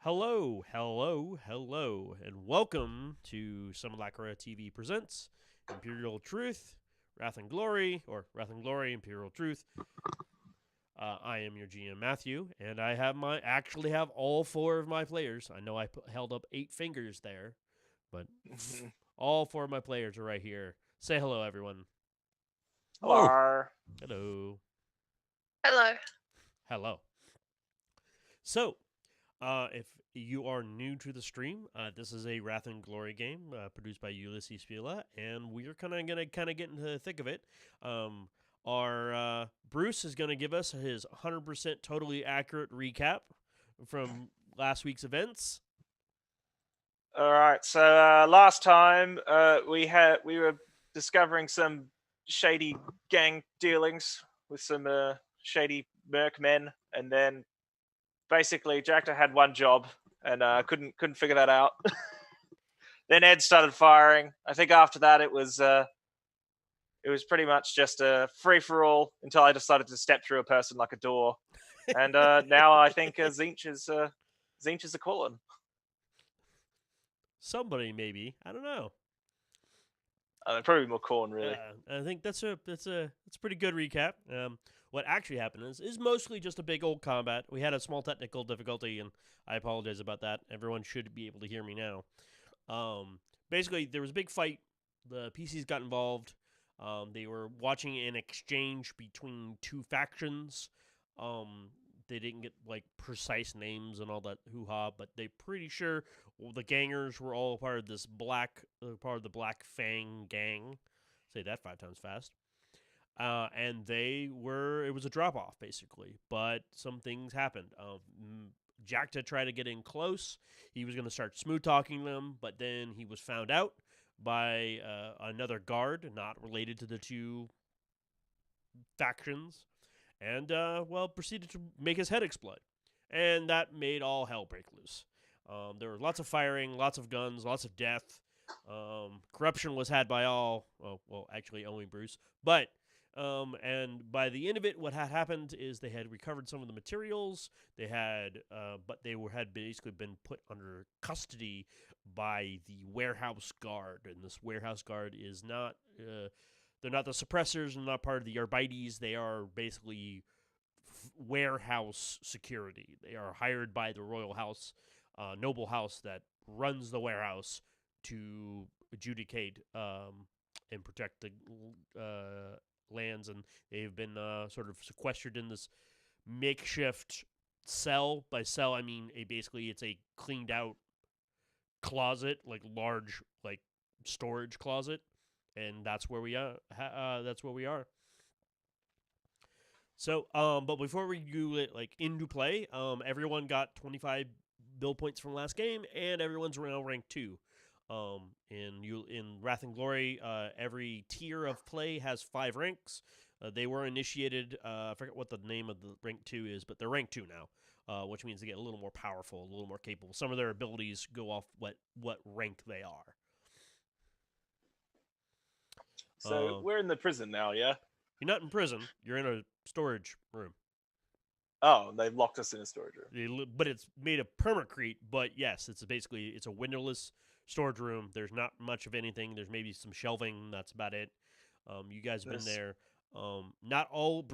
Hello, hello, hello, and welcome to Simulacra TV presents Imperial Truth, Wrath and Glory, or Wrath and Glory, Imperial Truth. I am your GM Matthew, and I have actually have all four of my players. I know I held up 8 fingers there, but all 4 of my players are right here. Say hello, everyone. Hello. Hello. Hello. Hello. So, if you are new to the stream, this is a Wrath and Glory game produced by Ulysses Fila, and we're gonna get into the thick of it. Our Bruce is gonna give us his 100% totally accurate recap from last week's events. All right. So last time we were discovering some shady gang dealings with some shady merc men, and then basically Jacta had one job and couldn't figure that out. Then Ed started firing. I think after that it was pretty much just a free for all until I decided to step through a person like a door, and now I think Zinch is a calling. Somebody maybe, I don't know. Probably more corn, really. I think that's a pretty good recap. What actually happened is mostly just a big old combat. We had a small technical difficulty, and I apologize about that. Everyone should be able to hear me now. Basically, there was a big fight. The PCs got involved. They were watching an exchange between 2 factions. They didn't get like precise names and all that hoo ha, but they're pretty sure the gangers were all part of this part of the Black Fang gang. Say that 5 times fast. And it was a drop off basically, but some things happened. Jacta tried to get in close. He was going to start smooth talking them, but then he was found out by another guard not related to the 2 factions, and proceeded to make his head explode, and that made all hell break loose. There was lots of firing, lots of guns, lots of death. Corruption was had by all. Well, actually only Bruce, but. And by the end of it, what had happened is they had recovered some of the materials. They had, but they had basically been put under custody by the warehouse guard, and this warehouse guard is not. They're not the suppressors and not part of the Arbites. They are basically warehouse security. They are hired by the royal house, noble house that runs the warehouse to adjudicate and protect the lands, and they've been sort of sequestered in this makeshift cell. By cell, I mean basically it's a cleaned out closet, like large like storage closet, and that's where we are. That's where we are. So, but before we do it like into play, everyone got 25 bill points from last game, and everyone's now ranked 2. In Wrath and Glory, every tier of play has 5 ranks. They were initiated. I forget what the name of the rank 2 is, but they're rank 2 now, which means they get a little more powerful, a little more capable. Some of their abilities go off what rank they are. So we're in the prison now, yeah? You're not in prison. You're in a storage room. Oh, they've locked us in a storage room. But it's made of permacrete. But yes, it's a windowless storage room. There's not much of anything. There's maybe some shelving. That's about it. You guys have been there. Not all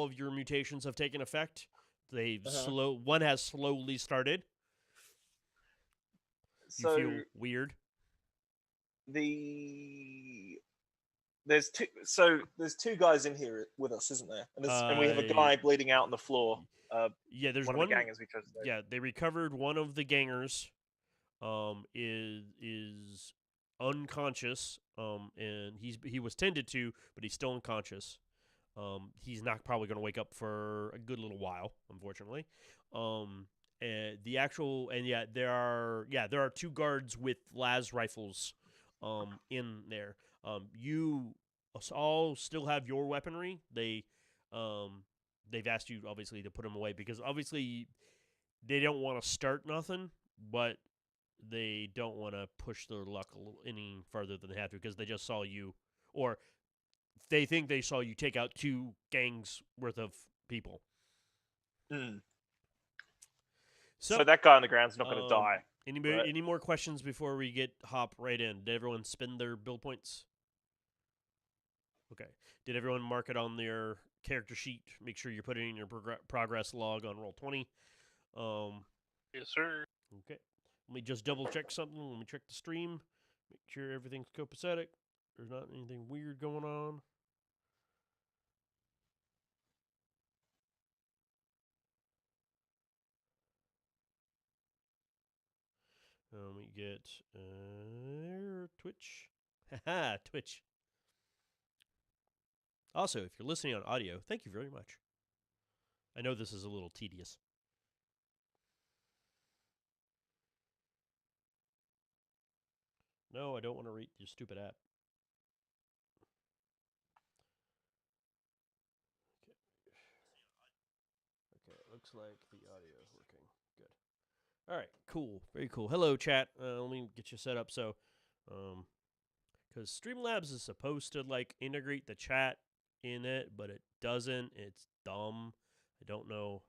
of your mutations have taken effect. One has slowly started. So you feel weird. There's 2 guys in here with us, isn't there? And we have a guy bleeding out on the floor. There's one of the gangers we chose to. Yeah, they recovered one of the gangers. Is unconscious. And he was tended to, but he's still unconscious. He's not probably going to wake up for a good little while, unfortunately. And there are 2 guards with las rifles, in there. You all still have your weaponry. They've asked you obviously to put them away because obviously they don't want to start nothing, but they don't want to push their luck any further than they have to because they just saw you, or they think they saw you take out 2 gangs worth of people. So that guy on the ground's not going to um, die. Right. any more questions before we hop right in? Did everyone spend their build points? Okay. Did everyone mark it on their character sheet? Make sure you're putting in your progress log on Roll20. Yes, sir. Okay. Let me just double check something. Let me check the stream. Make sure everything's copacetic. There's not anything weird going on. Let me get Twitch. Haha, Twitch. Also, if you're listening on audio, thank you very much. I know this is a little tedious. No, I don't want to rate your stupid app. Okay, looks like the audio is working. Good. All right, cool. Very cool. Hello, chat. Let me get you set up. So, because Streamlabs is supposed to, like, integrate the chat in it, but it doesn't. It's dumb. I don't know.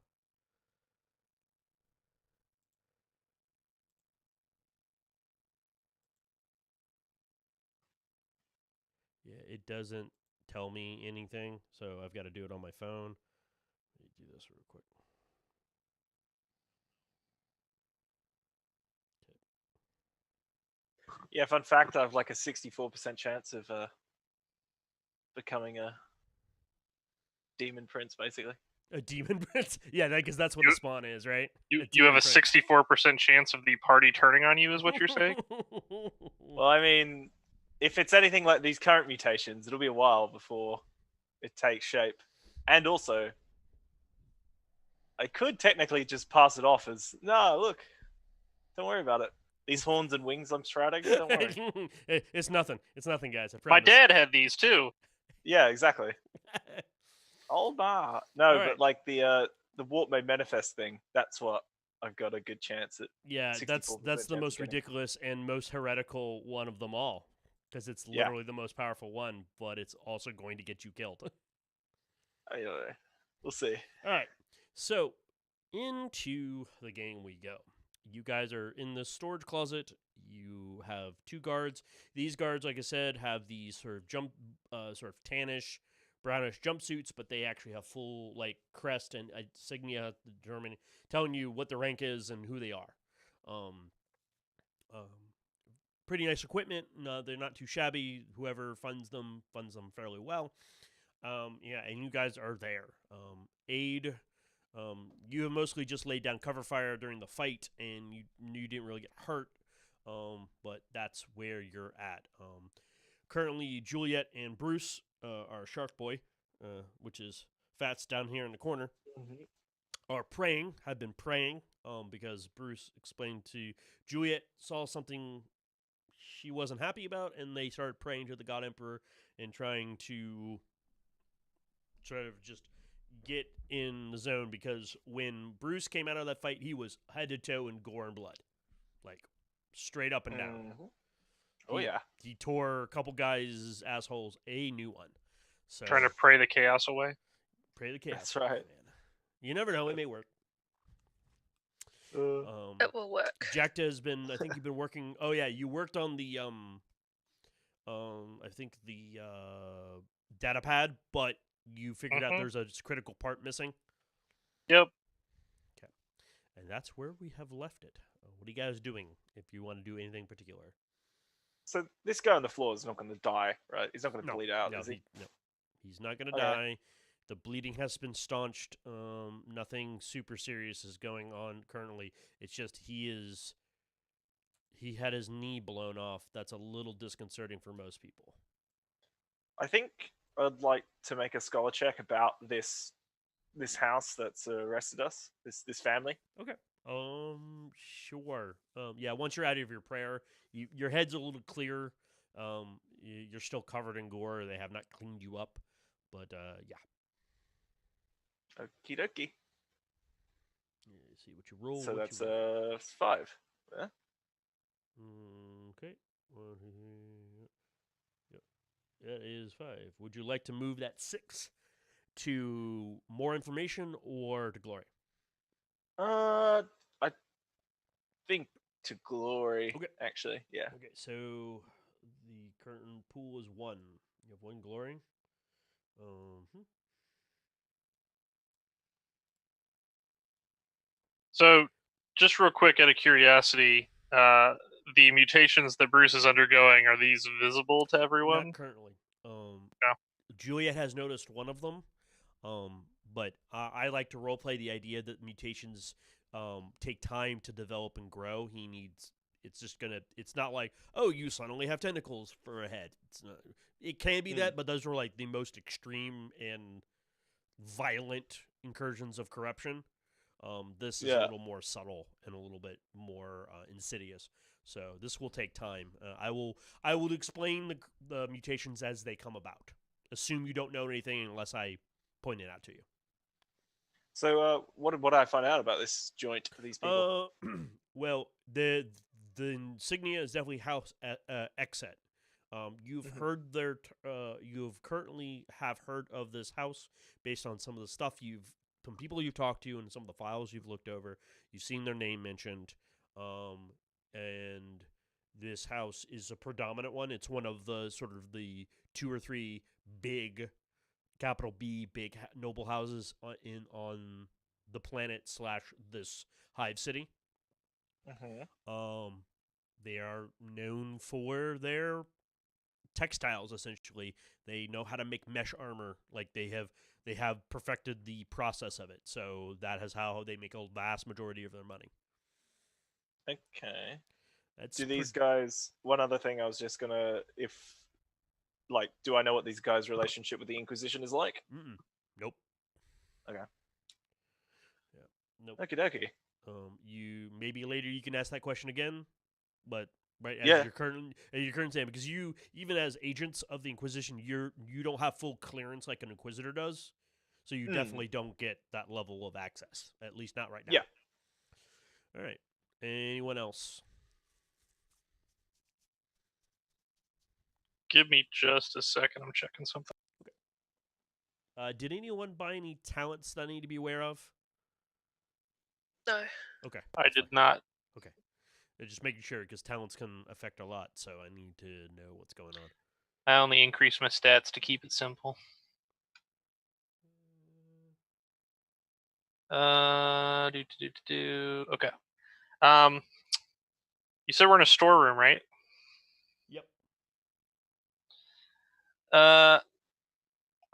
Yeah, it doesn't tell me anything, so I've got to do it on my phone. Let me do this real quick. Yeah, fun fact, I have like a 64% chance of becoming a demon prince, basically. A demon prince? Yeah, because that's what the spawn is, right? You have a 64% chance of the party turning on you, is what you're saying? Well, I mean, if it's anything like these current mutations, it'll be a while before it takes shape. And also, I could technically just pass it off as, no, look, don't worry about it. These horns and wings I'm sprouting, don't worry. It's nothing. It's nothing, guys. I promise. My dad had these too. Yeah, exactly. Oh, nah. No, right. but like the warp mode manifest thing, that's what I've got a good chance at. Yeah, that's the most ridiculous and most heretical one of them all, because it's literally the most powerful one, but it's also going to get you killed. We'll see. All right, so into the game we go. You guys are in the storage closet. You have two guards. These guards, like I said, have these sort of tannish, brownish jumpsuits, but they actually have full like crest and insignia, German, telling you what the rank is and who they are. Pretty nice equipment. They're not too shabby. Whoever funds them fairly well. Yeah, and you guys are there. Aid. You have mostly just laid down cover fire during the fight, and you didn't really get hurt. But that's where you're at. Currently, Juliet and Bruce, our Shark Boy, which is Fats down here in the corner, are praying. Have been praying. Because Bruce explained to Juliet saw something she wasn't happy about, and they started praying to the God Emperor and trying to sort of just get in the zone, because when Bruce came out of that fight, he was head to toe in gore and blood, like straight up and down. Oh yeah, he tore a couple guys' assholes a new one. So trying to pray the chaos away. Pray the chaos. That's right. Man. You never know; it may work. It will work. Jack has been. I think you've been working. Oh yeah, you worked on the I think the data pad, but you figured out there's a critical part missing. Yep. Okay, and that's where we have left it. What are you guys doing? If you want to do anything particular. So this guy on the floor is not going to die, right? He's not going to bleed out, is he? No, he's not going to die. The bleeding has been staunched. Nothing super serious is going on currently. It's just he had his knee blown off. That's a little disconcerting for most people. I think I'd like to make a scholar check about this house that's arrested us. This family. Okay. Sure. Yeah. Once you're out of your prayer, your head's a little clearer. You're still covered in gore. They have not cleaned you up, but yeah. Okie dokie. See what you roll. So that's 5. Yeah. Okay. Yep. That is 5. Would you like to move that 6 to more information or to glory? I think to glory. Okay. Actually, yeah. Okay, so the current pool is 1. You have 1 glory. Hmm. So, just real quick, out of curiosity, the mutations that Bruce is undergoing, are these visible to everyone? Not currently. No. Juliet has noticed one of them, but I like to roleplay the idea that mutations take time to develop and grow. He needs. It's just gonna. It's not like, oh, you suddenly have tentacles for a head. It's not. It can be that, but those are like the most extreme and violent incursions of corruption. This is a Yeah. little more subtle and a little bit more insidious. So this will take time. I will explain the mutations as they come about. Assume you don't know anything unless I point it out to you. So, what did I find out about this joint? These people. Well, the insignia is definitely House Exet. You've Mhm. heard their. You've currently have heard of this house based on some of the stuff from people you've talked to, and some of the files you've looked over. You've seen their name mentioned, and this house is a predominant one. It's one of the sort of the 2 or 3 big, capital B, big noble houses on the planet / this hive city. Mhm. They are known for their textiles. Essentially, they know how to make mesh armor. Like they have perfected the process of it. So that is how they make a vast majority of their money. Okay. That's Do these guys? One other thing, I was just gonna, if like, do I know what these guys' relationship with the Inquisition is like? Nope. Okay. Yeah. Nope. Okie dokie. You maybe later you can ask that question again, but right as Yeah. your current saying, because you, even as agents of the Inquisition, you don't have full clearance like an Inquisitor does, so you definitely don't get that level of access, at least not right now. Yeah. All right. Anyone else? Give me just a second. I'm checking something. Did anyone buy any talents that I need to be aware of? No. Okay. I that's did fine. not. Okay. Just making sure, because talents can affect a lot, so I need to know what's going on. I only increased my stats to keep it simple. Okay. You said we're in a storeroom, right? Yep.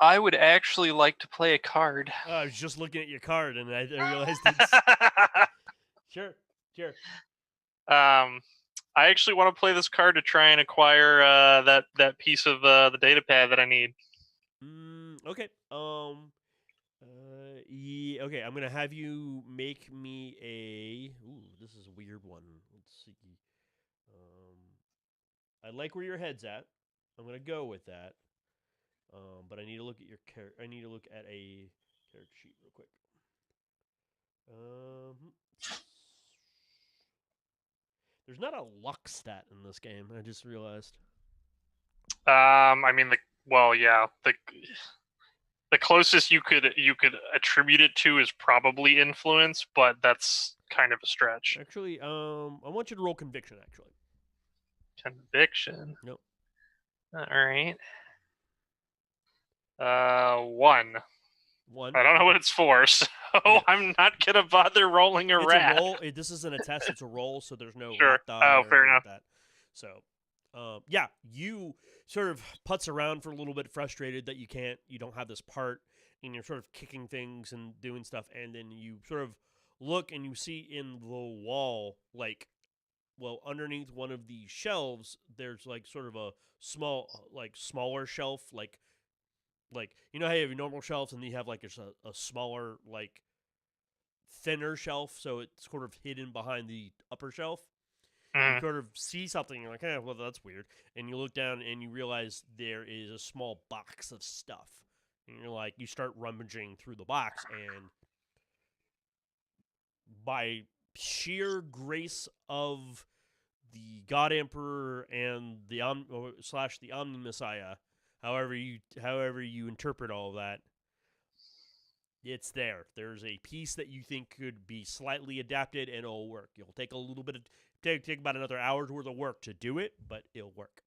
I would actually like to play a card. I was just looking at your card, and I realized it's... Sure. I actually want to play this card to try and acquire that piece of the data pad that I need. Okay. Yeah, okay, I'm gonna have you make me a... Ooh, this is a weird one. Let's see. I like where your head's at. I'm gonna go with that. But I need to look at your I need to look at a character sheet real quick. There's not a luck stat in this game. I just realized. I mean the closest you could attribute it to is probably influence, but that's kind of a stretch. Actually, I want you to roll conviction. Actually, conviction. Nope. All right. 1. One. I don't know what it's for, so Yeah. I'm not gonna bother rolling a It's rat. a roll. This isn't a test. It's a roll, so there's no Sure. luck die Oh, or fair anything enough. like that. So, yeah, you sort of putz around for a little bit, frustrated that you don't have this part, and you're sort of kicking things and doing stuff, and then you sort of look and you see in the wall, like, well, underneath one of the shelves, there's like sort of a smaller shelf, like you know how you have your normal shelves and you have like a smaller, like thinner shelf, so it's sort of hidden behind the upper shelf. You Mhm. sort of see something, you're like, well, that's weird. And you look down and you realize there is a small box of stuff. And you're like, you start rummaging through the box, and by sheer grace of the God Emperor and the / the Omni Messiah, however you interpret all of that, It's there. There's a piece that you think could be slightly adapted and it'll work. It'll take a little bit of take about another hour's worth of work to do it, but it'll work.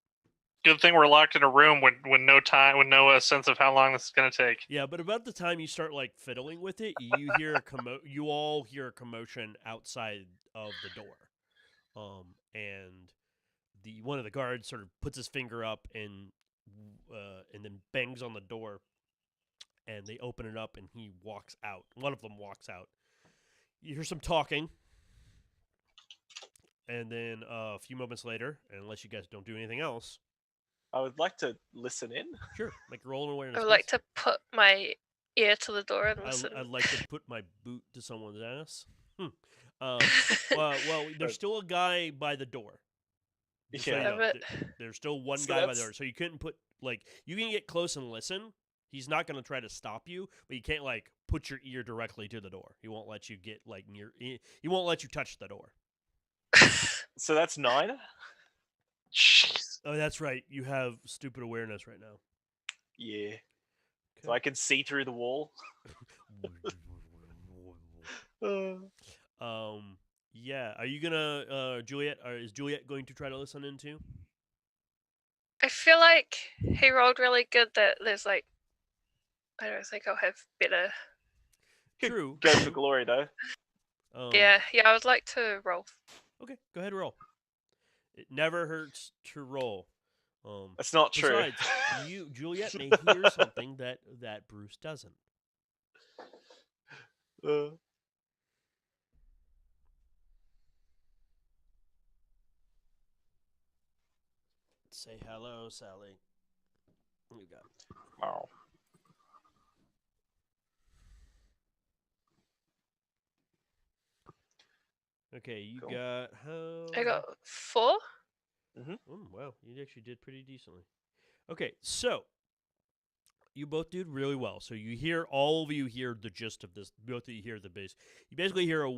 Good thing we're locked in a room with no time, with no sense of how long this is gonna take. Yeah, but about the time you start like fiddling with it, you hear you all hear a commotion outside of the door, and one of the guards sort of puts his finger up and then bangs on the door, and they open it up and he walks out. One of them walks out. You hear some talking, and then a few moments later, unless you guys don't do anything else, I would like to listen in. sure, make a roll in awareness. I would like please. to put my ear to the door and listen. I'd like to put my boot to someone's ass. Well, there's still a guy by the door. Just so you Yeah. know, But- there's still one So guy by the that's- door, so you couldn't put you can get close and listen. He's not going to try to stop you, but you can't put your ear directly to the door. He won't let you get near. He won't let you touch the door. So that's 9. Jeez. Oh, that's right. You have stupid awareness right now. Yeah. So I can see through the wall. Yeah. Are you gonna, Juliet? Is Juliet going to try to listen in too? I feel like he rolled really good that there's I don't think I'll have better. True. Go for glory though. Yeah, I would like to roll. Okay, go ahead and roll. It never hurts to roll. That's not true. Besides, Juliet may hear something that Bruce doesn't. Say hello, Sally. What you got? Wow. Okay, you Cool. got how? I got 4. Wow, you actually did pretty decently. Okay, so you both did really well. So all of you hear the gist of this. Both of you hear the base. You basically hear a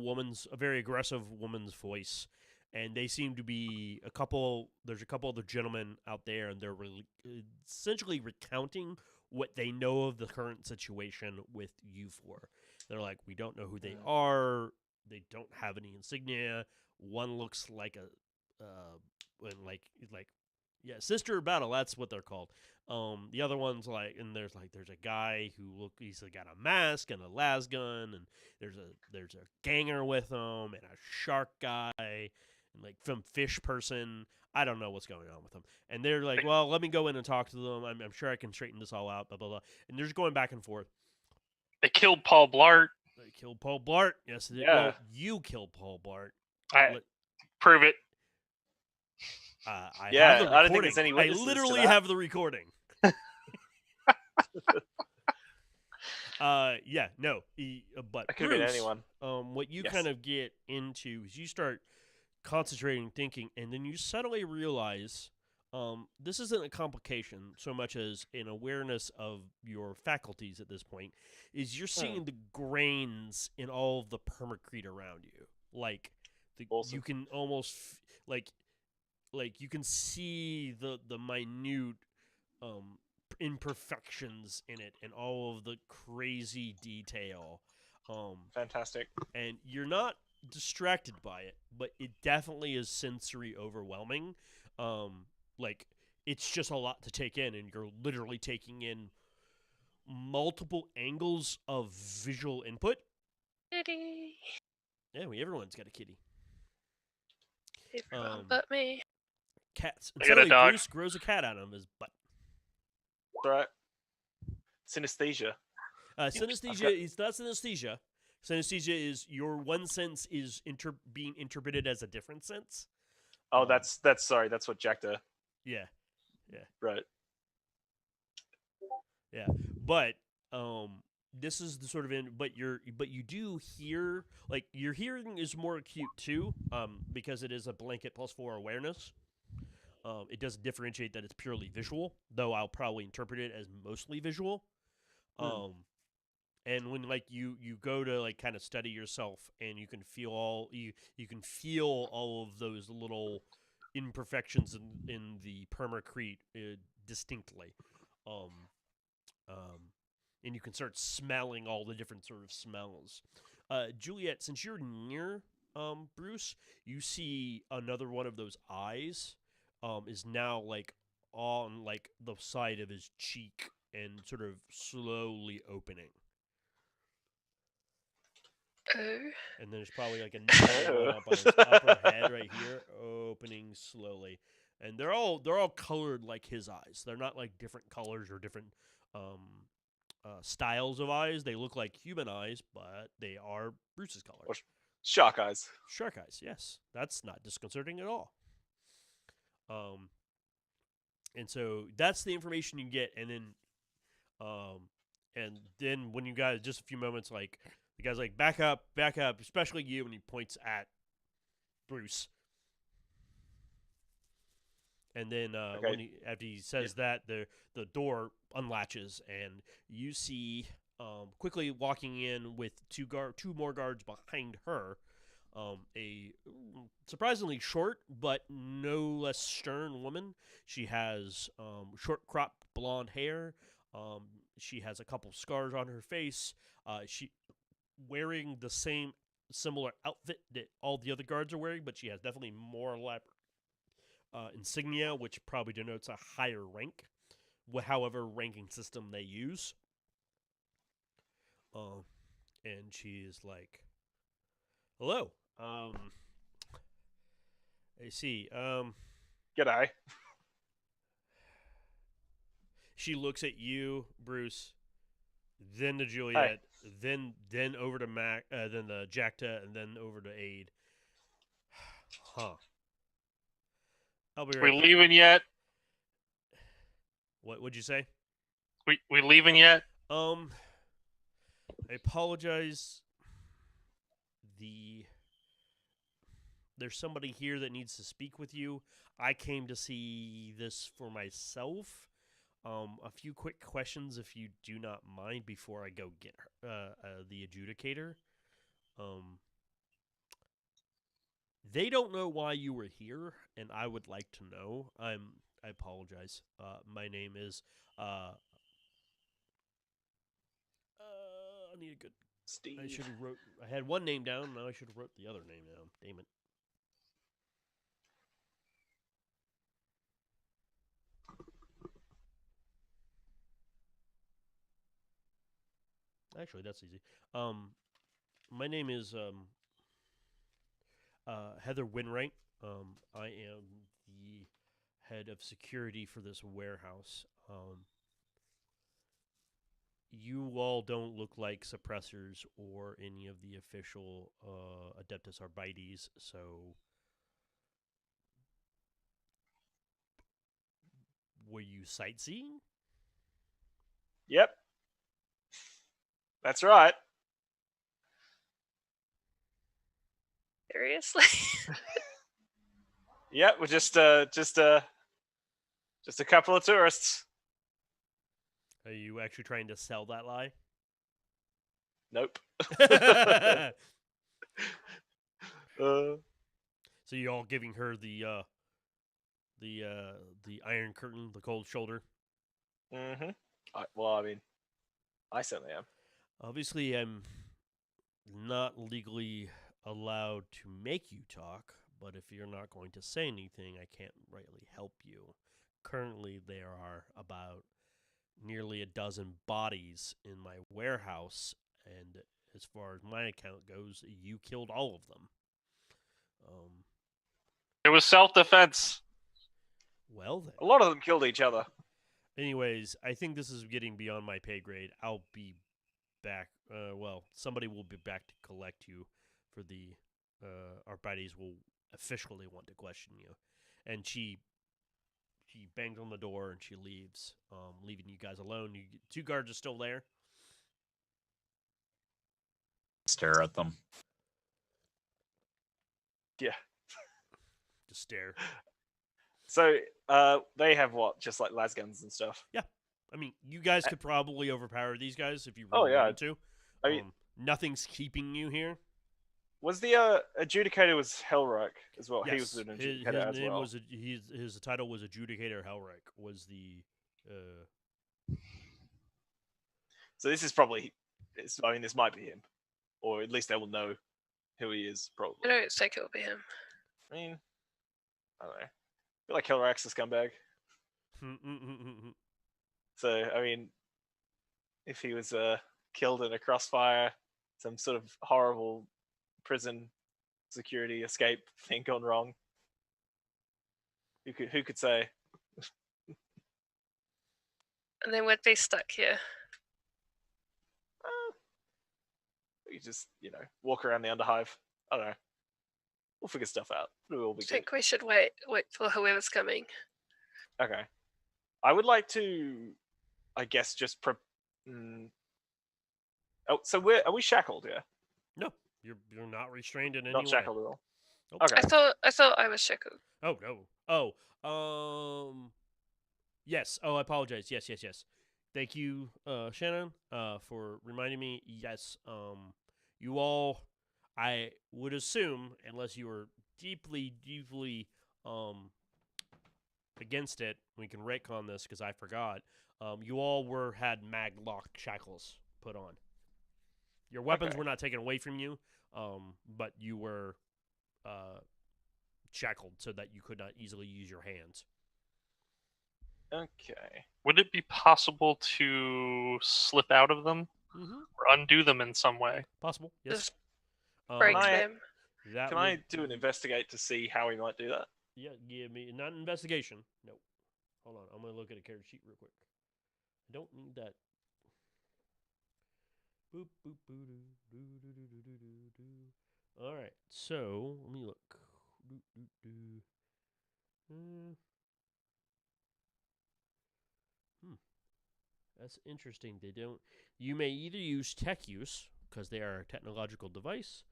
very aggressive woman's voice, and they seem to be a couple. There's a couple other gentlemen out there, and they're essentially recounting what they know of the current situation with you four. They're like, we don't know who they are. They don't have any insignia. One looks like sister battle. That's what they're called. The other one's and there's a guy he's got a mask and a las gun, and there's a ganger with him and a shark guy and some fish person. I don't know what's going on with them. And they're like, well, let me go in and talk to them. I'm sure I can straighten this all out. Blah blah blah. And they're just going back and forth. They killed Paul Blart. They killed Paul Blart. Yes, they did. Yeah. Well, you killed Paul Blart. Prove it. I Yeah, have the recording. I don't think there's any I witnesses to literally that. have the recording. Yeah, no, but That could have been Bruce, anyone. what you Yes. kind of get into is you start concentrating, thinking, and then you suddenly realize this isn't a complication so much as an awareness of your faculties at this point. Is you're seeing the grains in all of the permacrete around you, Awesome. you can almost like you can see the minute imperfections in it and all of the crazy detail. Fantastic. And you're not distracted by it, but it definitely is sensory overwhelming. It's just a lot to take in, and you're literally taking in multiple angles of visual input. Kitty. Yeah, everyone's got a kitty. Everyone but me. Cats. And I got a suddenly dog. Bruce grows a cat out of his butt. That's right. Synesthesia. Synesthesia is not synesthesia. Synesthesia is your one sense is being interpreted as a different sense. Oh, that's sorry. That's what Jack did. Yeah, Right. yeah. But this is the sort of but you do hear your hearing is more acute too, because it is a blanket +4 awareness. It doesn't differentiate that it's purely visual, though I'll probably interpret it as mostly visual. And when you go to kind of study yourself, and you can feel all of those little imperfections in the permacrete distinctly. and you can start smelling all the different sort of smells. Juliet, since you're near Bruce, you see another one of those eyes is now like on like the side of his cheek and sort of slowly opening. Oh. And then there's probably like another one up on his upper head right here, opening slowly. And they're all colored like his eyes. They're not like different colors or different styles of eyes. They look like human eyes, but they are Bruce's color. Or shark eyes. Shark eyes, yes. That's not disconcerting at all. And so that's the information you get, and then when you guys, just a few moments, like the guy's like, back up, especially you, and he points at Bruce. And then Okay. after he says that, the door unlatches, and you see quickly walking in with two more guards behind her, a surprisingly short but no less stern woman. She has short cropped blonde hair. She has a couple scars on her face. She wearing the similar outfit that all the other guards are wearing, but she has definitely more elaborate insignia, which probably denotes a higher rank, however ranking system they use. And she is like, hello. I see. G'day. She looks at you, Bruce, then to Juliet, then over to Mac, then to Jacta, and then over to Aid. Huh. I'll be right We back. leaving yet? What'd you say? We leaving yet? I apologize. There's somebody here that needs to speak with you. I came to see this for myself. A few quick questions, if you do not mind, before I go get the adjudicator. They don't know why you were here, and I would like to know. I apologize. My name is I need a good. Steve. I should have wrote. I had one name down. Now I should have wrote the other name down. Damn it. Actually, that's easy. My name is Heather Winwright. I am the head of security for this warehouse. You all don't look like suppressors or any of the official Adeptus Arbites, so were you sightseeing? Yep. That's right. Seriously? Yep, we're just a couple of tourists. Are you actually trying to sell that lie? Nope. So you're all giving her the Iron Curtain, the cold shoulder. Mm-hmm. Well, I mean, I certainly am. Obviously, I'm not legally allowed to make you talk, but if you're not going to say anything, I can't rightly help you. Currently, there are about nearly a dozen bodies in my warehouse, and as far as my account goes, you killed all of them. It was self-defense. Well then. A lot of them killed each other. Anyways, I think this is getting beyond my pay grade. I'll be back. Somebody will be back to collect you for the. Our buddies will officially want to question you, and she bangs on the door and she leaves, leaving you guys alone. Two guards are still there. Stare at them. Yeah. Just stare. So, they have what? Just like las guns and stuff. I mean, you guys could probably overpower these guys if you Oh, really yeah. wanted to. I mean, Nothing's keeping you here. was the adjudicator was Hellreich as well? Yes, He was an his adjudicator as name well. was his title was Adjudicator Hellreich. Was the So this is probably. I mean, this might be him, or at least they will know who he is. Probably. I don't think it'll be him. I mean, I don't know. I feel like Hillrax a scumbag. So I mean, if he was killed in a crossfire, some sort of horrible prison security escape thing gone wrong. Who could say? And then we'd be stuck here. We just walk around the underhive. I don't know. We'll figure stuff out. It'll all be I good. think we should wait for whoever's coming. Okay. I would like to, I guess, just Oh, so are we shackled? Yeah. No, you're not restrained in any Not way. shackled at all. Nope. Okay. I thought I was shackled. Oh no. Yes. Oh, I apologize. Yes. Thank you, Shannon, for reminding me. Yes. You all, I would assume, unless you were deeply, against it, we can rake on this because I forgot. You all had mag-lock shackles put on. Your weapons were not taken away from you, but you were shackled so that you could not easily use your hands. Okay. Would it be possible to slip out of them Mm-hmm. or undo them in some way? Possible, yes. Just break I- them. That Can would, I do an investigate to see how we might do that? Yeah, give me not an investigation. No. Hold on, I'm gonna look at a character sheet real quick. I don't need that. Boop boop boo doo doo doo doo doo doo doo doo. All right, so let me look. Doo, doo, doo. That's interesting. They don't. You may either use tech use because they are a technological device,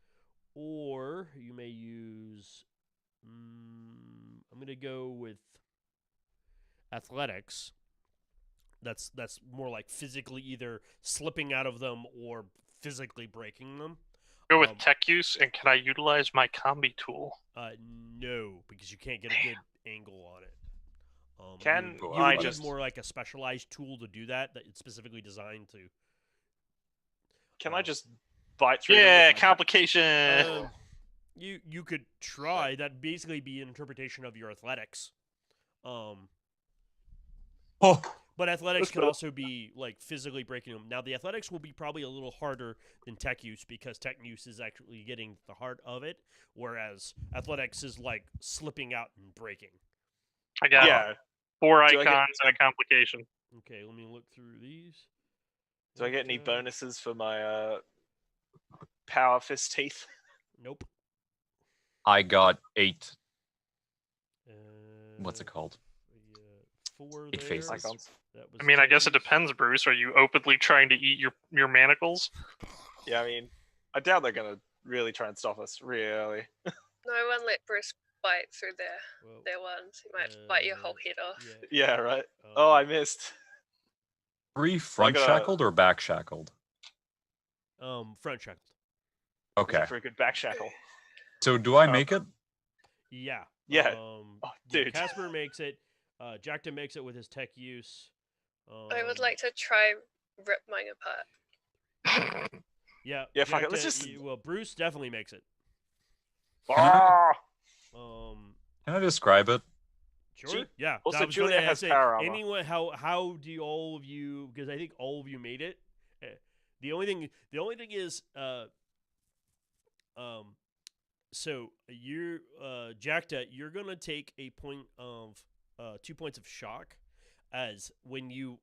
or you may use. I'm gonna go with athletics. That's more like physically either slipping out of them or physically breaking them. Go with tech use, and can I utilize my combi tool? No, because you can't get a good angle on it. Can you I would just- need more like a specialized tool to do that it's specifically designed to. Can I just bite through? them Yeah, with my- complication. You could try. That'd basically be an interpretation of your athletics. Oh, But athletics That's could good. also be like physically breaking them. Now the athletics will be probably a little harder than tech use because tech use is actually getting the heart of it, whereas athletics is like slipping out and breaking. I got Yeah. 4 Do I get- icons and a complication. Okay, let me look through these. Do I get any Okay. bonuses for my power fist teeth? Nope. I got 8. What's it Uh, called? yeah, 4 Eight there. faces. Icons. That was I mean, I guess it tech use. depends, Bruce. Are you openly trying to eat your manacles? Yeah, I mean, I doubt they're gonna really try and stop us. Really. No one let Bruce bite through Well, their ones. He might bite your whole head off. yeah. Yeah. Right. Oh, I um, missed. 3 front gotta- shackled or back shackled? Front shackled. Okay. For a good back shackle. So do I make it? Yeah. Yeah. Yeah, Dude. Casper makes it. Jackton makes it with his tech use. I would like to try rip mine apart. Yeah. Yeah, fuck it, Jackton- let's just- Well, Bruce definitely makes it. Ah! Can I describe it? Sure. Ju- Yeah. also, I was Julia gonna has say, power armor. Anyway, how do all of you? Because I think all of you made it. The only thing is, so you're Jackta, you're gonna take a point of 2 points of shock, as when you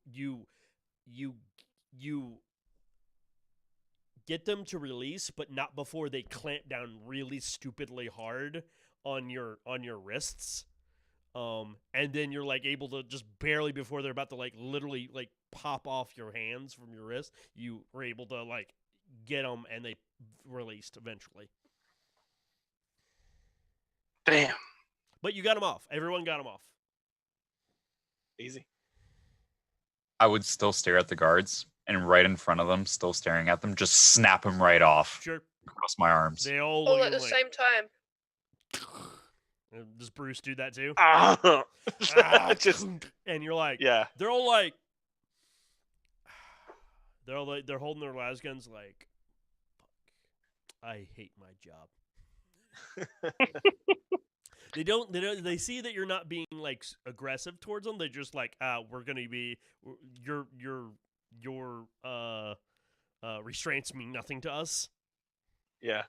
get them to release, but not before they clamp down really stupidly hard on your wrists. And then you're like able to just barely before they're about to like literally like pop off your hands from your wrist, you were able to like get them and they released eventually. Damn. But you got them off. Everyone got them off. Easy. I would still stare at the guards, and right in front of them, still staring at them, just snap them right off Sure. across my arms. They all All look at the like, same time. Does Bruce do that too? Ah! Ah, Just and you're like, yeah. they're all like, they're holding their las guns like, fuck, I hate my job. They see that you're not being like aggressive towards them. They're just like, we're gonna be your restraints mean nothing to us. Yeah.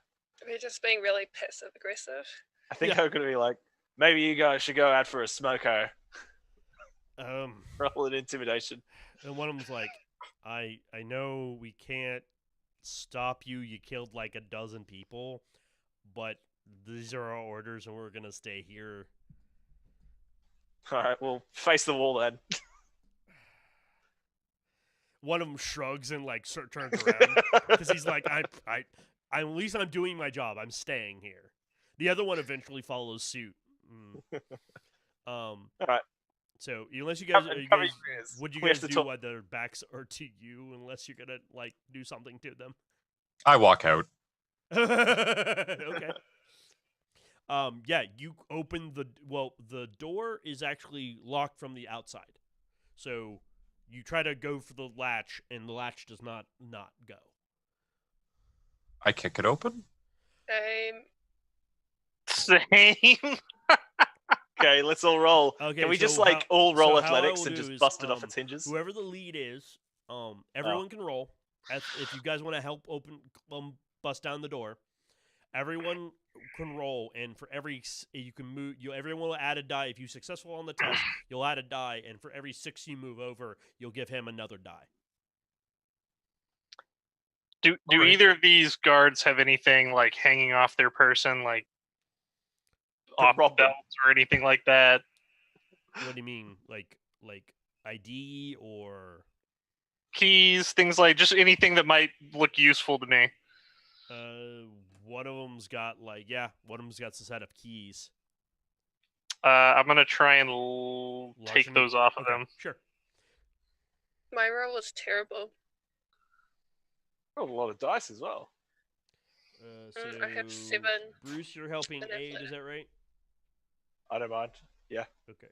We're just being really passive aggressive. I think Yeah. I'm gonna be like, maybe you guys should go out for a smoko. Um, Roll an intimidation. and one of them's like, I know we can't stop you. You killed like a dozen people, but these are our orders, and we're gonna stay here. All right, well, face the wall then. One of them shrugs and like turns around because he's like, at least I'm doing my job. I'm staying here. The other one eventually follows suit. All right. So unless you guys, Cover your ears. would you We have guys to do talk- what their backs are to you? Unless you're gonna like do something to them. I walk out. Okay. Yeah, you open the door is actually locked from the outside. So you try to go for the latch and the latch does not go. I kick it open. Same. Okay, let's all roll. Okay, Can we just so like how- all roll so how I athletics will and do just is, bust it off its hinges? Whoever the lead is, everyone can roll. If you guys want to help open bust down the door, everyone can roll, and for you can move. Everyone will add a die. If you're successful on the test, you'll add a die, and for every 6 you move over, you'll give him another die. Do Alright. either of these guards have anything like hanging off their person, like off rob them. belts or anything like that? What do you mean, like ID or? Keys, things like just anything that might look useful to me. One of them's got one of them's got a set of keys. I'm gonna try and take them- those off of Okay, them. Sure. My roll was terrible. Rolled a lot of dice as well. So I have 7. Bruce, you're helping And aid, then- is that right? I don't mind. Okay.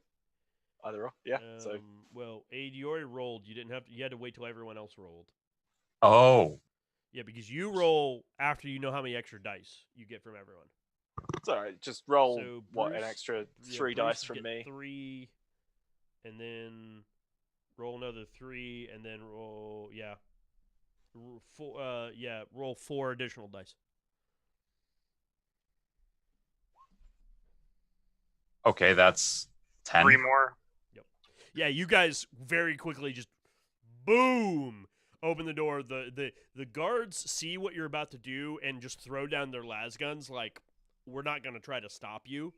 Either or. Yeah. So Well, aid, you already rolled. You didn't have to. You had to wait till everyone else rolled. Oh, Yeah, because you roll after you know how many extra dice you get from everyone. it's all right. Just roll So an Bruce- extra Yeah, 3 Bruce dice would from get me. 3, and then roll another 3, and then roll roll 4 additional dice. okay, that's 10. 3 more. Yeah, you guys very quickly just boom open the door. The guards see what you're about to do and just throw down their las guns like, we're not gonna try to stop you.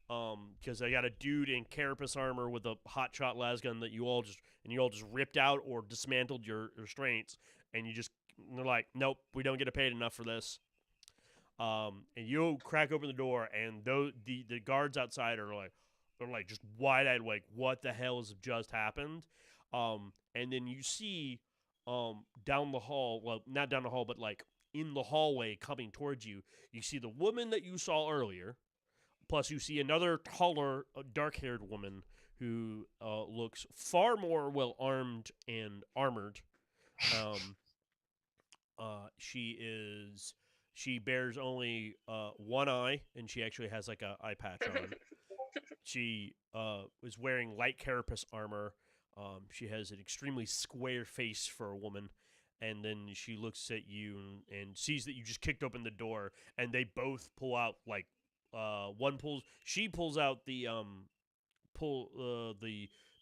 Because I got a dude in carapace armor with a hot shot las gun that you all just ripped out or dismantled your restraints, and they're like, nope, we don't get paid enough for this. And you crack open the door, and the guards outside are like, they're like just wide eyed, like, what the hell has just happened? And then you see down the hall, well, not down the hall, but like in the hallway coming towards you, you see the woman that you saw earlier. Plus, you see another taller, dark-haired woman who looks far more well-armed and armored. She bears only one eye, and she actually has like a eye patch on. She is wearing light carapace armor. She has an extremely square face for a woman. And then she looks at you and sees that you just kicked open the door, and they both pull out like. She pulls out the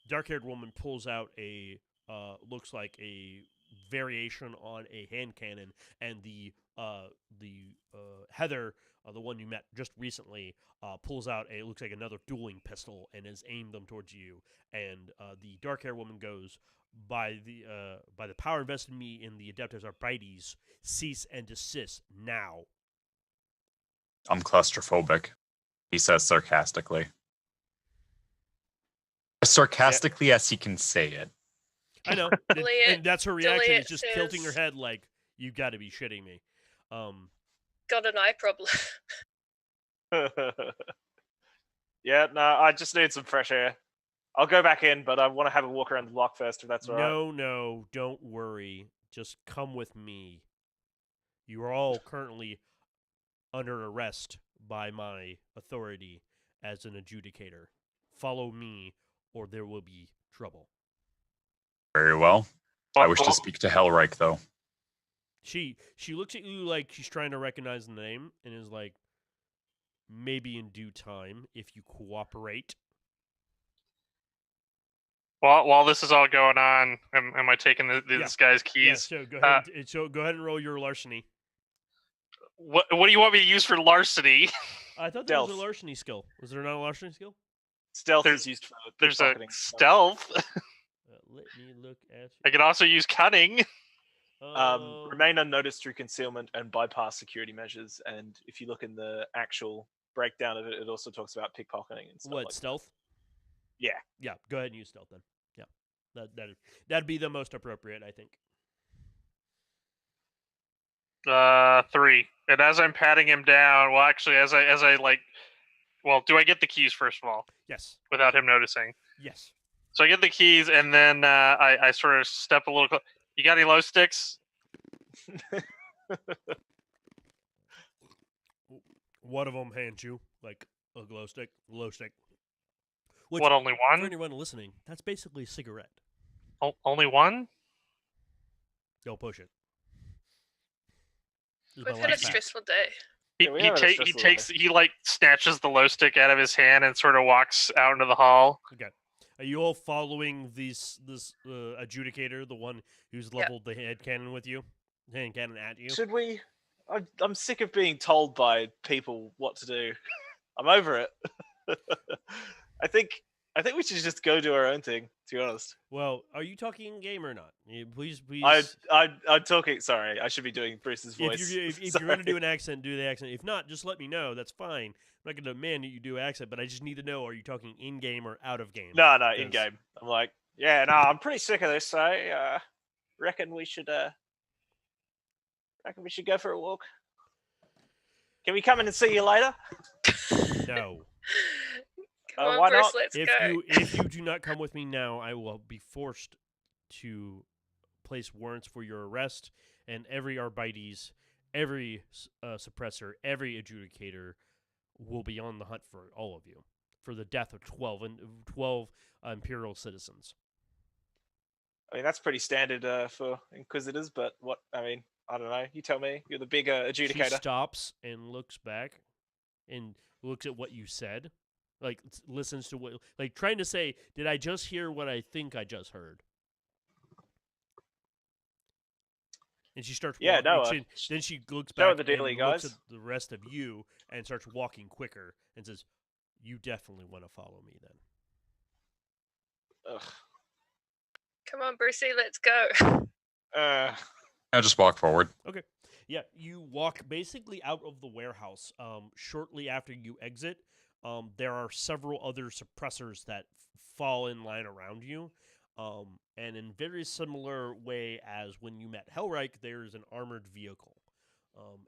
dark-haired woman pulls out a looks like a variation on a hand cannon, and the Heather, the one you met just recently, pulls out looks like another dueling pistol and has aimed them towards you. And the dark-haired woman goes, by the power invested in me in the Adeptus Arbites, cease and desist now. I'm claustrophobic, he says sarcastically. As sarcastically as he can say it. I know, Delete and that's her reaction. delete Is just tilting her says- head like, "You got to be shitting me." Got an eye problem. Yeah, no, I just need some fresh air. I'll go back in, but I want to have a walk around the block first, if that's all right. No, don't worry. Just come with me. You are all currently under arrest by my authority as an adjudicator. Follow me, or there will be trouble. Very well. I wish to Well, speak to Hellreich, though. She looks at you like she's trying to recognize the name and is like, maybe in due time if you cooperate. while this is all going on, am I taking this guy's Yeah, keys? so go ahead. Go ahead and roll your larceny. What do you want me to use for larceny? I thought there was a Stealth. larceny skill. Was there not a larceny skill? Stealth There's- is used for There's a pickpocketing. stealth. Let me look at. I can also use cunning. Remain unnoticed through concealment and bypass security measures. And if you look in the actual breakdown of it, it also talks about pickpocketing and stuff. What like stealth? Yeah. Yeah. Go ahead and use stealth then. Yeah, that'd be the most appropriate, I think. 3. And as I'm patting him down, well, actually, as I like, well, do I get the keys first of all Yes. without him noticing? Yes. So I get the keys, and then I sort of step a little. You got any glow sticks? One of them hands you like a glow stick. Which, What, only for one? anyone listening, that's basically a cigarette. Only one? Don't push it. This is We've my had a life hack. stressful day. Yeah, we have had a stressful He like snatches the glow stick out of his hand and sort of walks out into the hall. Okay. Are you all following this adjudicator, the one who's leveled the hand cannon with you? Hand cannon at you? Should we? I'm sick of being told by people what to do. I'm over it. I think we should just go do our own thing. To be honest, Well, are you talking in game or not? Please. I'm talking. Sorry, I should be doing Bruce's voice. If you're gonna do an accent, do the accent. If not, just let me know. That's fine. I'm not gonna demand that you do accent, but I just need to know: are you talking in game or out of game? No, Because- in game. I'm like, yeah, no, I'm pretty sick of this. So, reckon we should go for a walk. Can we come in and see you later? No. Come on, why Bruce, not? let's If go. you do not come with me now, I will be forced to place warrants for your arrest, and every Arbites, every suppressor, every adjudicator will be on the hunt for all of you for the death of 12 Imperial citizens. I mean, that's pretty standard for Inquisitors, but I don't know. You tell me. You're the big She adjudicator. stops and looks back and looks at what you said. Like, listens to what, like, trying to say, did I just hear what I think I just heard? And she starts Yeah, walking. no, Then she looks show her back the and daily, looks guys. at the rest of you and starts walking quicker and says, you definitely want to follow me then. Ugh. Come on, Brucey, let's go. I just walk forward. Yeah, you walk basically out of the warehouse. Shortly after you exit, there are several other suppressors that fall in line around you. And in very similar way as when you met Hellreich, there's an armored vehicle.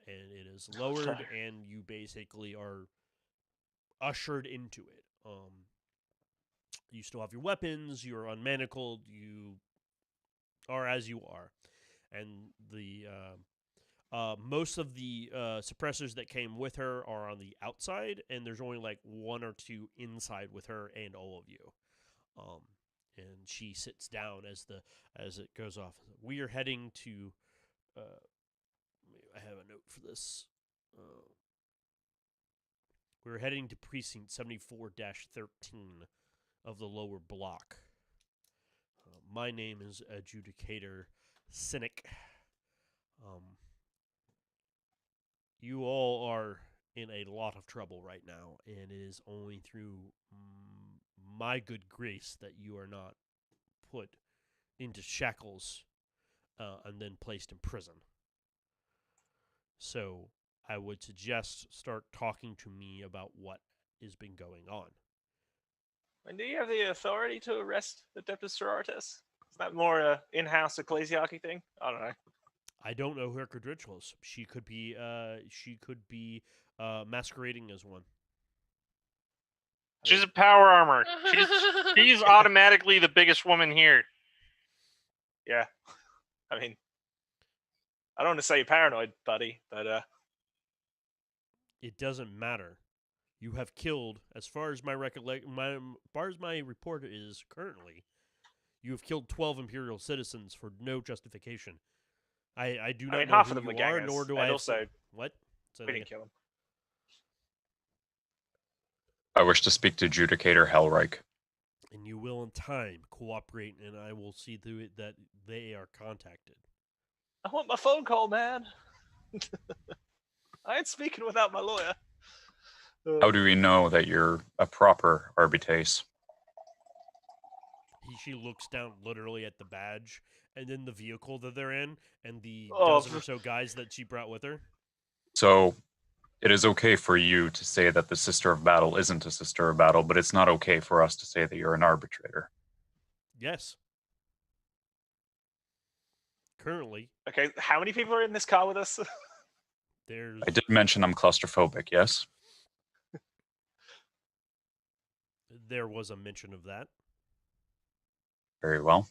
And it is lowered, Okay. and you basically are ushered into it. You still have your weapons, you're unmanacled, you are as you are. And the most of the suppressors that came with her are on the outside, and there's only like one or two inside with her and all of you. And she sits down as it goes off. We are heading to. I have a note for this. We're heading to precinct 74-13 of the lower block. My name is Adjudicator Cynic. You all are in a lot of trouble right now, and it is only through my good grace that you are not put into shackles and then placed in prison. So I would suggest start talking to me about what has been going on. And do you have the authority to arrest Adeptus Sororitas? Is that more a in-house ecclesiarchy thing? I don't know. I don't know her credentials. She could be masquerading as one. She's a power armor. She's automatically the biggest woman here. Yeah. I mean, I don't want to say you're paranoid, buddy, but It doesn't matter. You have killed, as far as my report is currently, you have killed 12 Imperial citizens for no justification. I do not mean, know half who of them you were are, gangers, nor do and I. also What? Say we that didn't again. kill them. I wish to speak to Judicator Hellreich. And you will, in time, cooperate, and I will see to it that they are contacted. I want my phone call, man. I ain't speaking without my lawyer. How do we know that you're a proper Arbitrace? She looks down literally at the badge, and then the vehicle that they're in, and the Oh, dozen or so guys that she brought with her. So, it is okay for you to say that the Sister of Battle isn't a Sister of Battle, but it's not okay for us to say that you're an arbitrator. Yes. Currently, Okay, how many people are in this car with us? there's I did mention I'm claustrophobic, yes? there was a mention of that. Very well.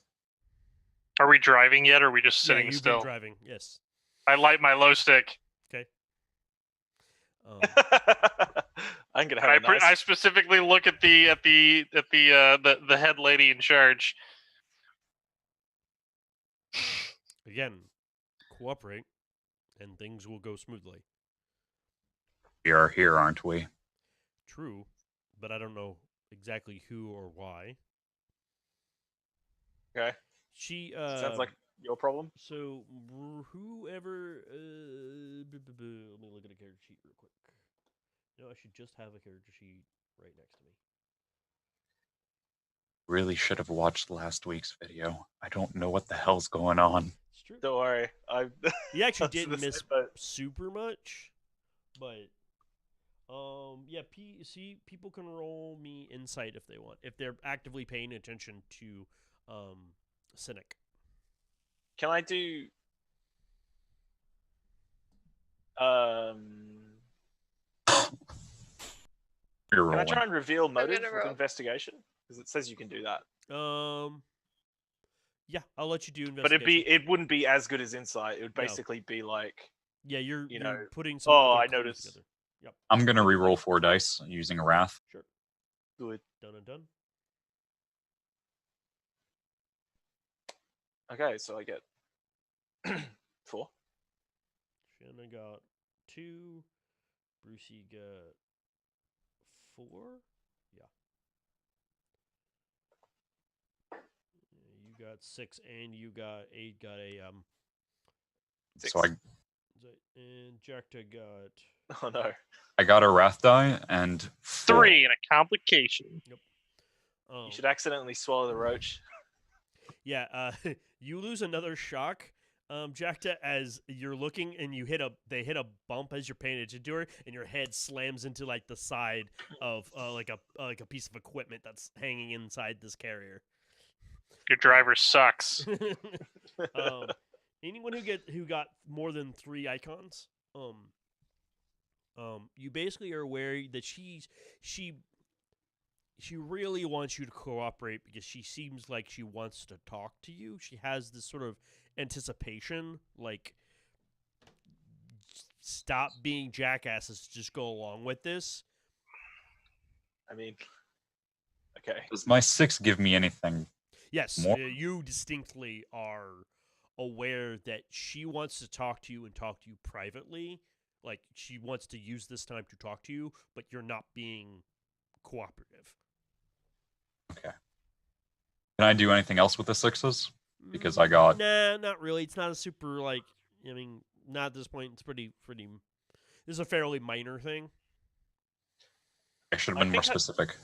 Are we driving yet, or are we just Yeah, sitting you've still? been driving. Yes. I light my low stick. Okay. I'm gonna have a nice. I specifically look at the head lady in charge. Again, cooperate, and things will go smoothly. We are here, aren't we? True, but I don't know exactly who or why. Okay, She sounds like your problem. so whoever let me look at a character sheet real quick. No, I should just have a character sheet right next to me. Really should have watched last week's video. I don't know what the hell's going on. It's true. Don't worry, I. You actually That's didn't the miss same boat. super much, but yeah. See, people can roll me insight if they want, if they're actively paying attention to Cynic. Can I do? You're Can I rolling. try and reveal motive gonna with roll. investigation? Because it says you can do that, Yeah, I'll let you do but investigation. it wouldn't be as good as insight. It would No. basically be like, Yeah, you're you know, putting some. oh, other I clues noticed. Together. Yep. I'm gonna re-roll 4 dice using a Wrath. Sure. good. Done and done. Okay, so I get 4. Shanna got 2. Brucey got 4. Yeah. You got 6, and you got 8. Got a 6. So and Jacta got. Oh no. I got a Wrath die and 4. 3 and a complication. You should accidentally swallow the roach. Yeah, you lose another shock, Jacta, as you're looking and they hit a bump as you're paying attention to her, and your head slams into like the side of like a piece of equipment that's hanging inside this carrier. Your driver sucks. Anyone who got more than 3 icons, you basically are aware that she really wants you to cooperate because she seems like she wants to talk to you. She has this sort of anticipation, like, stop being jackasses, just go along with this. I mean, okay. Does my 6 give me anything? Yes, More? you distinctly are aware that she wants to talk to you and talk to you privately. Like, she wants to use this time to talk to you, but you're not being cooperative. Okay. Can I do anything else with the 6s? Because I got... Nah, not really. It's not a super, like, I mean, not at this point. It's pretty, this is a fairly minor thing. I should have I been more think specific.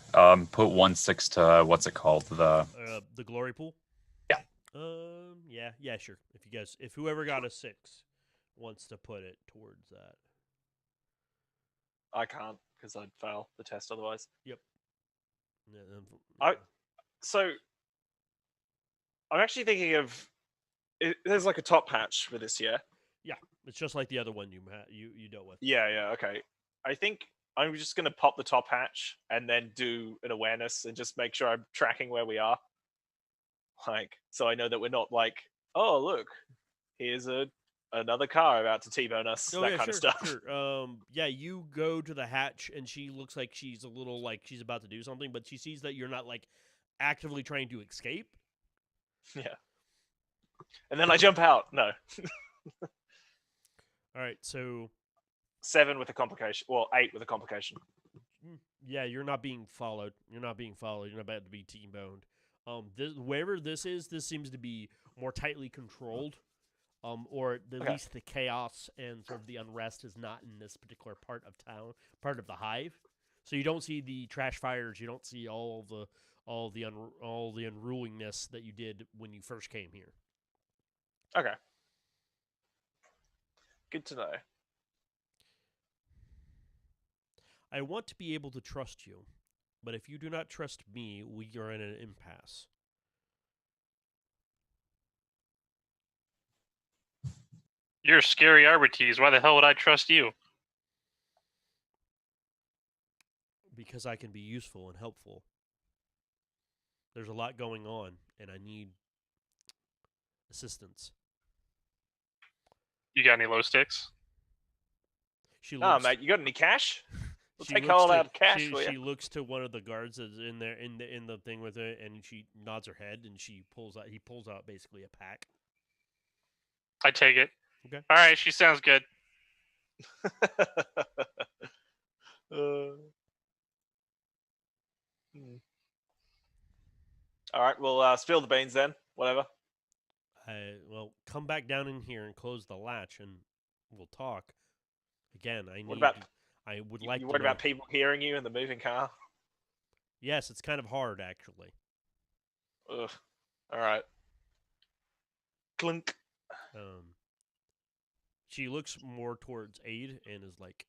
Put 1 6 to, what's it called? The glory pool? Yeah. Yeah, sure. If whoever got a 6 wants to put it towards that. I can't because I'd fail the test otherwise. Yep. So I'm actually thinking of there's like a top hatch for this year. Yeah, it's just like the other one you dealt with. Yeah, okay. I think I'm just gonna pop the top hatch and then do an awareness and just make sure I'm tracking where we are. Like, so I know that we're not like, oh look, here's another car about to T-bone us, Oh that yeah, kind sure, of stuff. sure. Yeah, you go to the hatch, and she looks like she's a little like she's about to do something, but she sees that you're not like actively trying to escape. Yeah. And then I jump out. No. All right, so 7 with a complication. Well, 8 with a complication. yeah, you're not being followed. You're not being followed. You're not about to be T-boned. Wherever this is, this seems to be more tightly controlled. Or at Okay. least the chaos and sort of the unrest is not in this particular part of town, part of the hive. So you don't see the trash fires. You don't see all the unruliness that you did when you first came here. Okay. Good to know. I want to be able to trust you, but if you do not trust me, we are in an impasse. You're a scary Arbites. Why the hell would I trust you? Because I can be useful and helpful. There's a lot going on, and I need assistance. You got any low sticks? She Oh, looks, mate, you got any cash? We'll she take looks all to- out cash she, for you. she looks to one of the guards that's in there in the thing with it, and she nods her head, and he pulls out basically a pack. I take it. Okay. All right, she sounds good. All right, we'll spill the beans then. Whatever. Well, come back down in here and close the latch, and we'll talk. Again, What about I would like you to worried know. about people hearing you in the moving car? Yes, it's kind of hard actually. Ugh. All right. Clunk. She looks more towards Aid and is like,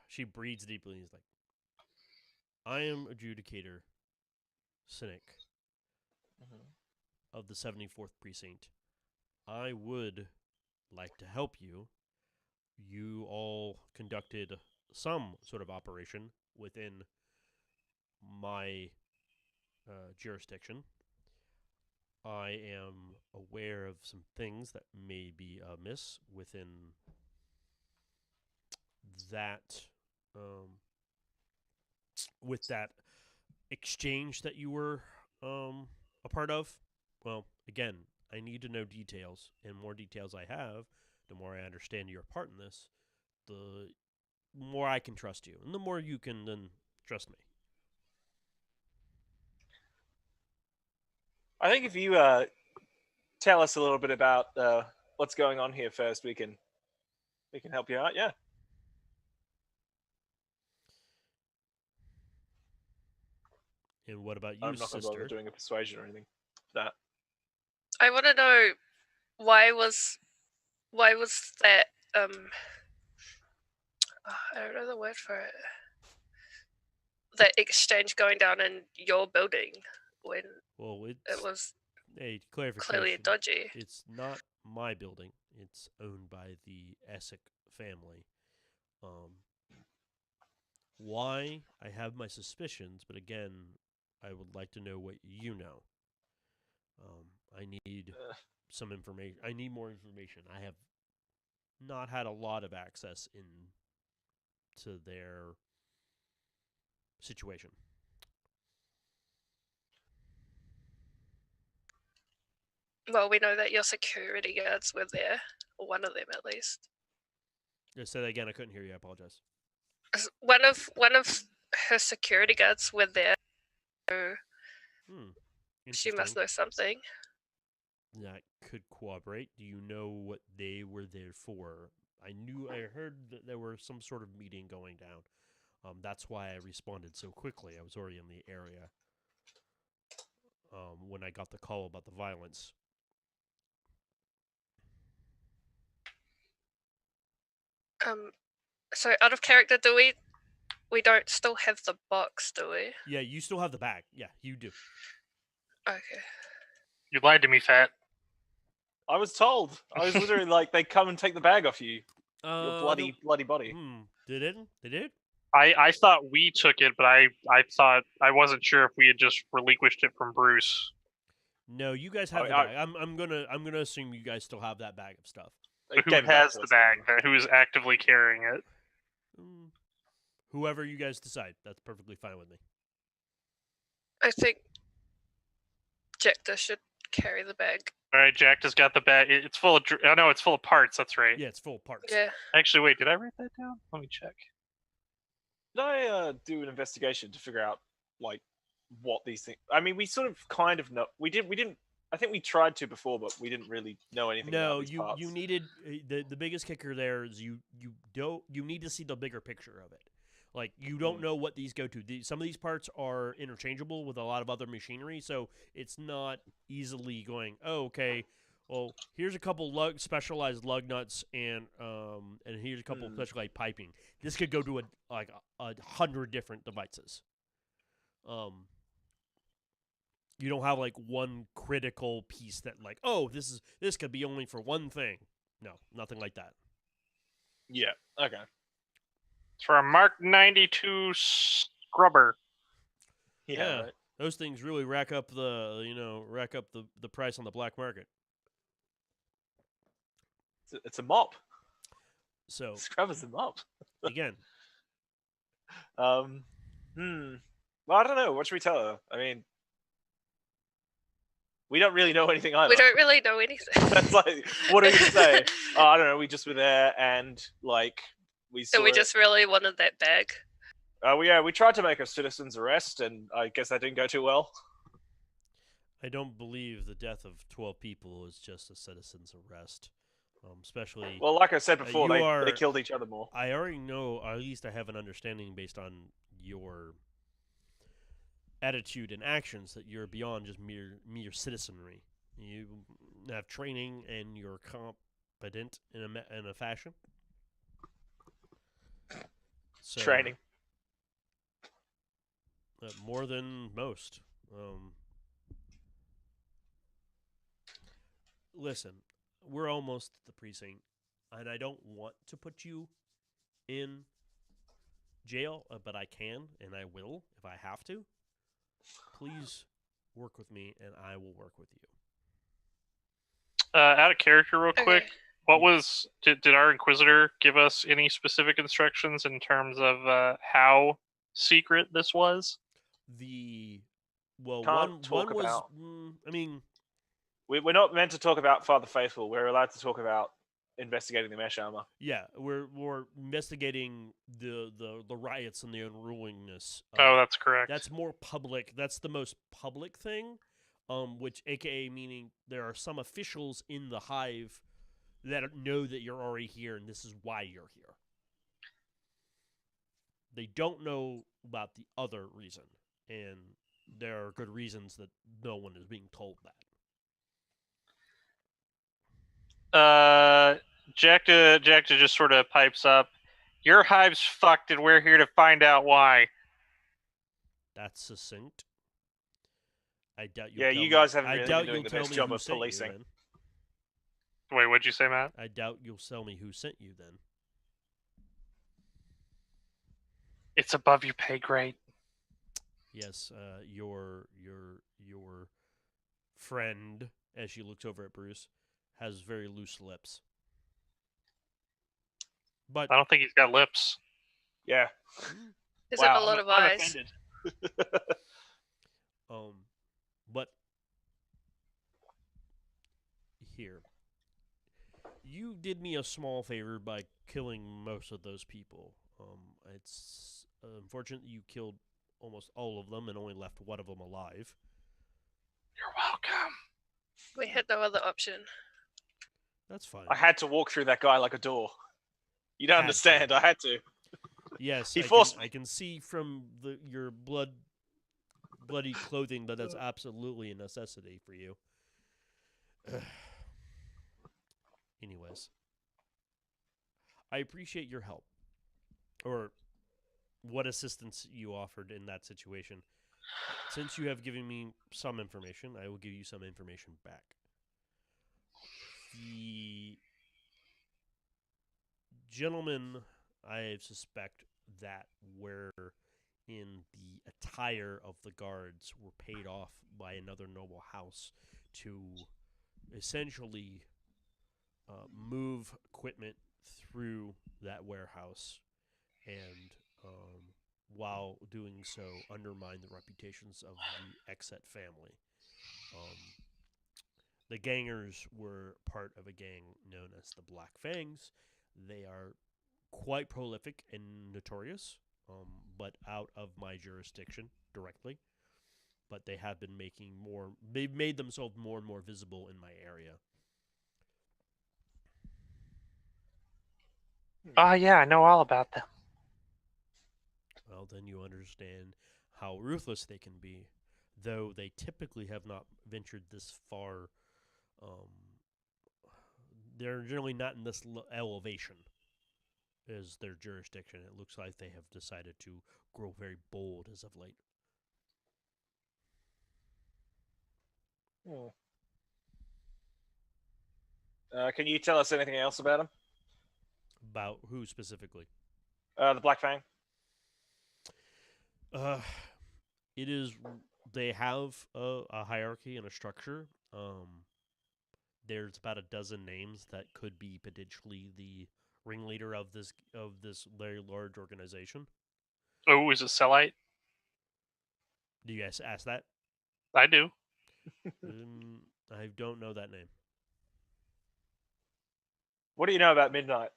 she breathes deeply and is like, I am adjudicator, cynic of the 74th precinct. I would like to help you. You all conducted some sort of operation within my jurisdiction. I am aware of some things that may be amiss within that, with that exchange that you were a part of. Well, again, I need to know details, and more details I have, the more I understand your part in this, the more I can trust you, and the more you can then trust me. I think if you tell us a little bit about what's going on here first, we can help you out. Yeah. And what about you, I'm not going to bother sister? doing a persuasion or anything for that. I want to know why was that I don't know the word for it. That exchange going down in your building when Well, it it's was a clarification. clearly dodgy. It's not my building. It's owned by the Essex family. Why? I have my suspicions, but again, I would like to know what you know. I need some information. I need more information. I have not had a lot of access to their situation. Well, we know that your security guards were there, or one of them at least. Just say that again. I couldn't hear you. I apologize. One of her security guards were there, so she must Interesting. know something. That could corroborate. Do you know what they were there for? I heard that there was some sort of meeting going down. That's why I responded so quickly. I was already in the area when I got the call about the violence. So out of character, do we don't still have the box, do we? Yeah, you still have the bag. Yeah, you do. Okay. You lied to me, Fat. I was told. I was literally like, they come and take the bag off you. Your I bloody, don't- bloody body. They didn't. They did. I thought we took it, but I thought I wasn't sure if we had just relinquished it from Bruce. No, you guys have I- the I- bag. I'm gonna assume you guys still have that bag of stuff. It Who gave it back has to the us. bag? Who is actively carrying it? Mm, Whoever you guys decide, that's perfectly fine with me. I think Jekta should carry the bag. All right, Jack has got the bag. It's full of. Oh no, it's full of parts. That's right. Yeah, it's full of parts. Yeah. Actually, wait. Did I write that down? Let me check. Did I do an investigation to figure out like what these things? I mean, we sort of kind of know. We didn't. I think we tried to before, but we didn't really know anything No, about these parts. you needed the biggest kicker there is you need to see the bigger picture of it. Like you don't know what these go to. Some of these parts are interchangeable with a lot of other machinery, so it's not easily going. Oh, okay. Well, here's a couple specialized lug nuts, and here's a couple specialized piping. This could go to a 100 different devices. You don't have like one critical piece that like, oh, this could be only for one thing. No, nothing like that. Yeah. Okay. It's for a Mark 92 scrubber. Yeah. Right. Those things really rack up the price on the black market. It's a mop. So Scrubber's a mop. again, Well, I don't know. What should we tell her? I mean, we don't really know anything either. We don't really know anything. That's like, what are you gonna say? Oh, I don't know. We just were there and like we saw. And we it. just really wanted that bag. We tried to make a citizen's arrest, and I guess that didn't go too well. I don't believe the death of 12 people is just a citizen's arrest. Especially, Well, like I said before, you they killed each other more. I already know, or at least I have an understanding based on your attitude and actions that you're beyond just mere citizenry. You have training and you're competent in a fashion. So, Training. more than most. Listen, we're almost at the precinct, and I don't want to put you in jail, but I can, and I will if I have to. Please work with me, and I will work with you. Out of character, real quick. Okay. What was did our Inquisitor give us any specific instructions in terms of how secret this was? One talk was about- I mean, We're not meant to talk about Father Faithful. We're allowed to talk about investigating the mesh armor. yeah, we're investigating the riots and the unruliness. Oh, that's correct. That's more public. That's the most public thing, which AKA meaning there are some officials in the hive that know that you're already here and this is why you're here. They don't know about the other reason, and there are good reasons that no one is being told that. Jack just sort of pipes up. Your hive's fucked, and we're here to find out why. That's succinct. I doubt Yeah, you guys haven't I really doubt been doing you'll the tell best me job who of sent you, policing. then. Wait, what'd you say, Matt? I doubt you'll tell me who sent you then. It's above your pay grade. Yes, your friend, as she looks over at Bruce, has very loose lips. But I don't think he's got lips. Yeah. Is Wow, it a lot of I'm eyes? offended. but here, you did me a small favor by killing most of those people. It's unfortunate you killed almost all of them and only left one of them alive. You're welcome. We had no other option. That's fine. I had to walk through that guy like a door. You don't Had to. understand. I had to. Yes, He forced me. I can see from your bloody clothing that that's absolutely a necessity for you. Anyways, I appreciate your help, or what assistance you offered in that situation. Since you have given me some information, I will give you some information back. gentlemen, I suspect that were in the attire of the guards were paid off by another noble house to essentially move equipment through that warehouse and while doing so undermine the reputations of the Exet family. Um, the gangers were part of a gang known as the Black Fangs. They are quite prolific and notorious, but out of my jurisdiction directly. But they have been making more. They've made themselves more and more visible in my area. Oh, yeah, I know all about them. Well, then you understand how ruthless they can be, though they typically have not ventured this far. They're generally not in this elevation as their jurisdiction. It looks like they have decided to grow very bold as of late. Can you tell us anything else about him? About who specifically? The Black Fang. It is. They have a hierarchy and a structure. There's about a dozen names that could be potentially the ringleader of this very large organization. Oh, is it Cellite? Do you guys ask that? I do. I don't know that name. What do you know about Midnight?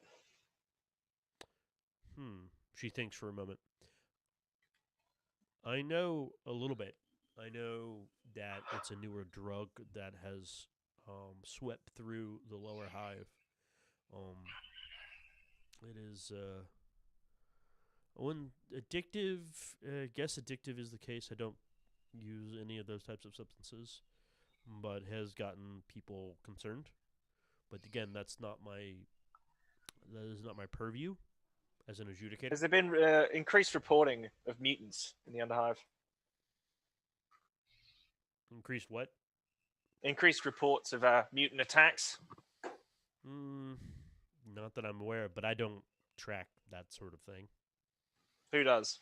She thinks for a moment. I know a little bit. I know that it's a newer drug that has swept through the lower hive. It is when addictive. I guess addictive is the case. I don't use any of those types of substances, but has gotten people concerned. But again, that is not my purview as an adjudicator. Has there been increased reporting of mutants in the Underhive? Increased what? Increased reports of mutant attacks. Not that I'm aware of, but I don't track that sort of thing. Who does?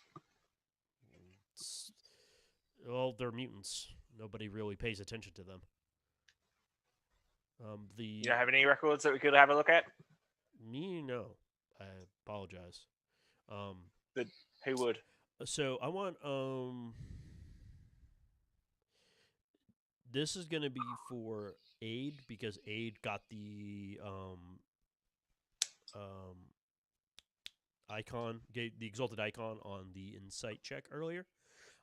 Well, they're mutants. Nobody really pays attention to them. You don't have any records that we could have a look at? Me, no. I apologize. But who would? So I want this is going to be for Aid because Aid got the icon, gave the exalted icon on the insight check earlier.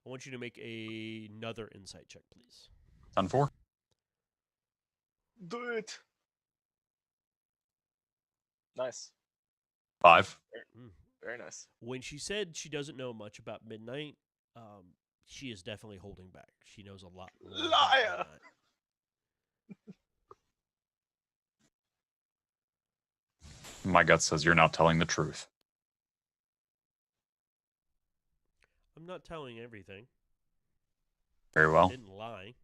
I want you to make another insight check, please. 10-4. Do it. Nice. 5. Very nice. When she said she doesn't know much about Midnight, she is definitely holding back. She knows a lot more about Liar! Midnight. My gut says you're not telling the truth. I'm not telling everything. Very I well. didn't lie,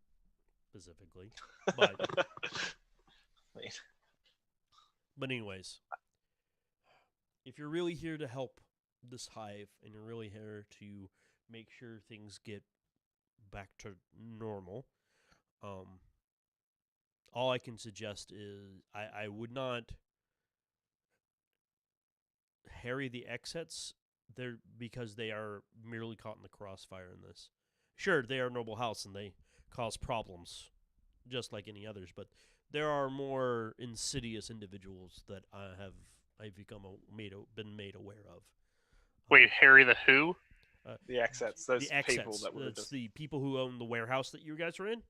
specifically. But, Wait. but anyways, if you're really here to help this hive and you're really here to make sure things get back to normal, all I can suggest is I would not harry the exits there because they are merely caught in the crossfire in this. Sure, they are a noble house and they cause problems just like any others, but there are more insidious individuals that I've been made aware of. Wait, Harry the who? The exets. Those The people exets. that would have It's just... the people who own the warehouse that you guys are in.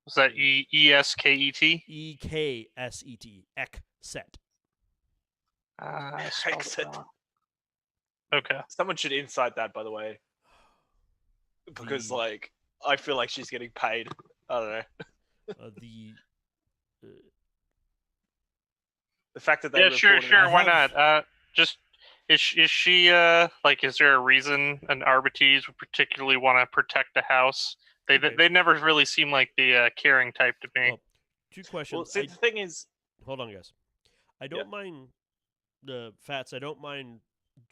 Was that ESKET? EKSET. Ekset. Exit. Okay. Someone should insight that, by the way. Because, like, I feel like she's getting paid. I don't know. The fact that they Yeah, sure, reported- why not? Just is she like? Is there a reason an Arbites would particularly want to protect the house? They never really seem like the caring type to me. Well, two questions. Well, see, the thing is... Hold on, guys. I don't mind the Fats, I don't mind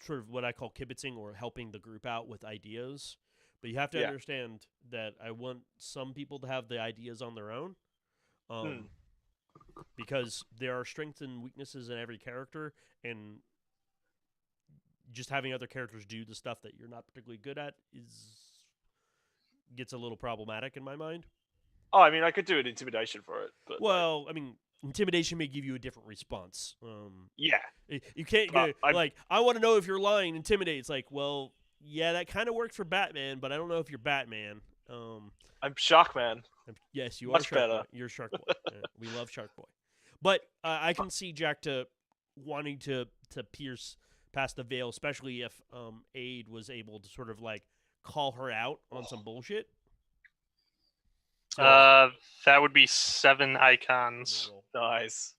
sort of what I call kibitzing or helping the group out with ideas, but you have to Yeah. understand that I want some people to have the ideas on their own, because there are strengths and weaknesses in every character, and just having other characters do the stuff that you're not particularly good at gets a little problematic in my mind. Oh, I mean, I could do an intimidation for it, but Well, I mean, intimidation may give you a different response. yeah, You can't But go I'm- like, I want to know if you're lying. Intimidate. It's like, well, yeah, that kind of works for Batman, but I don't know if you're Batman. I'm Sharkman. Yes, you Much are Shark better. Boy. You're Shark Boy. We love Shark Boy. But I can see Jack to wanting to pierce past the veil, especially if Aid was able to sort of like call her out on some bullshit. So, That would be 7 icons. roll. Nice.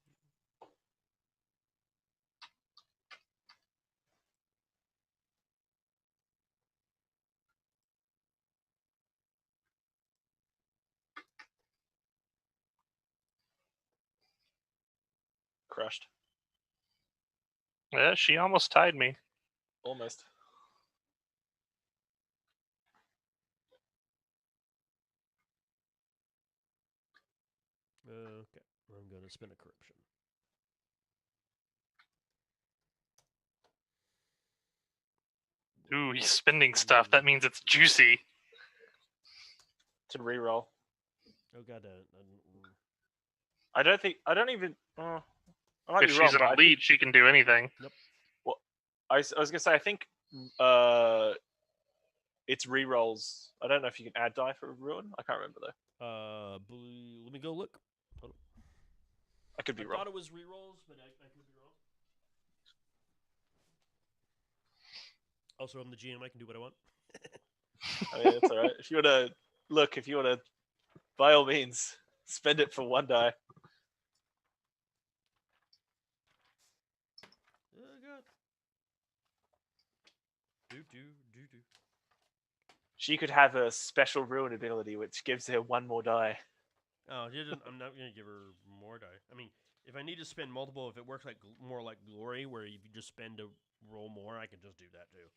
Crushed. Yeah, she almost tied me. Almost. Okay, I'm gonna spin a corruption. Ooh, he's spending stuff. That means it's juicy. To reroll. Oh god, I don't even. I might If be wrong, she's an but I elite, think, she can do anything. I was gonna say I think it's rerolls. I don't know if you can add die for ruin. I can't remember though. let me go look. I could be I wrong. thought it was rerolls, but I could be wrong. Also, I'm the GM. I can do what I want. I mean, it's all right. If you wanna look, by all means, spend it for 1 die. Oh god. Do. She could have a special ruin ability, which gives her 1 more die. Oh, I'm not gonna give her more die. I mean, if I need to spend multiple, if it works like more like glory, where if you just spend to roll more, I can just do that too,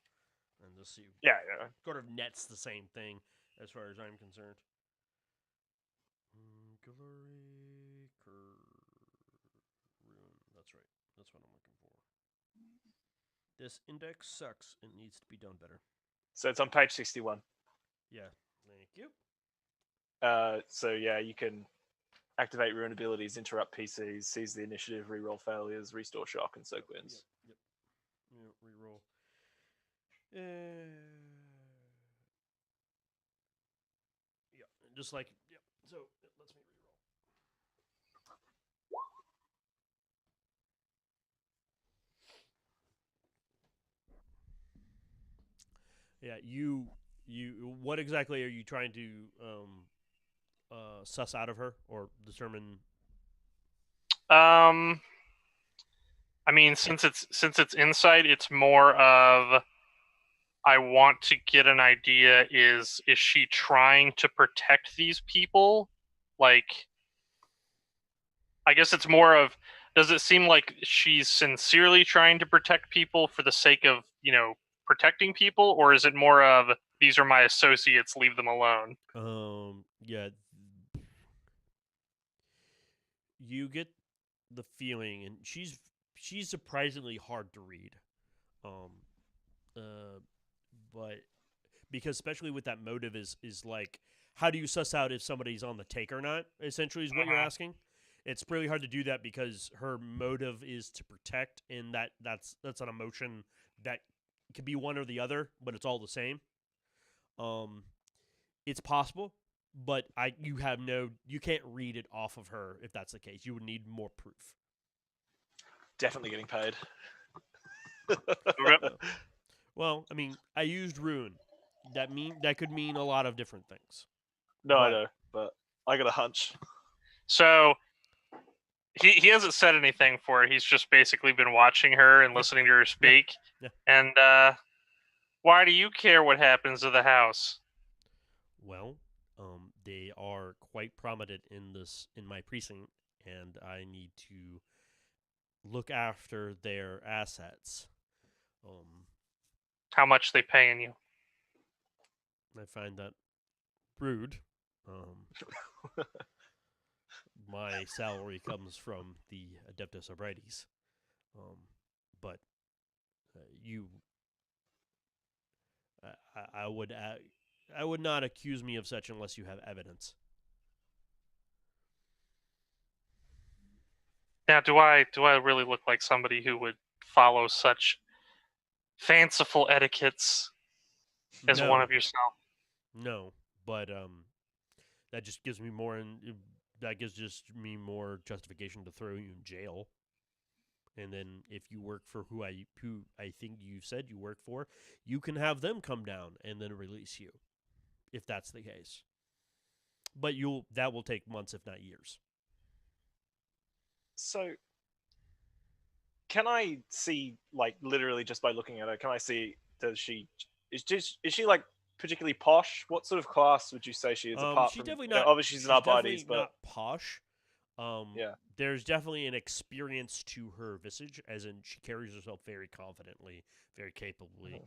and just see. Yeah. Sort of nets the same thing as far as I'm concerned. Glory, rune. That's right. That's what I'm looking for. This index sucks. It needs to be done better. So it's on page 61. Yeah. Thank you. So yeah, you can activate ruin abilities, interrupt PCs, seize the initiative, reroll failures, restore shock, and soak wins. Yep. Reroll. Yeah, just like So it lets me reroll. Yeah, you. What exactly are you trying to suss out of her or determine? I mean, since it's insight, it's more of I want to get an idea. Is she trying to protect these people? Like, I guess it's more of, does it seem like she's sincerely trying to protect people for the sake of, protecting people, or is it more of, these are my associates, leave them alone? Yeah. You get the feeling, and she's surprisingly hard to read. But because especially with that motive is like, how do you suss out if somebody's on the take or not? Essentially, is what you're asking. It's really hard to do that because her motive is to protect, and that's an emotion that could be one or the other, but it's all the same. It's possible, but you can't read it off of her if that's the case. You would need more proof. Definitely getting paid. Well, I mean, I used rune. That could mean a lot of different things. No, I But- know, but I got a hunch. So he hasn't said anything for it. He's just basically been watching her and listening to her speak. Yeah. And why do you care what happens to the house? Well, they are quite prominent in my precinct, and I need to look after their assets. How much they paying you? I find that rude. My salary comes from the Adeptus Arbites, but you, I would not accuse me of such unless you have evidence. Now, do I really look like somebody who would follow such fanciful etiquettes as one No, of yourself? no, but that just gives me more, that gives just me more justification to throw you in jail. And then if you work for who I think you said you work for, you can have them come down and then release you, if that's the case. But that will take months, if not years. So, can I see, like, literally just by looking at her? Can I see? Is she like particularly posh? What sort of class would you say she is? Apart She's from, definitely you know, not. obviously she's an She's Arbites, definitely but not posh. yeah. There's definitely an experience to her visage, as in she carries herself very confidently, very capably.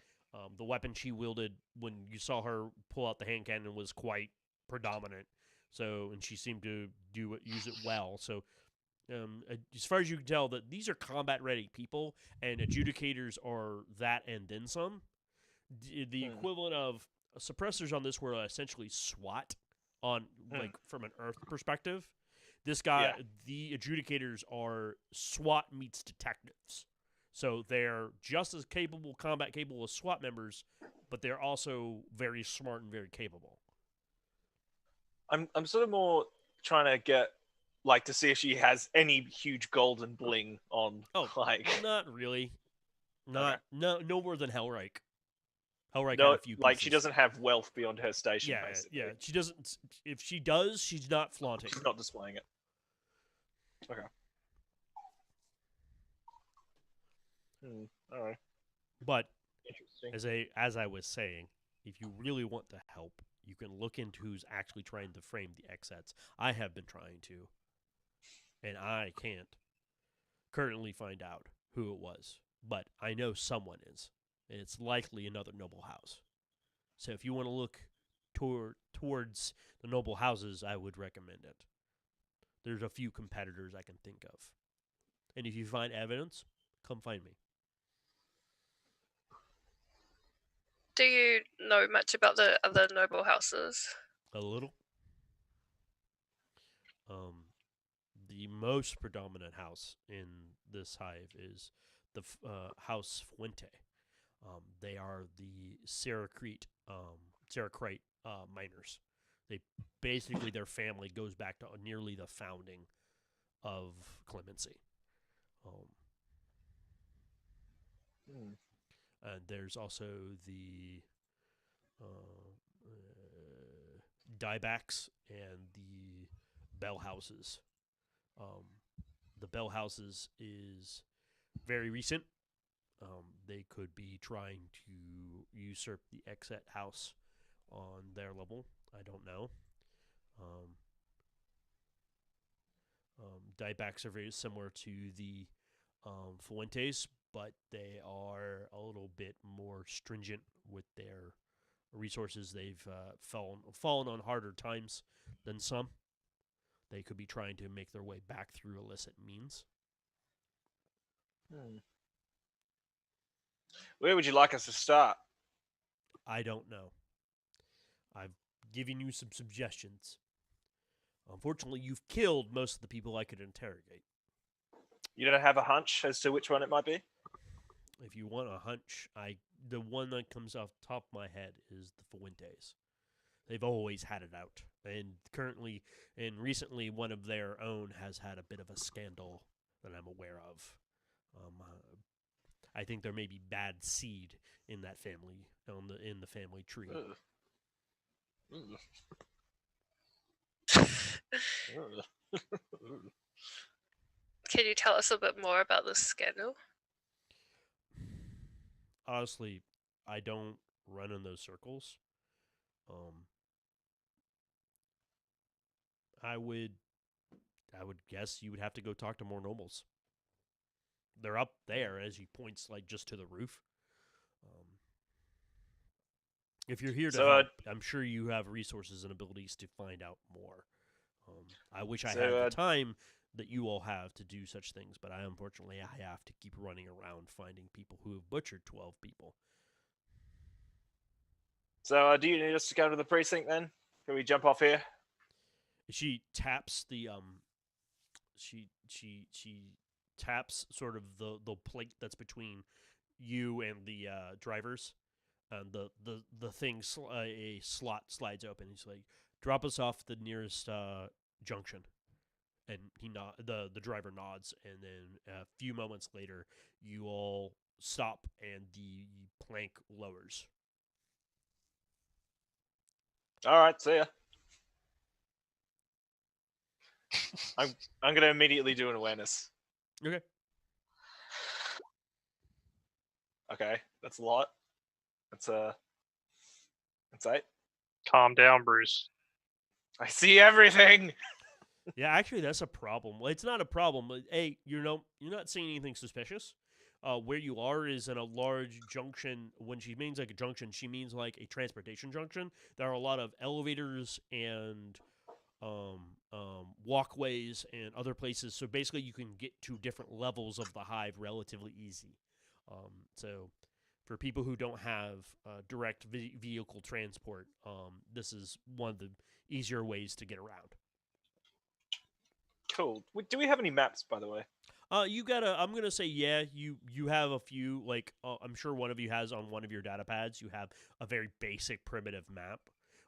The weapon she wielded when you saw her pull out the hand cannon was quite predominant. So, and she seemed to use it well. So, as far as you can tell, that these are combat ready people, and adjudicators are that and then some. The equivalent of suppressors on this were essentially SWAT on like from an Earth perspective. This guy, Yeah. the adjudicators are SWAT meets detectives. So they're just as combat capable as SWAT members, but they're also very smart and very capable. I'm sort of more trying to get, like, to see if she has any huge golden bling on. Oh, like, not really. Okay. No more than Hellreich. Hellreich had no, a few pieces. like she doesn't have wealth beyond her station. Yeah, basically. yeah. She doesn't. If she does, she's not flaunting. She's not displaying it. Okay. All right. But Interesting. as I was saying, if you really want to help, you can look into who's actually trying to frame the exets. I have been trying to, and I can't currently find out who it was, but I know someone is, and it's likely another noble house. So if you want to look towards the noble houses, I would recommend it. There's a few competitors I can think of, and if you find evidence, come find me. Do you know much about the other noble houses? A little. The most predominant house in this hive is the House Fuente. They are the Seracrite miners. They basically their family goes back to nearly the founding of Clemency. And there's also the diebacks and the bell houses. The bell houses is very recent. They could be trying to usurp the exet house on their level. I don't know. Diebacks are very similar to the Fuentes, but they are a little bit more stringent with their resources. They've fallen on harder times than some. They could be trying to make their way back through illicit means. Where would you like us to start? I don't know. I've given you some suggestions. Unfortunately, you've killed most of the people I could interrogate. You don't have a hunch as to which one it might be? If you want a hunch, the one that comes off the top of my head is the Fuentes. They've always had it out, and recently, one of their own has had a bit of a scandal that I'm aware of. I think there may be bad seed in that family in the family tree. Can you tell us a bit more about this scandal? Honestly, I don't run in those circles. I would guess you would have to go talk to more nobles. they're up there as he points like just to the roof. If you're here to So, help, I'm sure you have resources and abilities to find out more. I wish I So, had the time that you all have to do such things, but unfortunately I have to keep running around finding people who have butchered 12 people. So, do you need us to go to the precinct then? Can we jump off here? She taps the she taps sort of the plate that's between you and the drivers, and the thing a slot slides open. He's like, drop us off the nearest junction, and the driver nods, and then a few moments later you all stop and the plank lowers. All right, see ya. I'm gonna immediately do an awareness. Okay. Okay, that's a lot. That's 8. Calm down, Bruce. I see everything. Yeah, actually, that's a problem. Well, it's not a problem. But, A, you're not seeing anything suspicious. Where you are is in a large junction. When she means like a junction, she means like a transportation junction. There are a lot of elevators and walkways and other places. So basically, you can get to different levels of the hive relatively easy. So for people who don't have direct vehicle transport, this is one of the easier ways to get around. Cool. Do we have any maps, by the way? You gotta. I'm gonna say yeah. You have a few. Like I'm sure one of you has on one of your data pads. You have a very basic primitive map.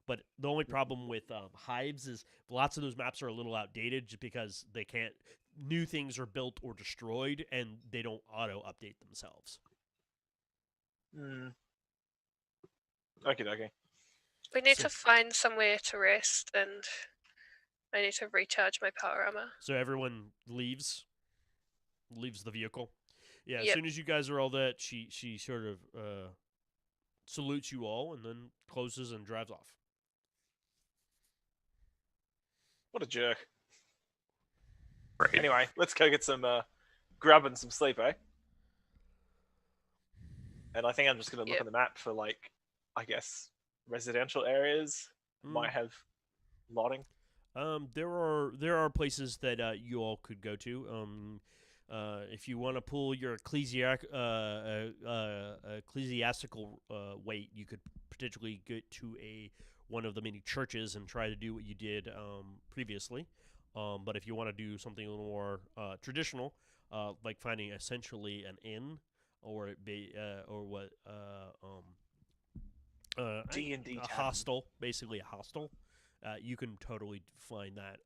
But the only problem with hives is lots of those maps are a little outdated, just because they can't. New things are built or destroyed, and they don't auto update themselves. Okay. We need to find somewhere to rest, and I need to recharge my power armor. So everyone leaves the vehicle. Yeah, as Yep. soon as you guys are all that, she sort of salutes you all and then closes and drives off. What a jerk. Right. Anyway, let's go get some grub and some sleep, eh? And I think I'm just gonna look Yep. on the map for, like, I guess, residential areas might have lotting. There are places that you all could go to. If you want to pull your ecclesiastical weight, you could potentially get to one of the many churches and try to do what you did previously. But if you want to do something a little more traditional, like finding essentially an inn or D&D a hostel, basically a hostel. You can totally find that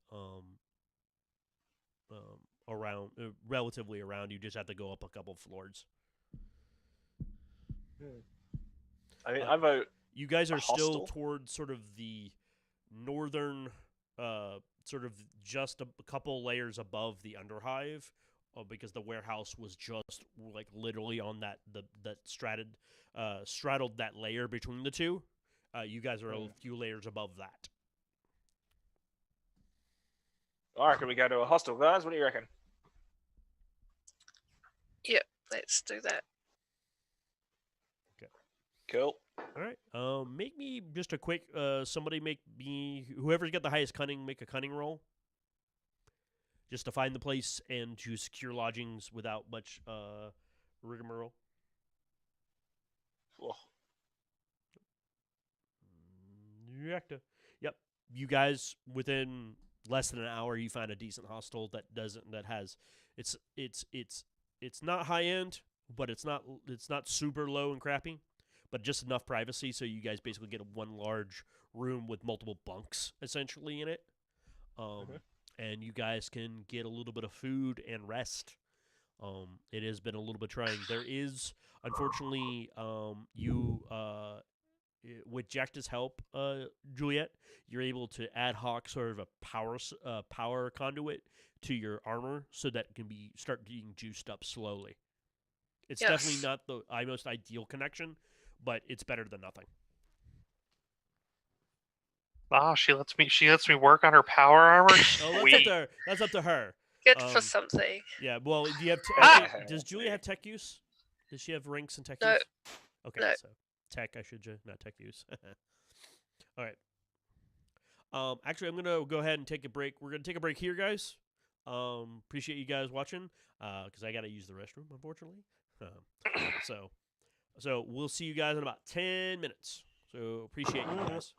around, relatively around. You just have to go up a couple floors. I mean, I vote. You guys are still hostel? towards sort of the northern, sort of just a couple layers above the underhive, because the warehouse was just like literally on that straddled that layer between the two. You guys are a few layers above that. I reckon we go to a hostel, guys. What do you reckon? Yep, let's do that. Cool. All right. Make me just a quick. Somebody make me. Whoever's got the highest cunning, make a cunning roll. Just to find the place and to secure lodgings without much rigmarole. Oh. Reactor. Yep. You guys, within less than an hour, you find a decent hostel that has. It's not high end, but it's not super low and crappy, but just enough privacy so you guys basically get one large room with multiple bunks essentially in it. And you guys can get a little bit of food and rest. It has been a little bit trying. There is, unfortunately, with Jacta's help, Juliet, you're able to ad hoc sort of a power conduit to your armor so that it can start being juiced up slowly. It's definitely not the most ideal connection, but it's better than nothing. Oh, she lets me work on her power armor. Oh, Sweet. that's up to her. Good for Um, something. Yeah. Well, do you have? Does Julia have tech use? Does she have ranks in tech No. use? Okay, No. so tech. I should not tech use. All right. Actually, I'm gonna go ahead and take a break. We're gonna take a break here, guys. Appreciate you guys watching. Because I gotta use the restroom, unfortunately. So we'll see you guys in about 10 minutes. So appreciate you guys.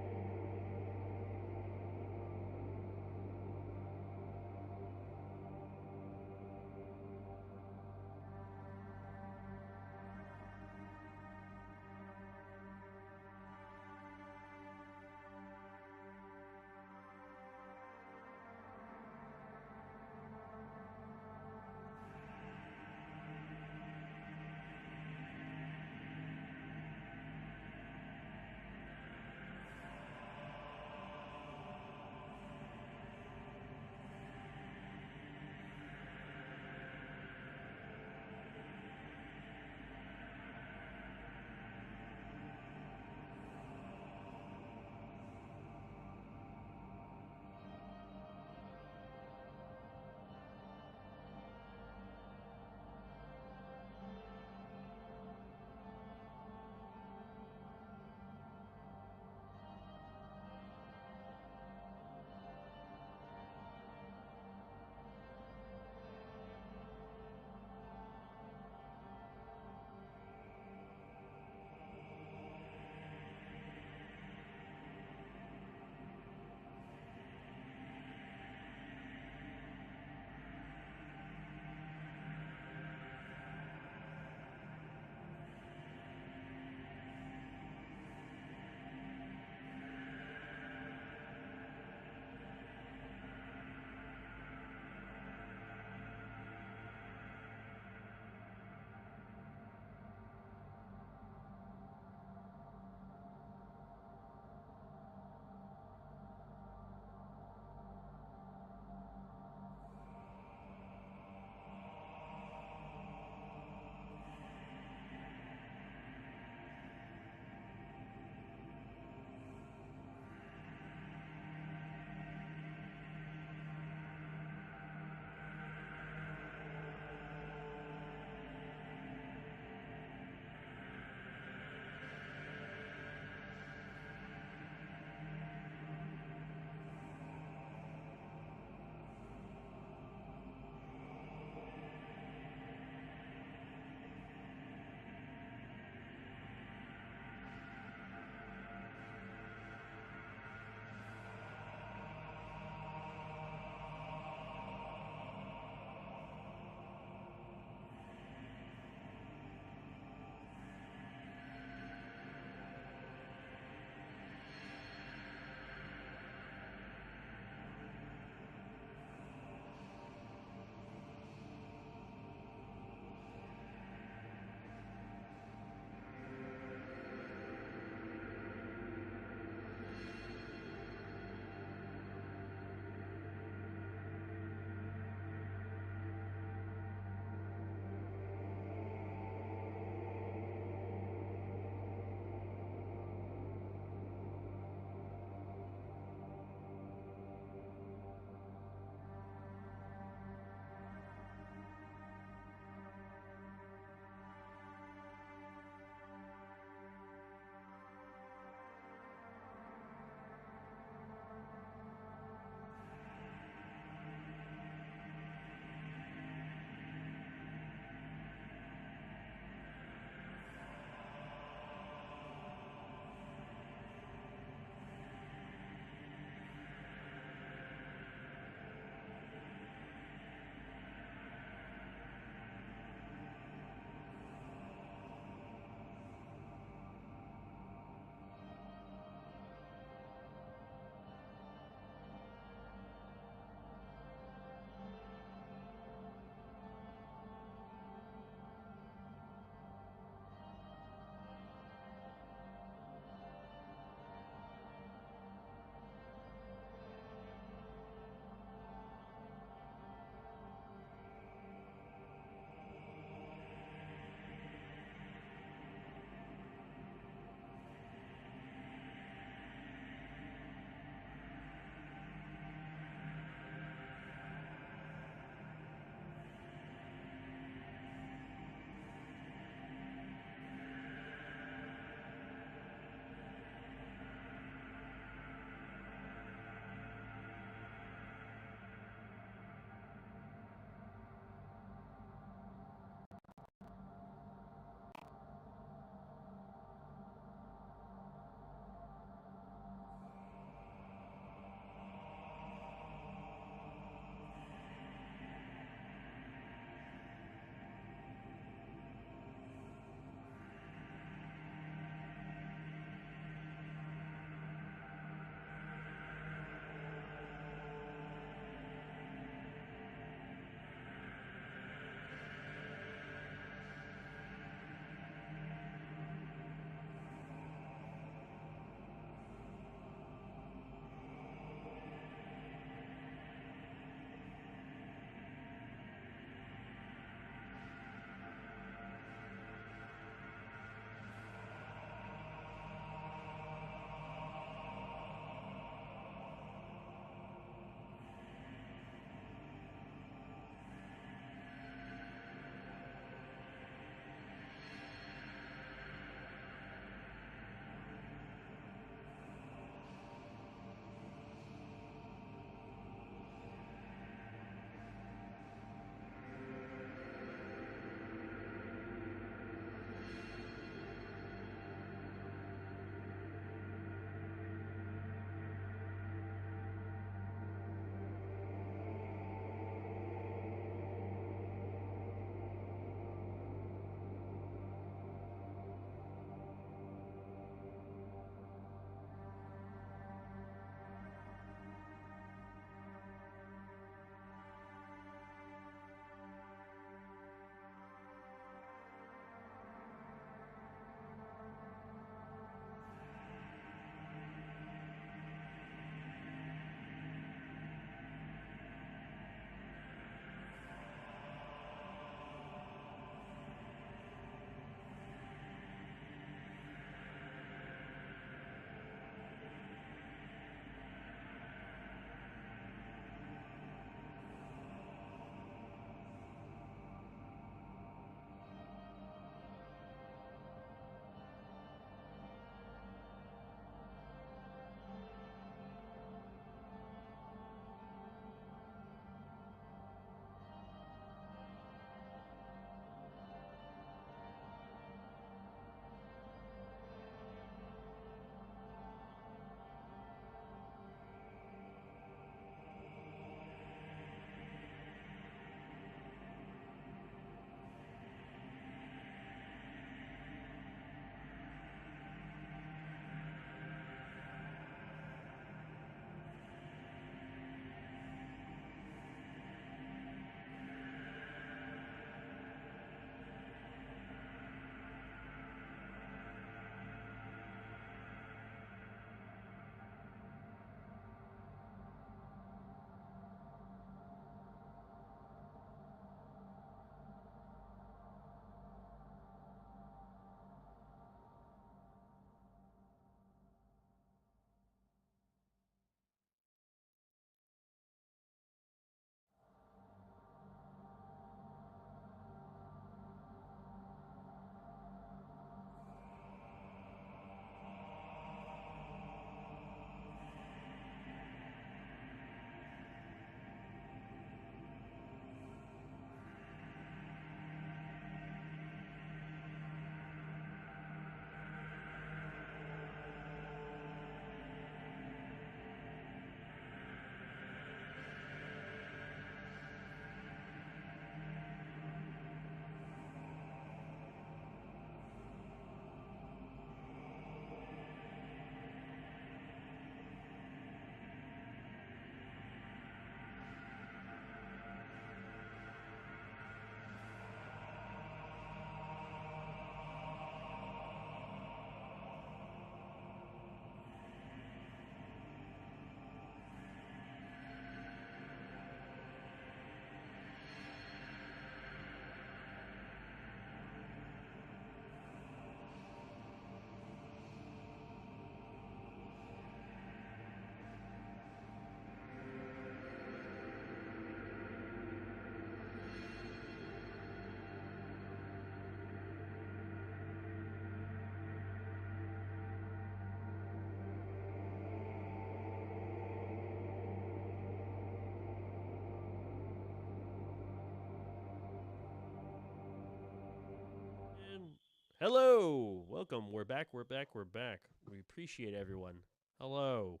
Hello, welcome. We're back. We're back. We're back. We appreciate everyone. Hello,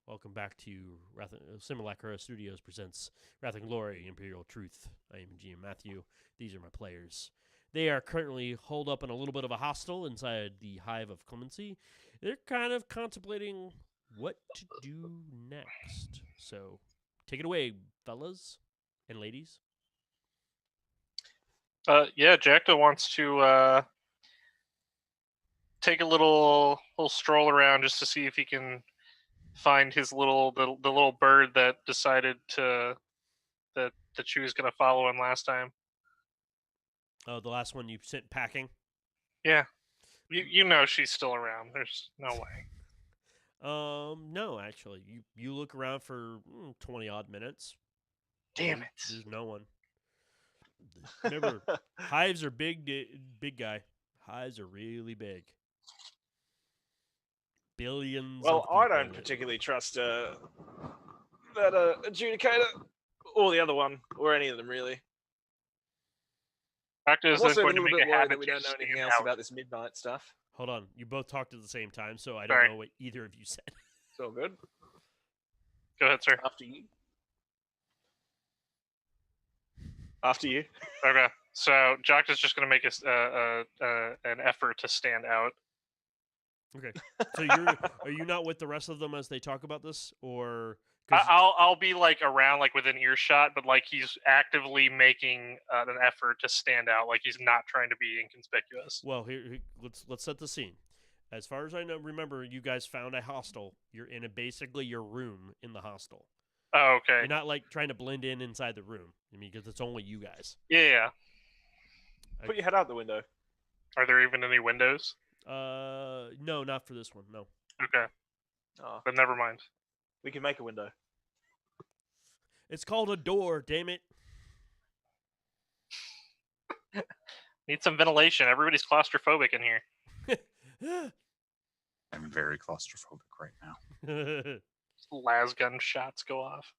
welcome back to Simulacra Studios presents Wrath and Glory, Imperial Truth. I am GM Matthew. These are my players. They are currently holed up in a little bit of a hostel inside the Hive of Clemency. They're kind of contemplating what to do next. So, take it away, fellas and ladies. Yeah, Jacta wants to take a little stroll around just to see if he can find his the little bird that decided that she was going to follow him last time. Oh, the last one you sent packing? Yeah, you know she's still around. There's no way. No, actually, you look around for 20 odd minutes. Damn it! There's no one. Remember, hives are big guy. Hives are really big. Billions. Well, of I people don't particularly trust that adjudicator or the other one or any of them really. Jacta I'm is then also a going to little make bit a worried habit that we to don't know anything stand else out. about this midnight stuff. Hold on, you both talked at the same time, so I don't Sorry. know what either of you said. It's all good. Go ahead, sir. After you. After you. Okay, so Jacta's just going to make an effort to stand out. Okay, so are you not with the rest of them as they talk about this, or? I'll be like around, like within earshot, but like he's actively making an effort to stand out. Like he's not trying to be inconspicuous. Well, here let's set the scene. As far as I know, remember you guys found a hostel. You're in basically your room in the hostel. Oh, okay. You're not like trying to blend in inside the room. I mean, because it's only you guys. Yeah. Put your head out the window. Are there even any windows? No, not for this one. No. Okay, Oh, but never mind. we can make a window. It's called a door. Damn it. Need some ventilation. Everybody's claustrophobic in here. I'm very claustrophobic right now. Las gun shots go off.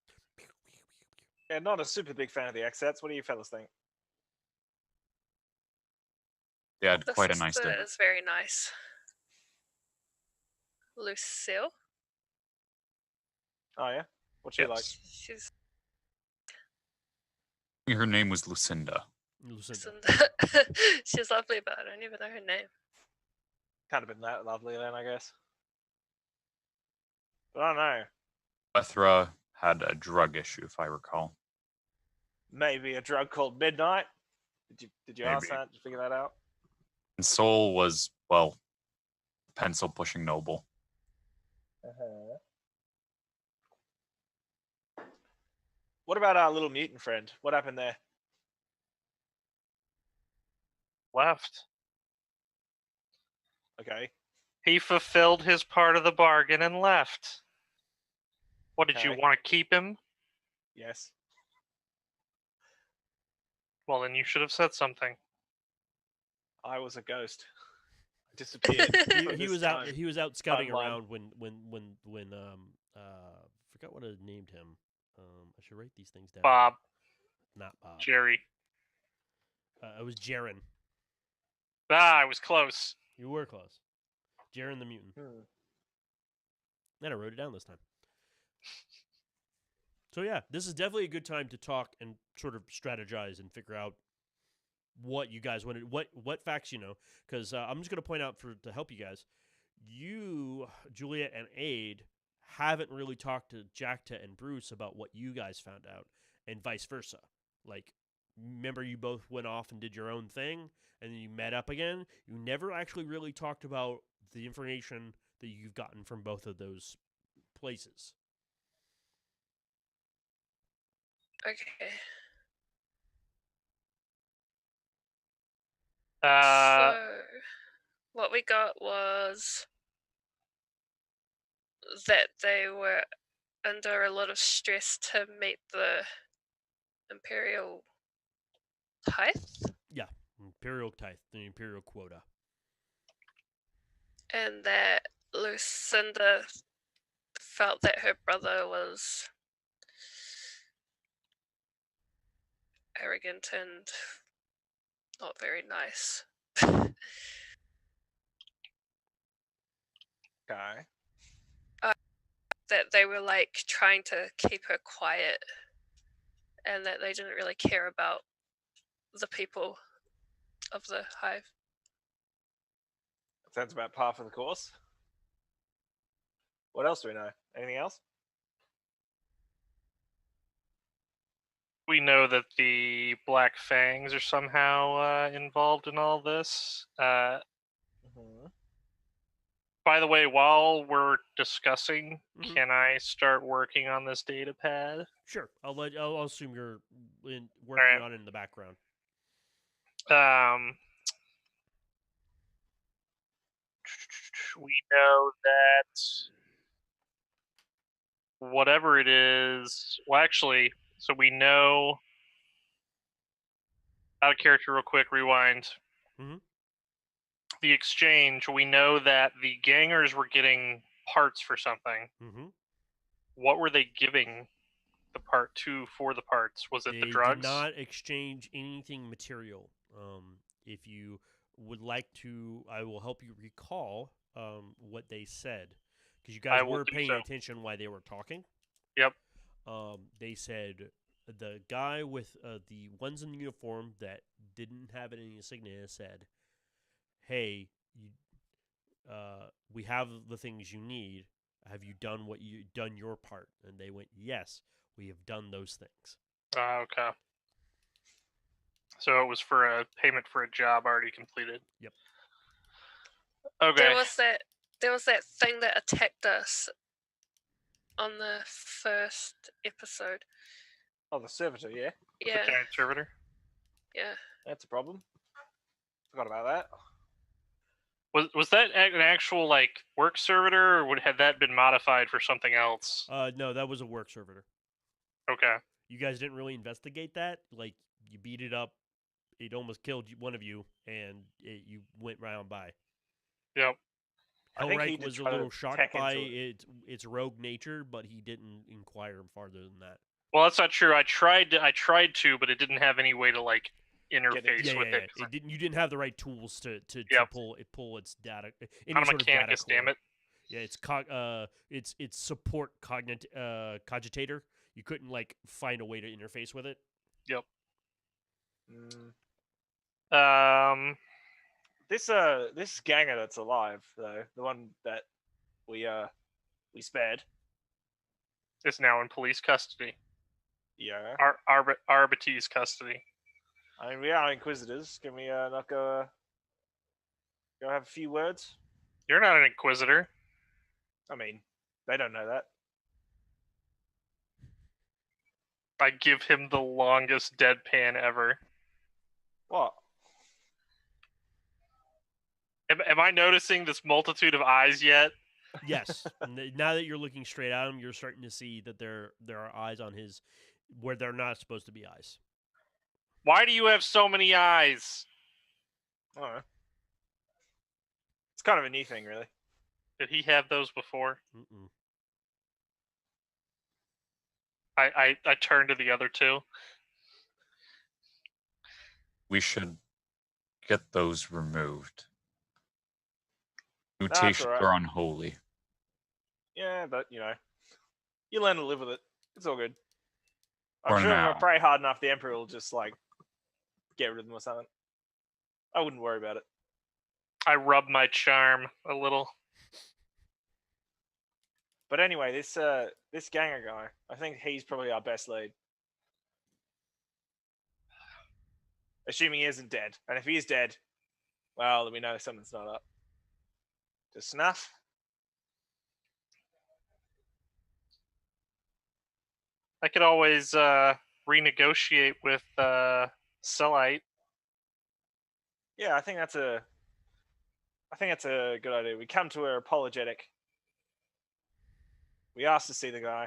Yeah, not a super big fan of the exits. What do you fellas think? They had The quite a nice sister dinner. is very nice. Lucille. Oh yeah? What's she like? Yes. She's Her name was Lucinda. Lucinda. she's lovely, but I don't even know her name. Kind of been that lovely then, I guess. But I don't know. Ethra had a drug issue, if I recall. Maybe a drug called Midnight? Did you ask Maybe. that? Did you figure that out? And Soul was, well, pencil pushing noble. Uh-huh. What about our little mutant friend? What happened there? Left. Okay. He fulfilled his part of the bargain and left. What, did you Okay. want to keep him? Yes. Well, then you should have said something. I was a ghost. I disappeared. he, from he this was out. time. He was out scouting timeline. around when forgot what I named him. I should write these things down. Bob. Not Bob. Jerry. It was Jaren. I was close. You were close. Jaren the mutant. Hmm. And I wrote it down this time. So yeah, this is definitely a good time to talk and sort of strategize and figure out what you guys wanted, what facts you know. Because I'm just going to point out to help you guys, you, Juliet and Aid, haven't really talked to Jacta and Bruce about what you guys found out, and vice versa. Like, remember you both went off and did your own thing, and then you met up again. You never actually really talked about the information that you've gotten from both of those places. Okay. Uh, So, what we got was that they were under a lot of stress to meet the Imperial tithe, Imperial tithe, the Imperial quota. and that Lucinda felt that her brother was arrogant and not very nice. Okay. That they were like trying to keep her quiet, and that they didn't really care about the people of the hive. Sounds about par for the course. What else do we know? Anything else? We know that the Black Fangs are somehow involved in all this. Mm-hmm. By the way, while we're discussing, Mhm. can I start working on this data pad? Sure. I'll assume you're working Alright. on it in the background. We know that whatever it is, well, actually, so we know. Out of character, real quick, rewind. Mhm. The exchange, we know that the gangers were getting parts for something. Mm-hmm. What were they giving the part to for the parts? Was it They the drugs? did not exchange anything material. If you would like to, I will help you recall what they said, because you guys I will were do paying so. attention while they were talking. Yep. They said the guy with the ones in uniform that didn't have any insignia said, "Hey, we have the things you need. Have you done your part?" And they went, "Yes, we have done those things." Okay. So it was for a payment for a job already completed. Yep. Okay. There was that thing that attacked us on the first episode. Oh, the servitor, yeah. Yeah, The giant servitor. yeah. That's a problem. Forgot about that. Was that an actual like work servitor, or had that been modified for something else? No, that was a work servitor. Okay. You guys didn't really investigate that. Like, you beat it up, it almost killed one of you, and you went round by. Yep. I think he Hellreich did was a try to little shocked tack by into its rogue nature, but he didn't inquire farther than that. Well, that's not true. I tried to, but it didn't have any way to like Get interface into Yeah, with yeah, it. yeah. You didn't have the right tools to Yep. pull its data. Any I'm a sort of data mechanicus, core. damn it. Yeah, it's support cogitator. You couldn't like find a way to interface with it. Yep. This ganger that's alive though, the one that we spared. Is now in police custody. Yeah. Arbite's custody. I mean, we are inquisitors. Can we not go have a few words? You're not an inquisitor. I mean, they don't know that. I give him the longest deadpan ever. What? Am I noticing this multitude of eyes yet? Yes. Now that you're looking straight at him, you're starting to see that there are eyes on his where they're not supposed to be eyes. Why do you have so many eyes? I don't know. It's kind of a new thing, really. Did he have those before? Mm-mm. I turn to the other two. We should get those removed. that's Mutations all right. are unholy. Yeah, but you learn to live with it. It's all good. For I'm sure if I now. pray hard enough, the Emperor will just like get rid of them or something. I wouldn't worry about it. I rub my charm a little. But anyway, this ganger guy, I think he's probably our best lead. Assuming he isn't dead. And if he is dead, well, then we know something's not up. Just enough. I could always renegotiate with Cellite. Yeah, I think that's a good idea. We come to her apologetic. We ask to see the guy.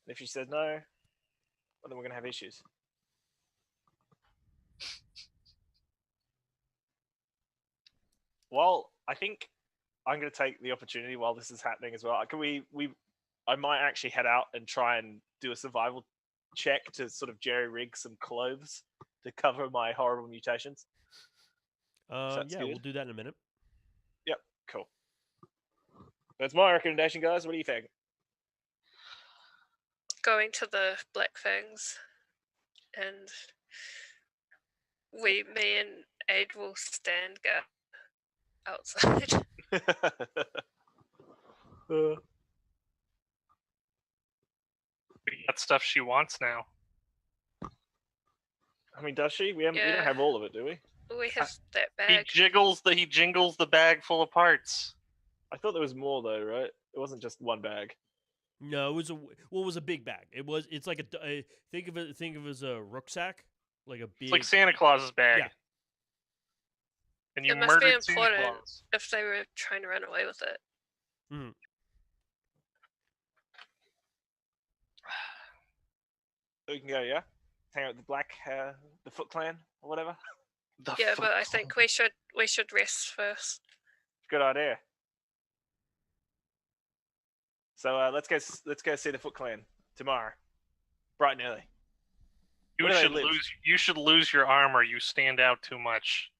And if she says no, well, then we're gonna have issues. Well, I think I'm gonna take the opportunity while this is happening as well. Can I might actually head out and try and do a survival check to sort of jerry rig some clothes to cover my horrible mutations. That's Yeah, good. we'll do that in a minute. Yep, cool. That's my recommendation, guys. What do you think? Going to the Black Fangs, and me and Aid will stand guard outside. We got stuff she wants now. I mean, does she? We don't Yeah. have all of it, do we? We have that He bag. jingles the bag full of parts. I thought there was more though, right? It wasn't just one bag. No, it was it was a big bag. It's like think of it as a rucksack, like a big. It's like Santa Claus's bag. Yeah. And you It must be murdered Santa important. Claus. If they were trying to run away with it. So we can go, yeah? Hang out with the Foot Clan or whatever. Yeah, but I think we should rest first. Good idea. So let's go see the Foot Clan tomorrow, bright and early. Where do they live? You should lose your armor. You stand out too much.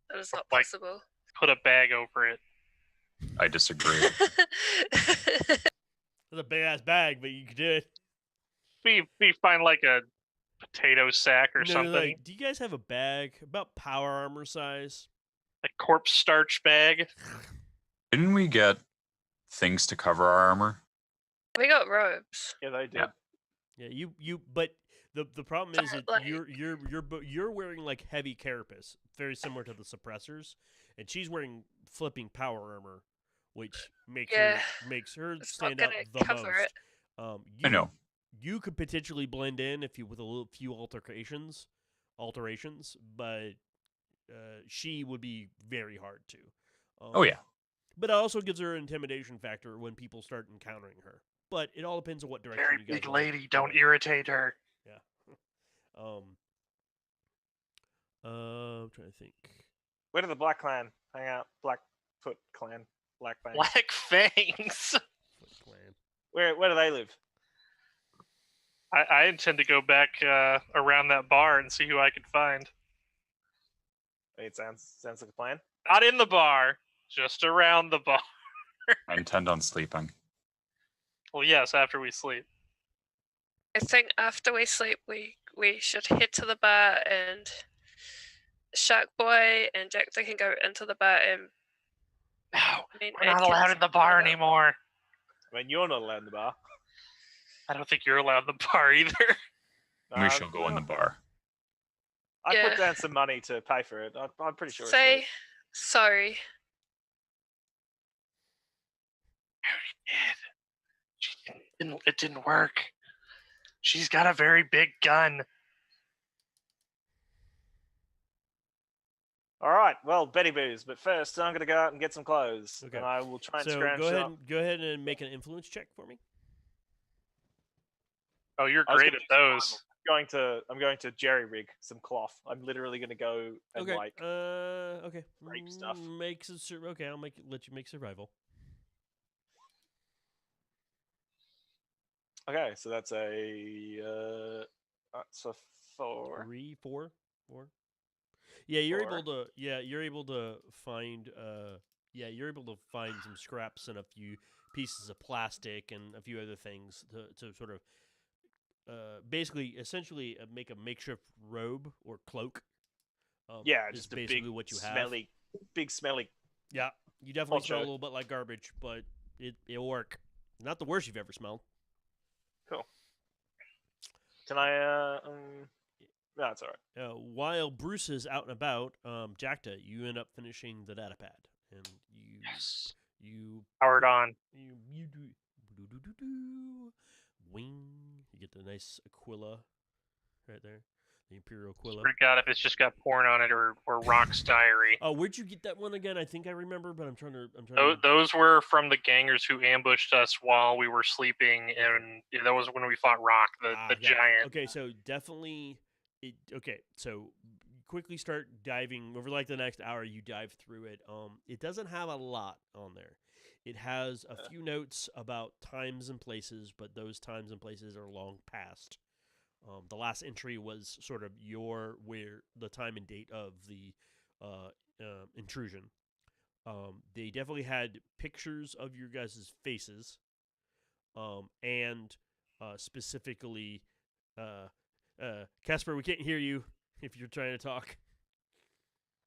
That is not Like- possible. Put a bag over it. I disagree. It's a big ass bag, but you could do it. Be find like a potato sack or No, something. like, do you guys have a bag about power armor size? A corpse starch bag. Didn't we get things to cover our armor? We got robes. Yeah, they did. Yeah. Yeah, but the problem is that Like- you're wearing like heavy carapace, very similar to the suppressors, and she's wearing flipping power armor, which makes Yeah. her It's not stand out gonna the cover most. it. You, I know. you could potentially blend in if you with a few alterations, but she would be very hard to. Oh yeah. But it also gives her an intimidation factor when people start encountering her. But it all depends on what direction Very you guys big wanna lady. go Don't in. irritate her. I'm trying to think. Where do the Black Clan hang out? Blackfoot Clan, Black Bang. Black Fangs. Foot Clan. Where do they live? I intend to go back around that bar and see who I can find. It sounds like a plan. Not in the bar, just around the bar. I intend on sleeping. Well, yes, after we sleep. I think after we sleep, we should head to the bar, and Shark Boy and Jack, they can go into the bar and. No, meet we're not Adkins allowed in the bar and- anymore. I mean, you're not allowed in the bar. I don't think you're allowed in the bar either. We shall go in the bar. I Yeah. put down some money to pay for it. I'm pretty sure. Say It's sorry. It didn't work. She's got a very big gun. all right. Well, Betty Boos, but first I'm gonna go out and get some clothes, Okay. and I will try and So scrounge go ahead and make an influence check for me. Oh, you're I was great gonna at use those. I'm going to jerry rig some cloth. I'm literally gonna go and Okay. like. Okay. rape stuff. Makes it okay. I'll let you make survival. Okay, so that's a 4. 3, 4, 4. Yeah, you're Four. able to. Yeah, you're able to find. Yeah, you're able to find some scraps and a few pieces of plastic and a few other things to sort of. Basically, essentially, make a makeshift robe or cloak. Yeah, is just a basically big what you have. smelly. Yeah, you definitely smell a Poncho. little bit like garbage, but it'll work. Not the worst you've ever smelled. Can I? No, it's all right. While Bruce is out and about, Jacta, you end up finishing the data pad, and you Powered on. you do wing. You get the nice Aquila right there, the Imperial Aquila. Swear to God, if it's just got porn on it or Rock's diary. Oh, where'd you get that one again? I think I remember, but I'm trying to. Those were from the gangers who ambushed us while we were sleeping, and that was when we fought Rock, the Yeah. giant. Okay, so definitely. Okay, so quickly start diving over like the next hour. You dive through it. It doesn't have a lot on there. It has a few notes about times and places, but those times and places are long past. The last entry was sort of the time and date of the intrusion. They definitely had pictures of your guys' faces, and specifically, Casper, we can't hear you if you're trying to talk.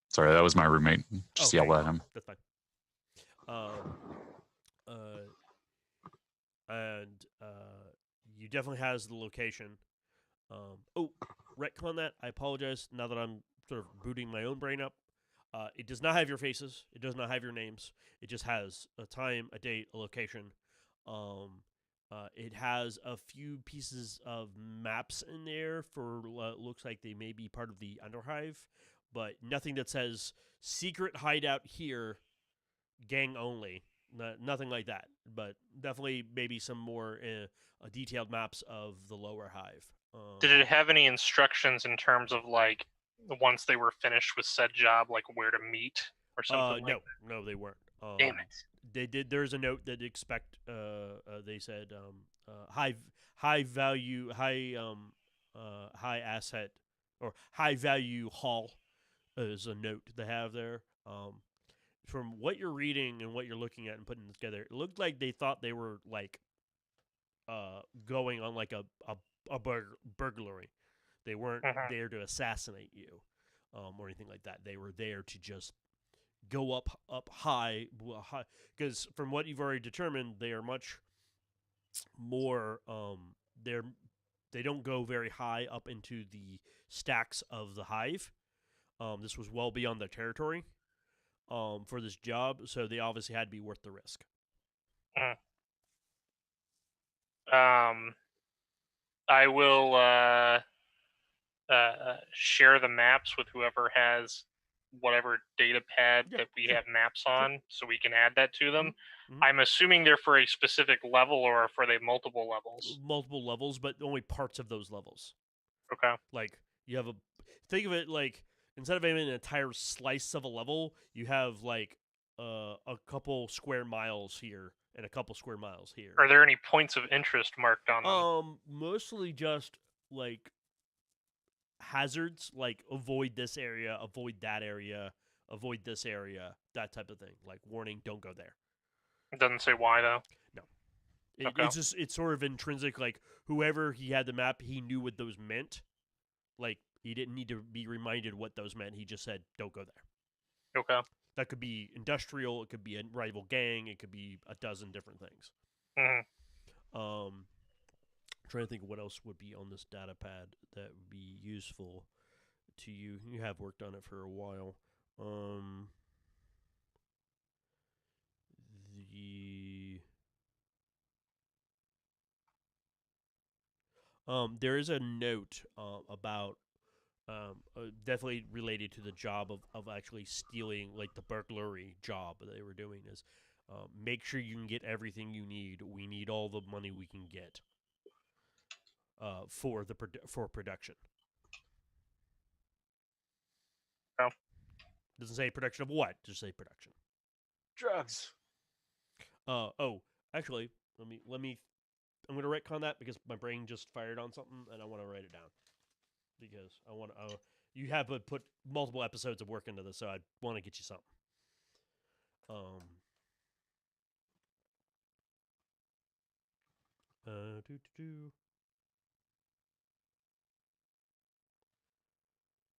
Sorry, that was my roommate. Just Okay. yelled at him. That's fine. And you definitely has the location. Retcon that. I apologize. Now that I'm sort of booting my own brain up, it does not have your faces. It does not have your names. It just has a time, a date, a location. It has a few pieces of maps in there for looks like they may be part of the Underhive, but nothing that says secret hideout here, gang only. Nothing like that, but definitely maybe some more detailed maps of the lower hive. Did it have any instructions in terms of like once they were finished with said job, like where to meet or something? No, they weren't. Damn it! They did. There's a note that expect. They said high value, high asset or high value haul is a note they have there. From what you're reading and what you're looking at and putting together, it looked like they thought they were like going on like a burglary. They weren't there to assassinate you or anything like that. They were there to just go up high, because from what you've already determined, they are much more. They don't go very high up into the stacks of the hive. This was well beyond their territory. For this job, so they obviously had to be worth the risk. I will share the maps with whoever has whatever data pad that we have maps on, so we can add that to them. Mm-hmm. I'm assuming they're for a specific level, or for they multiple levels? Multiple levels, but only parts of those levels. Okay. Like, you have think of it like, instead of having an entire slice of a level, you have like a couple square miles here and a couple square miles here. Are there any points of interest marked on them? Mostly just like hazards, like avoid this area, avoid that area, avoid this area, that type of thing. Like, warning, don't go there. It doesn't say why though. No. Okay. It's sort of intrinsic. Like, whoever he had the map, he knew what those meant. Like, he didn't need to be reminded what those meant. He just said, don't go there. Okay. That could be industrial. It could be a rival gang. It could be a dozen different things. Trying to think of what else would be on this data pad that would be useful to you. You have worked on it for a while. There is a note about definitely related to the job of actually stealing, like the burglary job that they were doing, is make sure you can get everything you need. We need all the money we can get for production. Oh. Doesn't say production of what, just say production. Drugs. Actually, let me I'm going to retcon that because my brain just fired on something and I want to write it down. Because I want to you have put multiple episodes of work into this, so I want to get you something.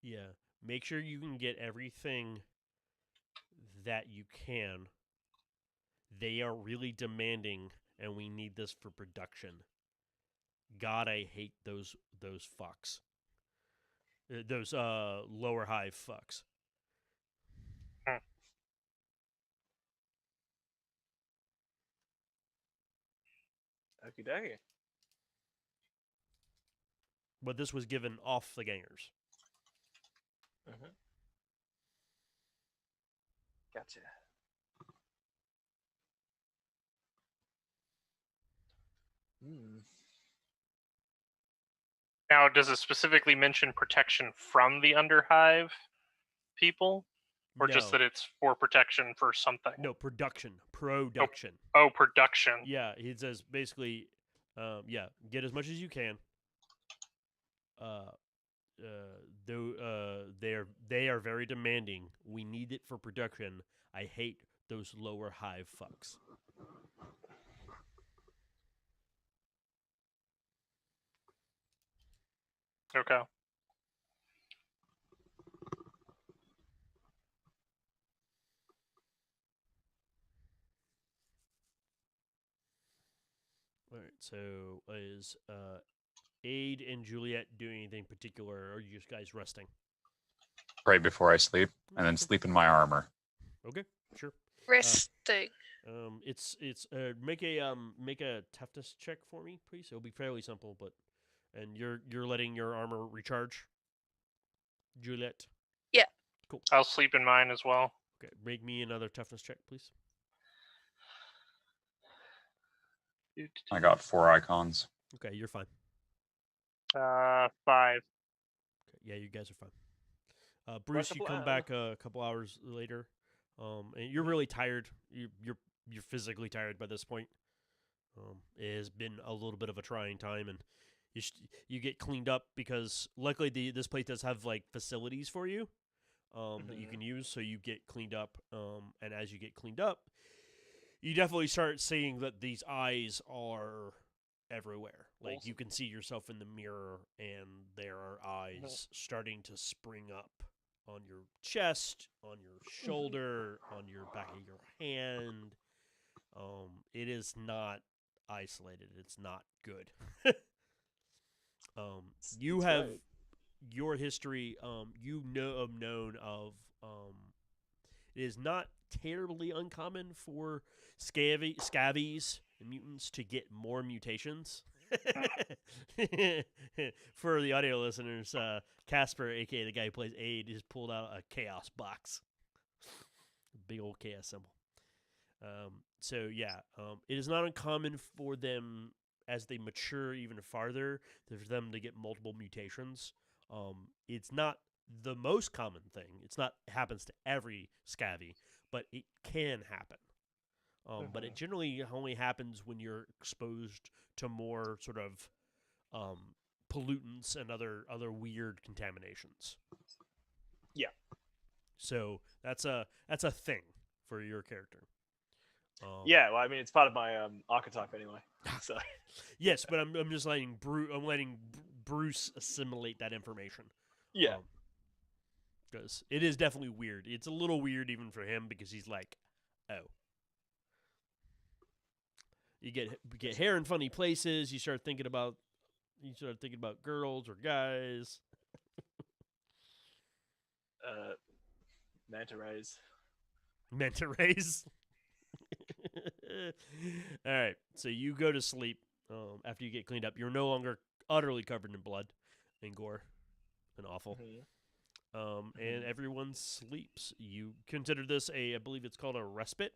Yeah, make sure you can get everything that you can. They are really demanding, and we need this for production. God, I hate those fucks. Those lower hive fucks. Okie dokie. But this was given off the gangers. Gotcha. Now, does it specifically mention protection from the Underhive people? Or just that it's for protection for something? No, production. Production. Oh, production. Yeah, it says basically, get as much as you can. they are very demanding. We need it for production. I hate those lower hive fucks. Okay. All right. So is Aid and Juliet doing anything particular, or are you guys resting? Right before I sleep, and then sleep in my armor. Okay, sure. Resting. It's make a toughness check for me, please. It'll be fairly simple, but and you're letting your armor recharge, Juliet. Yeah. Cool. I'll sleep in mine as well. Okay, make me another toughness check, please. I got 4 icons. Okay, you're fine. 5. Okay, yeah, you guys are fine. Bruce, you couple come hours. back a couple hours later, and you're really tired. You're physically tired by this point. It has been a little bit of a trying time, and you get cleaned up because luckily this place does have like facilities for you that you can use, so you get cleaned up. And as you get cleaned up, you definitely start seeing that these eyes are everywhere. Like you can see yourself in the mirror, and there are eyes starting to spring up on your chest, on your shoulder, on your back of your hand. It is not isolated. It's not good. You It's have great. your history. You know of known of. It is not terribly uncommon for scavies and mutants to get more mutations. For the audio listeners, Casper, aka the guy who plays Aid, has pulled out a chaos box. Big old chaos symbol. So yeah, it is not uncommon for them as they mature even farther for them to get multiple mutations. It's not the most common thing. It happens to every scavvy, but it can happen. But it generally only happens when you're exposed to more sort of pollutants and other weird contaminations. Yeah. So that's a thing for your character. Yeah, well, I mean, it's part of my archetype anyway. So Yes, but I'm just letting Bruce assimilate that information. yeah, Because it is definitely weird. It's a little weird even for him because he's like, oh. You get hair in funny places. You start thinking about girls or guys. manta rays. Manta rays. All right, so you go to sleep after you get cleaned up. You're no longer utterly covered in blood and gore and awful. And everyone sleeps. You consider this I believe it's called a respite.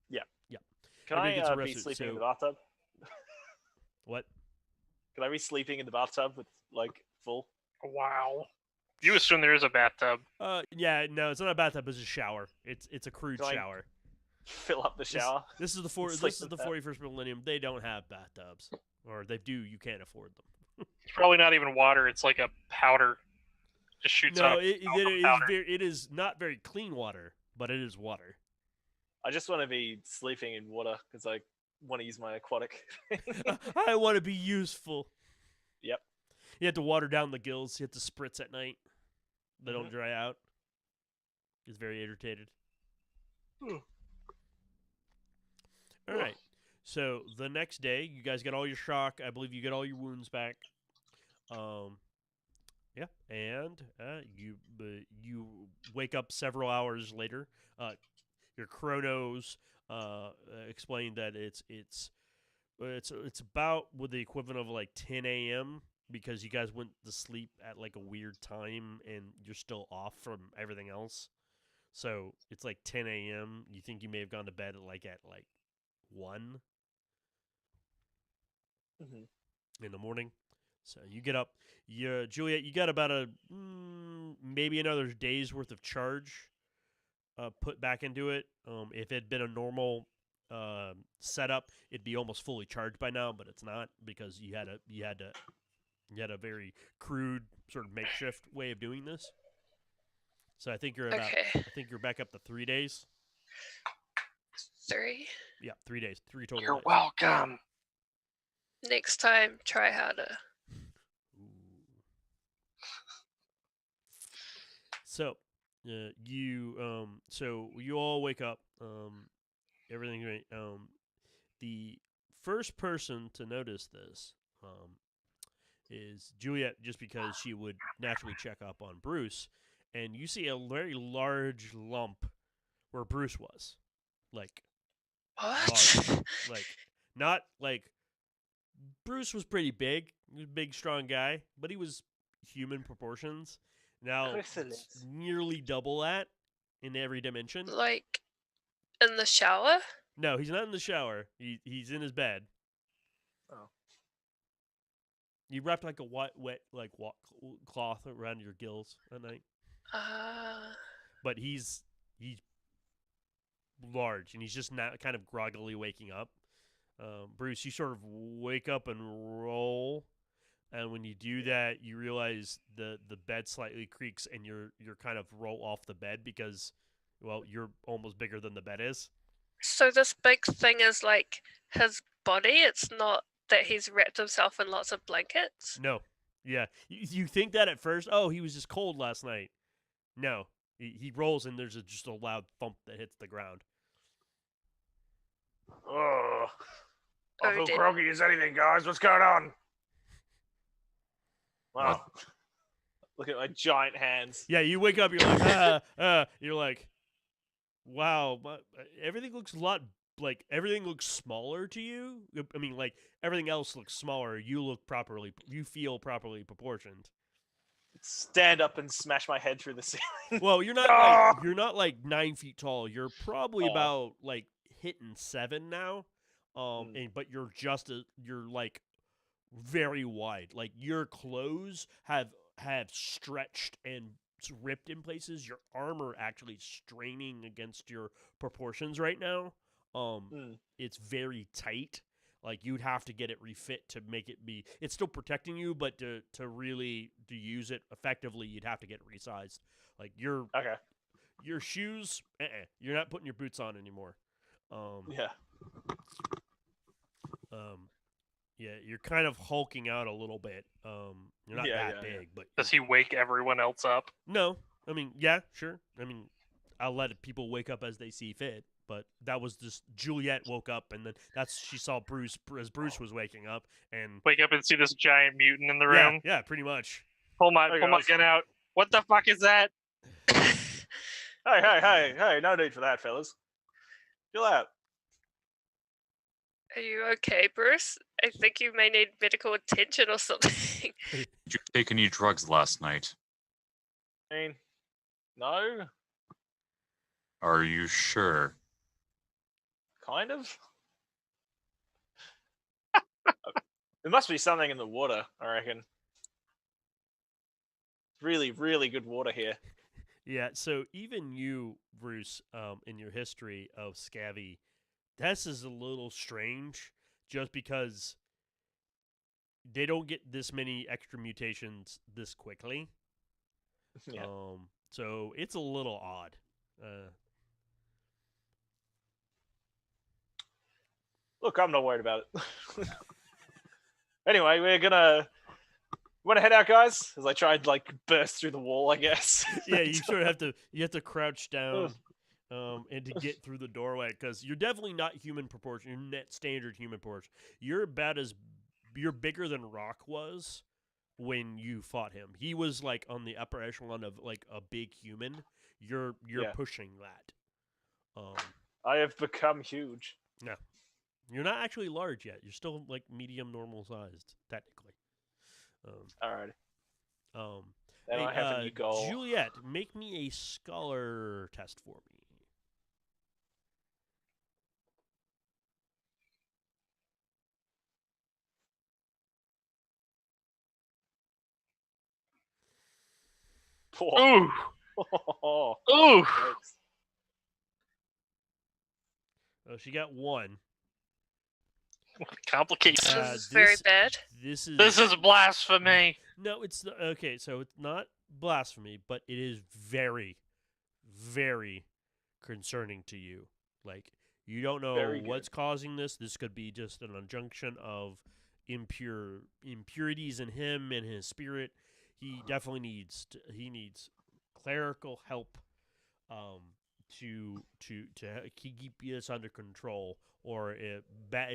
Yeah. Yeah. Can Everybody gets I be arrested, sleeping in so- the bathtub? What? Can I be sleeping in the bathtub with like full? Wow. You assume there is a bathtub. Yeah, no, it's not a bathtub. It's a shower. It's a crude Do I shower. Fill up the shower. This is the Sleep in the that. 41st millennium. They don't have bathtubs, or they do. You can't afford them. It's probably not even water. It's like a powder. Just shoots out. No, a it powder. it is not very clean water, but it is water. I just want to be sleeping in water because I want to use my aquatic. I want to be useful. Yep. You have to water down the gills. You have to spritz at night. They don't dry out. It's very irritated. All right. So the next day, you guys get all your shock. I believe you get all your wounds back. Yeah, and you wake up several hours later. Your chronos explain that it's about with the equivalent of like 10 a.m. because you guys went to sleep at like a weird time and you're still off from everything else. So it's like 10 a.m. You think you may have gone to bed at like 1 in the morning. So you get up. Juliet, you got about maybe another day's worth of charge put back into it. If it had been a normal setup, it'd be almost fully charged by now, but it's not because you had to You had a very crude sort of makeshift way of doing this. So I think you're about. Okay. I think you're back up to 3 days. 3. Yeah, 3 days. 3 total You're days. welcome. Next time, try harder. So, you all wake up. Everything right. The first person to notice this, is Juliet, just because she would naturally check up on Bruce, and you see a very large lump where Bruce was, like What? large, like not like Bruce was pretty big. He was a big, strong guy, but he was human proportions. Now, Chrysalis. it's nearly double that in every dimension. Like in the shower? No, he's not in the shower. He's in his bed. Oh. You wrapped like a wet cloth around your gills at night. But he's large, and he's just not kind of groggily waking up. Bruce, you sort of wake up and roll, and when you do that, you realize the bed slightly creaks, and you're kind of roll off the bed because, well, you're almost bigger than the bed is. So this big thing is like his body? It's not that he's wrapped himself in lots of blankets? No, yeah, you think that at first. Oh, he was just cold last night. No, he rolls, and there's just a loud thump that hits the ground. Oh, I Oh, feel dear. groggy as anything, guys. What's going on? Wow. Look at my giant hands. Yeah, you wake up, you're like, you're like, wow, everything looks a lot, like, everything looks smaller to you. I mean, like, everything else looks smaller. You feel properly proportioned. Stand up and smash my head through the ceiling. Well, you're not like 9 feet tall. You're probably Oh. about, like, hitting 7 now. Mm. But you're like very wide. Like, your clothes have stretched and ripped in places. Your armor actually straining against your proportions right now. It's very tight. Like, you'd have to get it refit to make it be. It's still protecting you, but to really use it effectively, you'd have to get it resized. Like, Okay. your shoes, you're not putting your boots on anymore. Yeah. Yeah, you're kind of hulking out a little bit. You're not that big, but Does he wake everyone else up? no. I mean, yeah, sure. I mean, I'll let people wake up as they see fit. But that was just Juliet woke up, and then she saw Bruce as Bruce was waking up, and Wake up and see this giant mutant in the yeah, room. yeah, pretty much. Pull my guys. gun out. What the fuck is that? Hey, no need for that, fellas. Chill out. Are you okay, Bruce? I think you may need medical attention or something. Did you take any drugs last night? I mean, no, Are you sure? kind of. There must be something in the water, I reckon. Really, really good water here. Yeah, so even you, Bruce, in your history of Scabby, this is a little strange just because they don't get this many extra mutations this quickly. Yeah. So it's a little odd. Look, I'm not worried about it. Anyway, want to head out, guys? As I try and like burst through the wall, I guess. Yeah, you sort of have to crouch down, and to get through the doorway because you're definitely not human proportion. You're net standard human proportion. You're bigger than Rock was when you fought him. He was like on the upper echelon of like a big human. You're Yeah. pushing that. I have become huge. No, you're not actually large yet. You're still like medium normal sized technically. All right. Hey, Then I have a new goal. Juliet, make me a scholar test for me. Poor. Ooh, Oh, ooh. thanks. Oh, she got 1. Complications. This is very bad. This is This is blasphemy. no, it's not, okay. So it's not blasphemy, but it is very, very concerning to you. Like you don't know Very good. what's causing this. This could be just an injunction of impurities in him and his spirit. He definitely needs clerical help to keep this under control, or it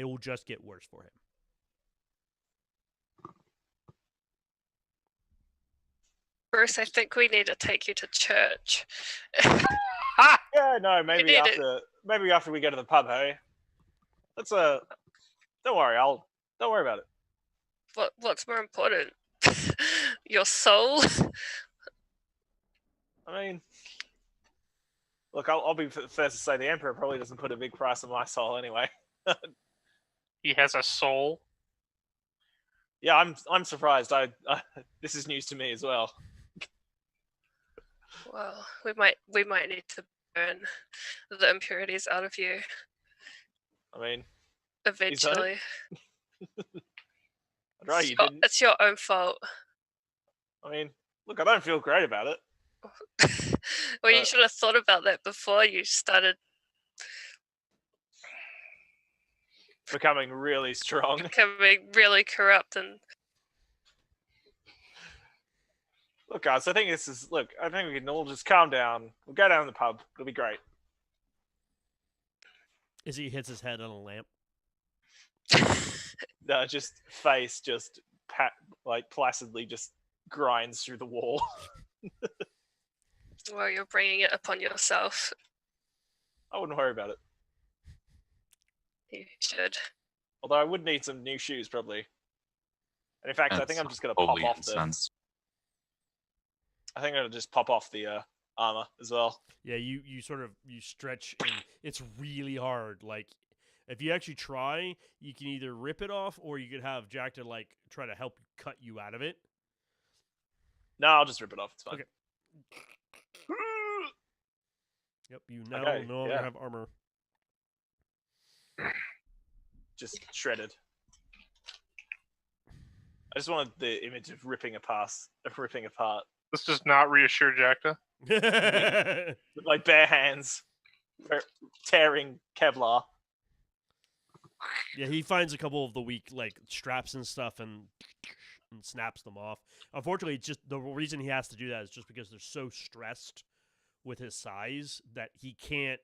will just get worse for him. Bruce, I think we need to take you to church. Yeah, no, maybe need it. after we go to the pub, hey. Let's don't worry, don't worry about it. What's more important? Your soul? I mean, look, I'll be the first to say the Emperor probably doesn't put a big price on my soul anyway. He has a soul. Yeah, I'm surprised. This is news to me as well. Well, we might need to burn the impurities out of you I mean, eventually. I'd rather you didn't. It's your own fault. I mean, look, I don't feel great about it. Well, you should have thought about that before you started Becoming really strong. becoming really corrupt and Look, guys, I think we can all just calm down. We'll go down to the pub. It'll be great. As he hits his head on a lamp. No, just face just placidly just grinds through the wall. well, you're bringing it upon yourself. I wouldn't worry about it. You should. Although I would need some new shoes probably. And in fact, I think I'm just gonna pop Holy off incense. I think I'm gonna just pop off the armor as well. Yeah, you stretch and it's really hard. Like if you actually try, you can either rip it off or you could have Jack to like try to help cut you out of it. No, I'll just rip it off. It's fine. Okay. Yep, you now Okay, no longer yeah. have armor. Just shredded. I just wanted the image of ripping apart. This does not reassure Jacta. With my bare hands tearing Kevlar. Yeah, he finds a couple of the weak like straps and stuff and snaps them off. Unfortunately, it's just the reason he has to do that is just because they're so stressed with his size that he can't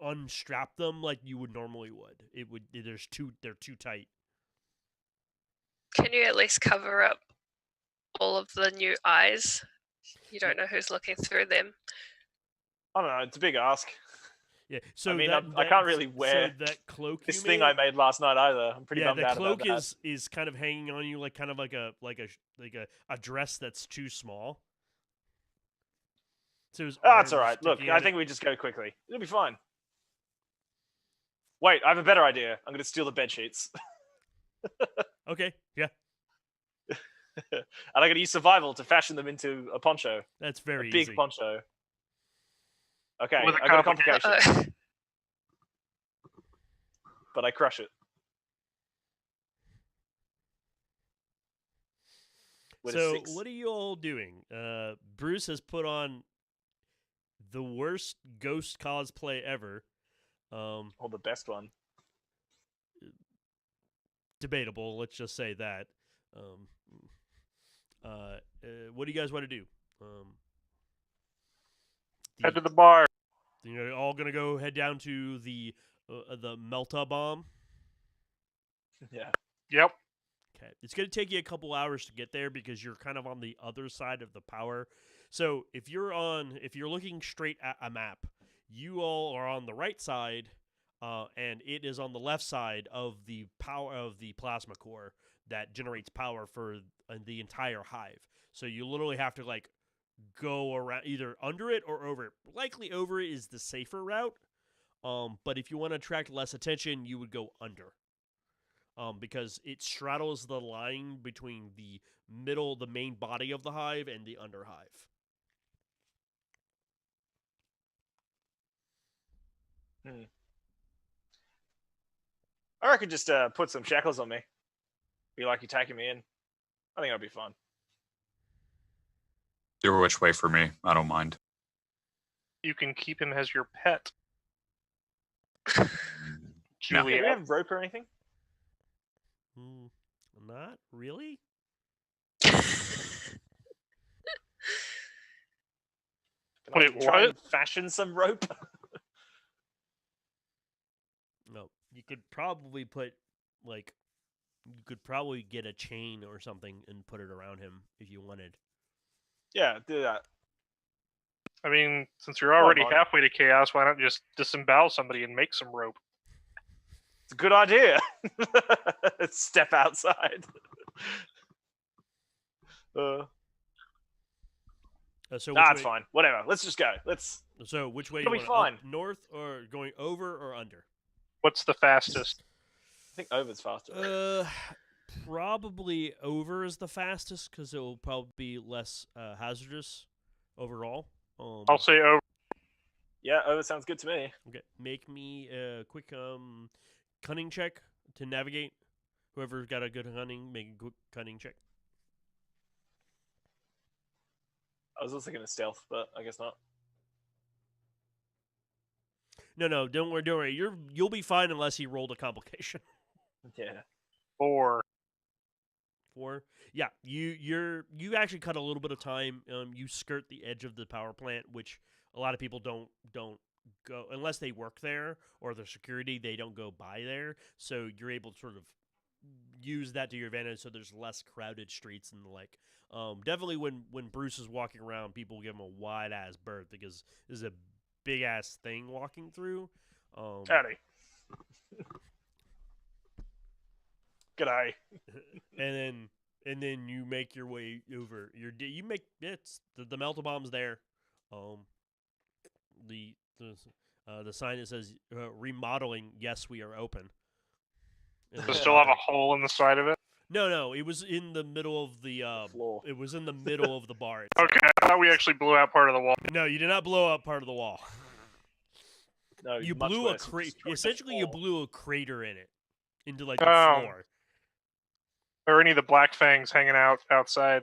unstrap them like you would normally would. They're too tight. Can you at least cover up all of the new eyes? You don't know who's looking through them. I don't know. It's a big ask. Yeah, so I mean, that, I can't really wear so that cloak. this you thing made, I made last night either. I'm pretty yeah, bummed the out cloak about that. is kind of hanging on you like kind of like a dress that's too small. So his Oh, it's arms all right. Look, sticking I out think we just go quickly. It'll be fine. Wait, I have a better idea. I'm going to steal the bed sheets. Okay, yeah, And I'm going to use survival to fashion them into a poncho. that's very A big easy. poncho. Okay, With a I got a complication. complication, but I crush it. With a So 6. what are you all doing? Bruce has put on the worst ghost cosplay ever. Or the best one. Debatable. Let's just say that. What do you guys want to do? Head to the bar. You're all gonna go head down to the Melta bomb. Yeah. Yep. Okay, it's gonna take you a couple hours to get there because you're kind of on the other side of the power. So if you're looking straight at a map, you all are on the right side, and it is on the left side of the power of the plasma core that generates power for the entire hive. So you literally have to like go around either under it or over it. Likely over it is the safer route. But if you want to attract less attention, you would go under. Because it straddles the line between the main body of the hive, and the underhive. I reckon just put some shackles on me. Be like you taking me in. I think that'll be fun. Either which way for me. I don't mind. You can keep him as your pet. No. Do we Juliet. have rope or anything? Not really. Can I Wait, try what? and fashion some rope? No, you could probably put like you could probably get a chain or something and put it around him if you wanted. Yeah, do that. I mean, since you're already mind. halfway to chaos, why not just disembowel somebody and make some rope? It's a good idea. Step outside. So Nah, which it's way, fine. Whatever. Let's just go. Let's. So which way It'll you be want? fine. North or going over or under? What's the fastest? I think over's faster. Probably over is the fastest because it will probably be less hazardous overall. I'll say over. Yeah, over sounds good to me. Okay, make me a quick cunning check to navigate. Whoever's got a good cunning, make a quick cunning check. I was also going to stealth, but I guess not. No, don't worry. You'll be fine unless he rolled a complication. Yeah. 4. 4. Yeah, you actually cut a little bit of time. You skirt the edge of the power plant, which a lot of people don't go unless they work there or the security. They don't go by there, so you're able to sort of use that to your advantage. So there's less crowded streets and the like. Definitely when Bruce is walking around, people give him a wide ass berth because this is a big ass thing walking through. Howdy. G'day. and then you make your way over. You make it's the melta bomb's there. The sign that says remodeling. Yes, we are open. Does it still have a hole in the side of it? No. It was in the middle of the floor. It was in the middle of the bar. Itself. Okay, I thought we actually blew out part of the wall. No, you did not blow up part of the wall. No, You much blew a worse, you crater. destroyed the Essentially, you floor. blew a crater in it into like the floor. Are any of the black fangs hanging out outside?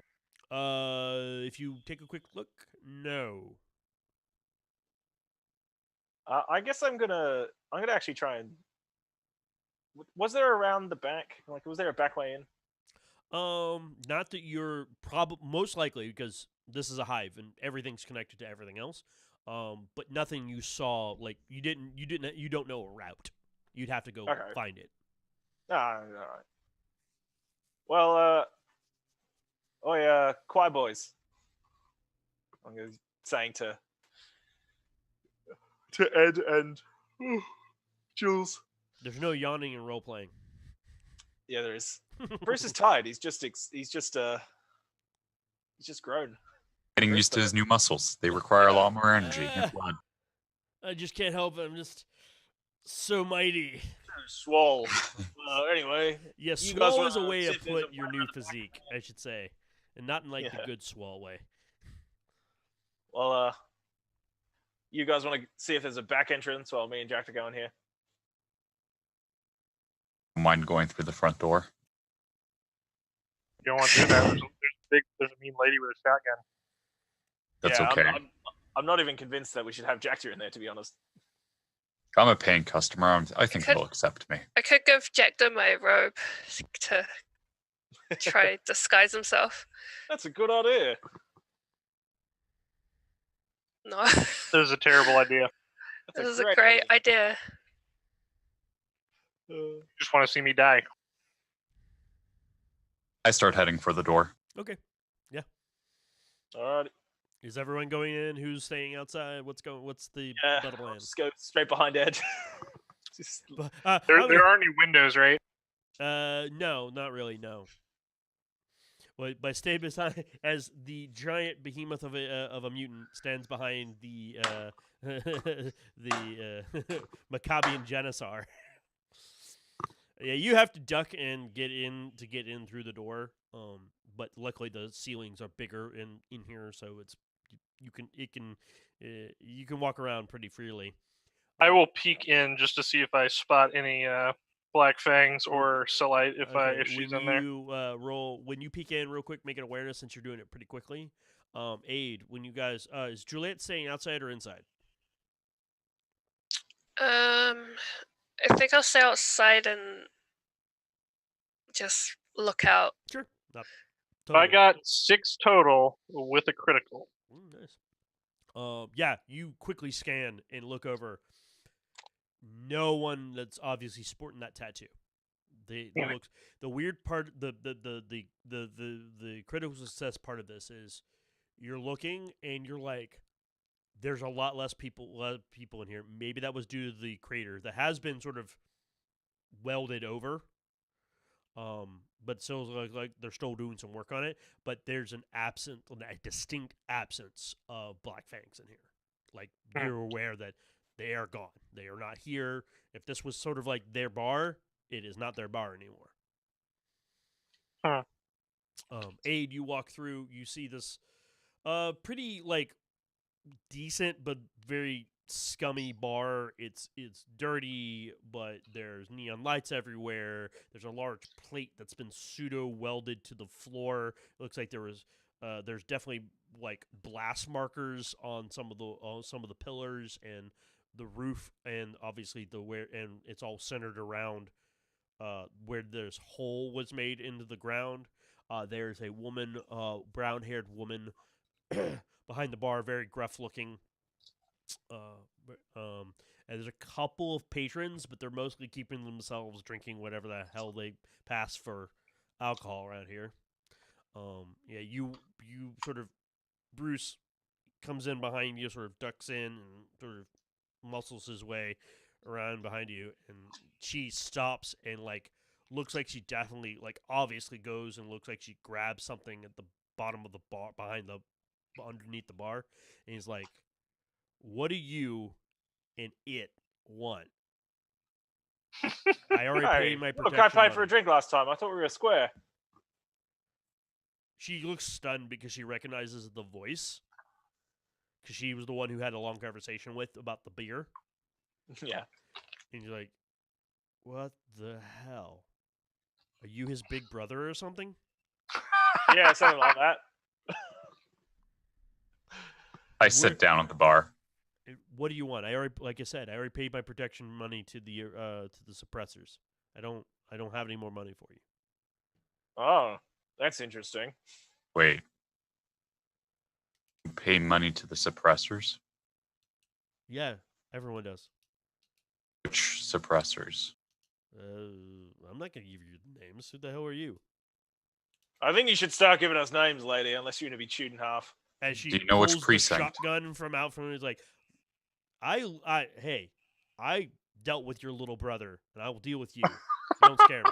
If you take a quick look, no. I guess I'm gonna actually try and. Was there around the back? Like, was there a back way in? Not that you're most likely because this is a hive and everything's connected to everything else. But nothing you saw like you don't know a route. You'd have to go Okay. find it. Ah, all right. Well, choir boys. I'm gonna saying to Ed and Jules. There's no yawning and role playing. Yeah, there is. Bruce is tired. He's just grown. Getting used to his new muscles. They require a lot more energy and blood. I just can't help it. I'm just so mighty. Swole. Anyway. Yeah, You guys swole is a wanna way see to if there's put a your one new on the physique, I should say, and not in like the Yeah. good swole way. Well, you guys want to see if there's a back entrance while me and Jack are going here? Don't mind going through the front door. You don't want to do that. There's a mean lady with a shotgun. That's Yeah, okay. I'm not even convinced that we should have Jack in there, to be honest. I'm a paying customer. I think Could- he'll accept me. I could give Jector my robe to try disguise himself. That's a good idea. No, This is a terrible idea. That's this is a great idea. You just want to see me die. I start heading for the door. Okay. Alright. Is everyone going in? Who's staying outside? What's the Yeah, battle plan? just go straight behind Ed. Just, There aren't any windows, right? No, not really. No. Well, by stay beside as the giant behemoth of a mutant stands behind the Maccabean Janissar. Yeah, you have to duck and get in through the door. But luckily the ceilings are bigger in here, so you can walk around pretty freely. I will peek in just to see if I spot any Black Fangs or Selite if she's when in there. you when you peek in real quick, make an awareness since you're doing it pretty quickly. Aid, when you guys is Juliet staying outside or inside? I think I'll stay outside and just look out. Sure. Not I got 6 total with a critical. Nice. Yeah, you quickly scan and look over. No one that's obviously sporting that tattoo. They Yeah. look. The weird part, the critical success part of this is you're looking and you're like, there's a lot less people in here. Maybe that was due to the crater that has been sort of welded over. But still like they're still doing some work on it. But there's a distinct absence of Black Fangs in here. Like you're aware that they are gone. They are not here. If this was sort of like their bar, it is not their bar anymore. Huh. Aid, you walk through. You see this, pretty like decent but very scummy bar. It's dirty, but there's neon lights everywhere. There's a large plate that's been pseudo welded to the floor. It looks like there's definitely like blast markers on some of the pillars and the roof, and obviously and it's all centered around where this hole was made into the ground. There's a woman, brown-haired woman behind the bar, very gruff looking. And there's a couple of patrons, but they're mostly keeping themselves drinking whatever the hell they pass for alcohol around here. Yeah, you sort of, Bruce comes in behind you, sort of ducks in and sort of muscles his way around behind you, and she stops and like looks like she definitely like obviously goes and looks like she grabs something at the bottom of the bar underneath the bar, and he's like, "What do you and it want?" I already paid my protection Look, I paid for a money. drink last time. I thought we were square. She looks stunned because she recognizes the voice, because she was the one who had a long conversation with about the beer. Yeah. And you're like, "What the hell? Are you his big brother or something?" Yeah, something like that. I sit down at the bar. What do you want? Like I said, I already paid my protection money to the suppressors. I don't have any more money for you. Oh, that's interesting. Wait. You pay money to the suppressors? Yeah, everyone does. Which suppressors? I'm not gonna give you names. Who the hell are you? I think you should start giving us names, lady, unless you're going to be chewed in half. As she Do you know which pulls the precinct? shotgun from he's like, hey, I dealt with your little brother, and I will deal with you. Don't scare me.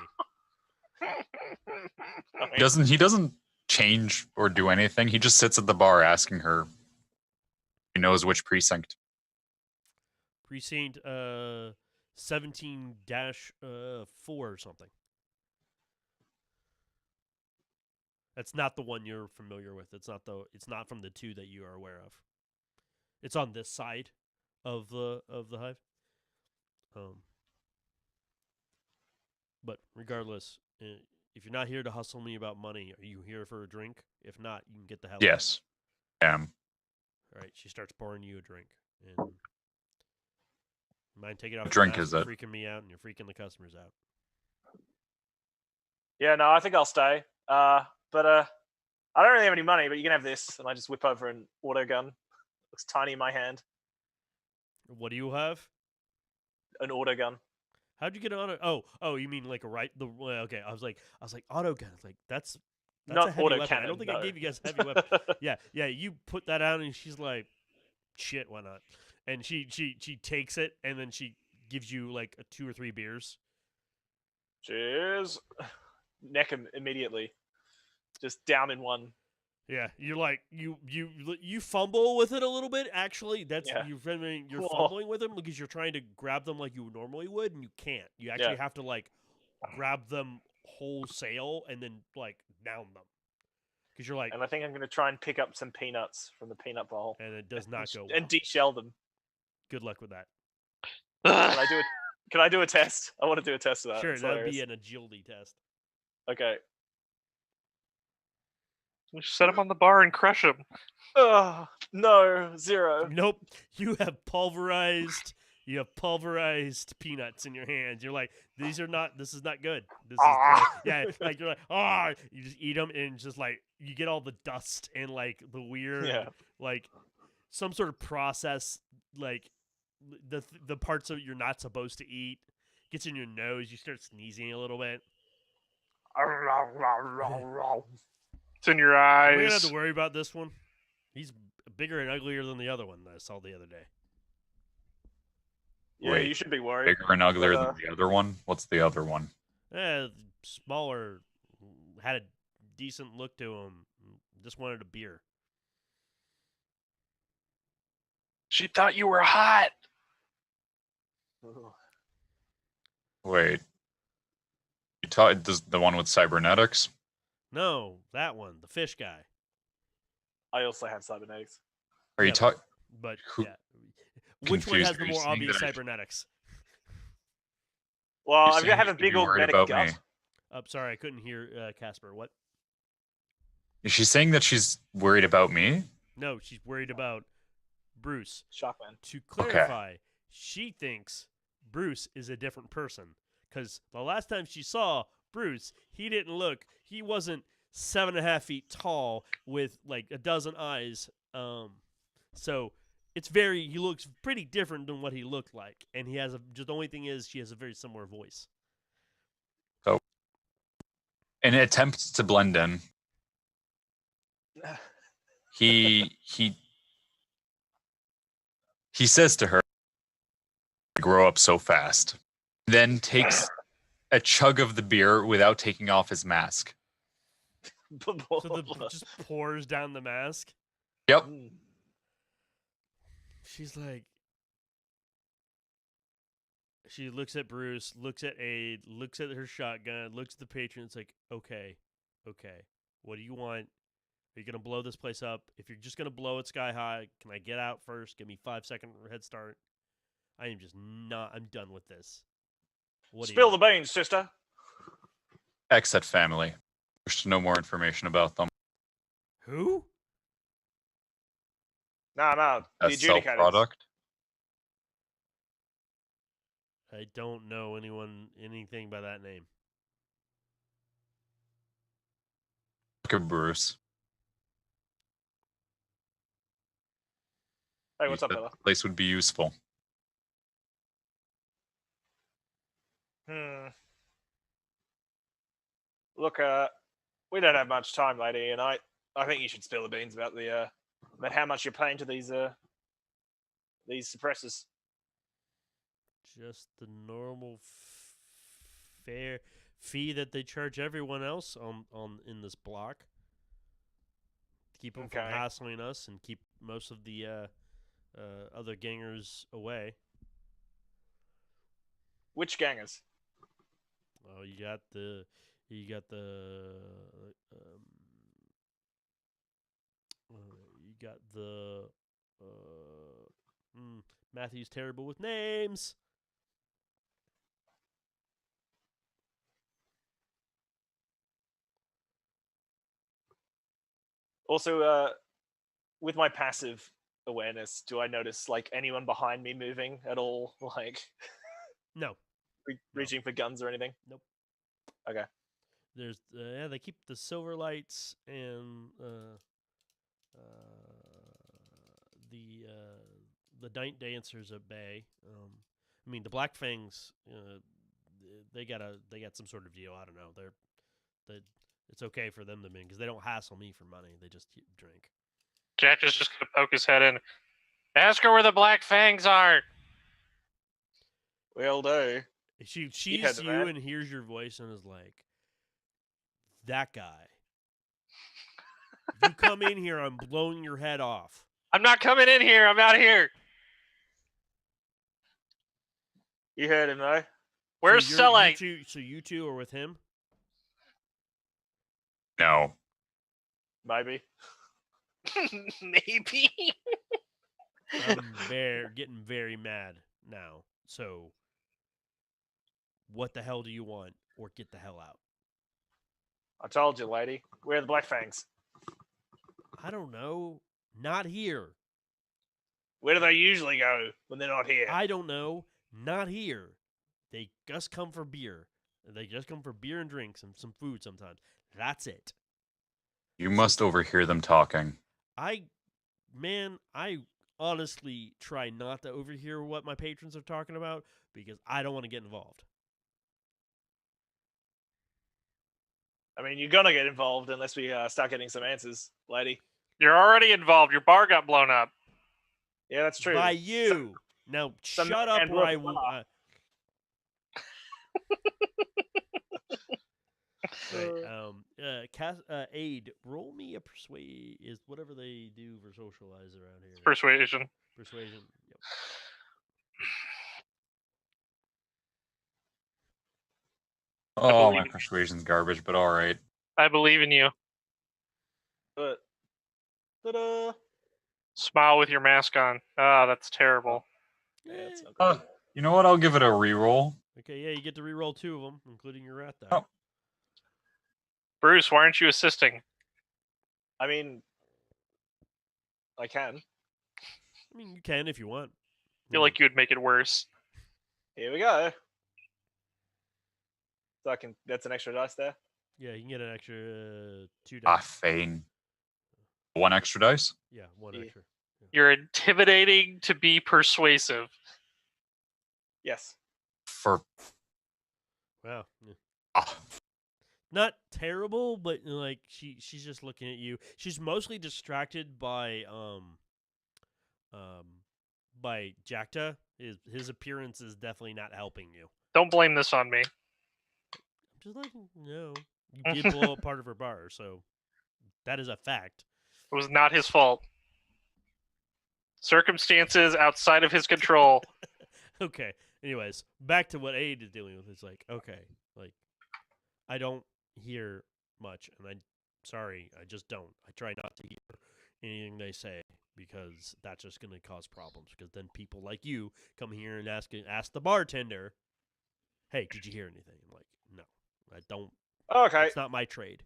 He doesn't change or do anything. He just sits at the bar asking her. He knows which precinct. Precinct 17-4 or something. That's not the one you're familiar with. It's not from the two that you are aware of. It's on this side of the hive. But regardless, if you're not here to hustle me about money, are you here for a drink? If not, you can get the hell out. Yes. All right, she starts pouring you a drink. And mind taking off What drink mask, is you're it? freaking me out, and you're freaking the customers out. Yeah, no, I think I'll stay. But I don't really have any money, but you can have this. And I just whip over an auto gun. Looks tiny in my hand. What do you have? An auto gun. How'd you get an auto? Oh, you mean like okay. I was like auto gun. Like that's Not a heavy auto weapon. cannon. I don't think no. I gave you guys a heavy weapon. Yeah. You put that out, and she's like, "Shit, why not?" And she takes it, and then she gives you like 2 or 3 beers. Cheers. Neck him immediately. Just down in one. Yeah, you're like you fumble with it a little bit. Actually, that's Yeah. you're Cool. fumbling with them because you're trying to grab them like you normally would, and you can't. You actually have to like grab them wholesale and then like down them because you're like, And I think I'm going to try and pick up some peanuts from the peanut bowl. and it does not go well. And deshell them. Good luck with that. And I do it. Can I do a test? I want to do a test of that. Sure, It's that would hilarious. be an agility test. Okay. Just set him on the bar and crush him. Oh, no, 0. Nope. You have pulverized peanuts in your hands. You're like, this is not good. This is yeah, like you're like, you just eat them and just like you get all the dust and like the weird like some sort of process, like the parts of you're not supposed to eat gets in your nose. You start sneezing a little bit. It's in your We're eyes. gonna have to worry about this one. He's bigger and uglier than the other one that I saw the other day. Yeah, Wait, you should be worried. Bigger and uglier But, than the other one? What's the other one? Smaller, had a decent look to him. Just wanted a beer. She thought you were hot. Wait. Does the one with cybernetics? No, that one, the fish guy. I also have cybernetics. Are you Yeah, talking? But Who- yeah, which one confused. has the Are you more saying obvious that I- cybernetics? Well, You're I'm saying gonna have you a should be big old worried medic about gut. me. Sorry, I couldn't hear Casper. What? Is she saying that she's worried about me? No, she's worried about Bruce. Shockman. To clarify, she thinks Bruce is a different person because the last time she saw Bruce, he wasn't 7.5 feet tall with like a dozen eyes. So he looks pretty different than what he looked like, and he has the only thing is she has a very similar voice. In an attempt to blend in, he says to her, "Grow up so fast." Then takes a chug of the beer without taking off his mask. So the just pours down the mask. Yep. She's like, she looks at Bruce, looks at Aid, looks at her shotgun, looks at the patron. It's like, okay, what do you want? Are you gonna blow this place up? If you're just gonna blow it sky high, can I get out first? Give me 5-second head start. I am just not. I'm done with this. What Spill the beans, sister. Exit family. Wish to know more information about them. Who? No, the As cell adjudicators. product. I don't know anything by that name. Look at Bruce. Hey, what's up, That fella? place would be useful. Look, we don't have much time, lady, and I think you should spill the beans about about how much you're paying to these suppressors. Just the normal fair fee that they charge everyone else on in this block. To keep them from Okay. hassling us and keep most of the other gangers away. Which gangers? Oh, you got the Matthew's terrible with names. Also, with my passive awareness, do I notice like anyone behind me moving at all? Like No. reaching for guns or anything? Nope. Okay. There's they keep the silver lights and the night dancers at bay. I mean the Black Fangs. They got some sort of deal. I don't know. It's okay for them to be because they don't hassle me for money. They just drink. Jack is just gonna poke his head in. Ask her where the Black Fangs are. Will do. She had sees the you man. and hears your voice and is like, that guy. If you come in here, I'm blowing your head off. I'm not coming in here. I'm out here. You heard him though. Where's Select? So you two are with him? No. Maybe. Maybe. I'm getting very mad now. So what the hell do you want, or get the hell out. I told you, lady. Where are the Black Fangs? I don't know. Not here. Where do they usually go when they're not here? I don't know. Not here. They just come for beer. They just come for beer and drinks and some food sometimes. That's it. You must overhear them talking. I honestly try not to overhear what my patrons are talking about because I don't want to get involved. I mean, you're gonna get involved unless we start getting some answers, lady. You're already involved. Your bar got blown up. Yeah, that's true. By you. Now some shut up man or I broke the will. bar. Right, aid. Roll me a persuade is whatever they do for socialize around here. Persuasion. Persuasion. Yep. Oh, my believe- persuasion's garbage, but all right. I believe in you. But, ta-da! Smile with your mask on. Ah, that's terrible. Yeah, it's not Uh, good. you know what? I'll give it a reroll. Okay, yeah, you get to re-roll 2 of them, including your rat die. Oh. Bruce, why aren't you assisting? I mean, I can. I mean, you can if you want. I feel like you would make it worse. Here we go. So I can. That's an extra dice there. Yeah, you can get an extra 2 Ah, dice. Fane. 1 extra dice? Yeah, 1 Yeah. extra. You're intimidating to be persuasive. Yes. For. Wow. Yeah. Ah, Not terrible, but like she's just looking at you. She's mostly distracted by Jacta. His appearance is definitely not helping you. Don't blame this on me. I'm just letting you know. You did blow up part of her bar, so that is a fact. It was not his fault. Circumstances outside of his control. Okay. Anyways, back to what Aid is dealing with. It's like, okay, like I don't hear much, and I'm sorry, I just don't. I try not to hear anything they say because that's just going to cause problems. Because then people like you come here and ask the bartender, "Hey, did you hear anything?" I'm like, "No, I don't. Okay. It's not my trade."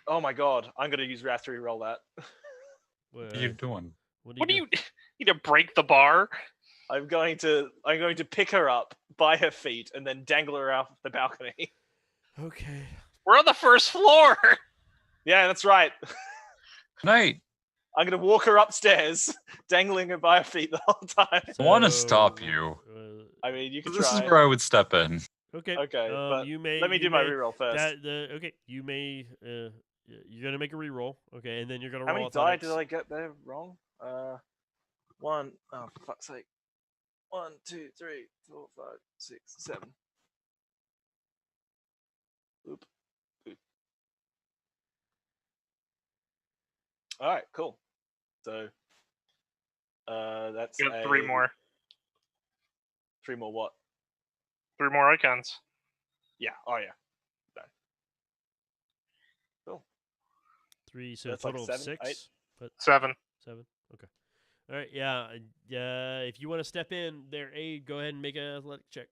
Oh my god, I'm gonna use Wrath to reroll that. what are you doing? What do you need to break the bar? I'm going to pick her up by her feet and then dangle her out the balcony. Okay. We're on the first floor. Yeah, that's right. Night. I'm gonna walk her upstairs, dangling her by her feet the whole time. I want to stop you. I mean, you can This is try. where I would step in. Okay. Okay, but you may. Let me you do my may- reroll first. Okay. You may. You're gonna make a reroll. Okay, and then you're gonna How roll. many die athletics. did I get there wrong? One. Oh, for fuck's sake. 1, 2, 3, 4, 5, 6, 7. Oop. Oop. All right, cool. So, that's You have 3 more. 3 more what? 3 more icons. Yeah. Oh yeah. No. Cool. 3, so That's like total of 7, 6. 7. 7. Okay. All right. Yeah. If you want to step in there, Aid, go ahead and make an athletic check.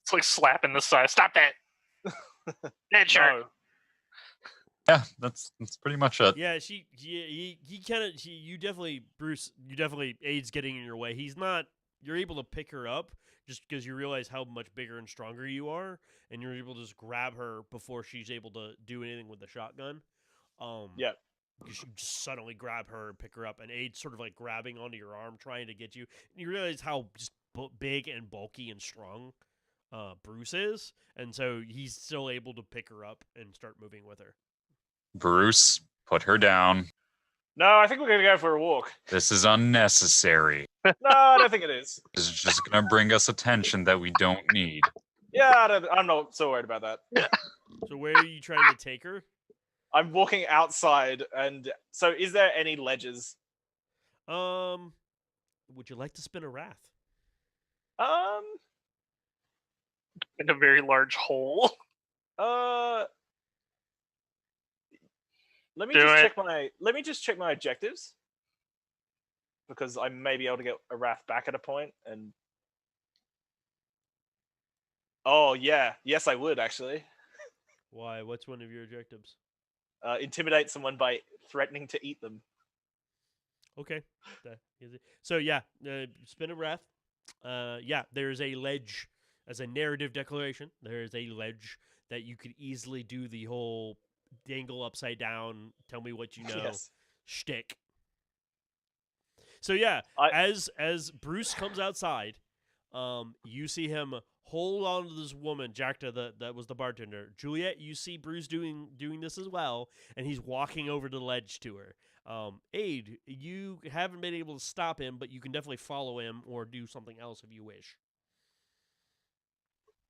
It's like slapping the side. Stop that. That shark. No. Yeah, that's pretty much it. Yeah. He kind of. You definitely, Bruce. You definitely. Aid's getting in your way. He's not. You're able to pick her up just because you realize how much bigger and stronger you are, and you're able to just grab her before she's able to do anything with the shotgun. Yeah. You should just suddenly grab her and pick her up, and Aid's sort of like grabbing onto your arm, trying to get you. And you realize how just big and bulky and strong Bruce is, and so he's still able to pick her up and start moving with her. Bruce, put her down. No, I think we're gonna go for a walk. This is unnecessary. No, I don't think it is. This is just going to bring us attention that we don't need. Yeah, I'm not so worried about that. So where are you trying to take her? I'm walking outside, and so is there any ledges? Would you like to spin a wrath? In a very large hole. Let me Do just it. check my objectives because I may be able to get a wrath back at a point. And oh yeah, yes, I would actually Why? What's one of your objectives? intimidate someone by threatening to eat them. Okay. Easy. So yeah, spin a wrath. Yeah, there's a ledge as a narrative declaration. There is a ledge that you could easily do the whole dangle upside down, tell me what you know Yes. shtick. So yeah, I- as Bruce comes outside, you see him hold on to this woman, Jacta, that was the bartender. Juliet, you see Bruce doing this as well, and he's walking over to the ledge to her. Aid, you haven't been able to stop him, but you can definitely follow him or do something else if you wish.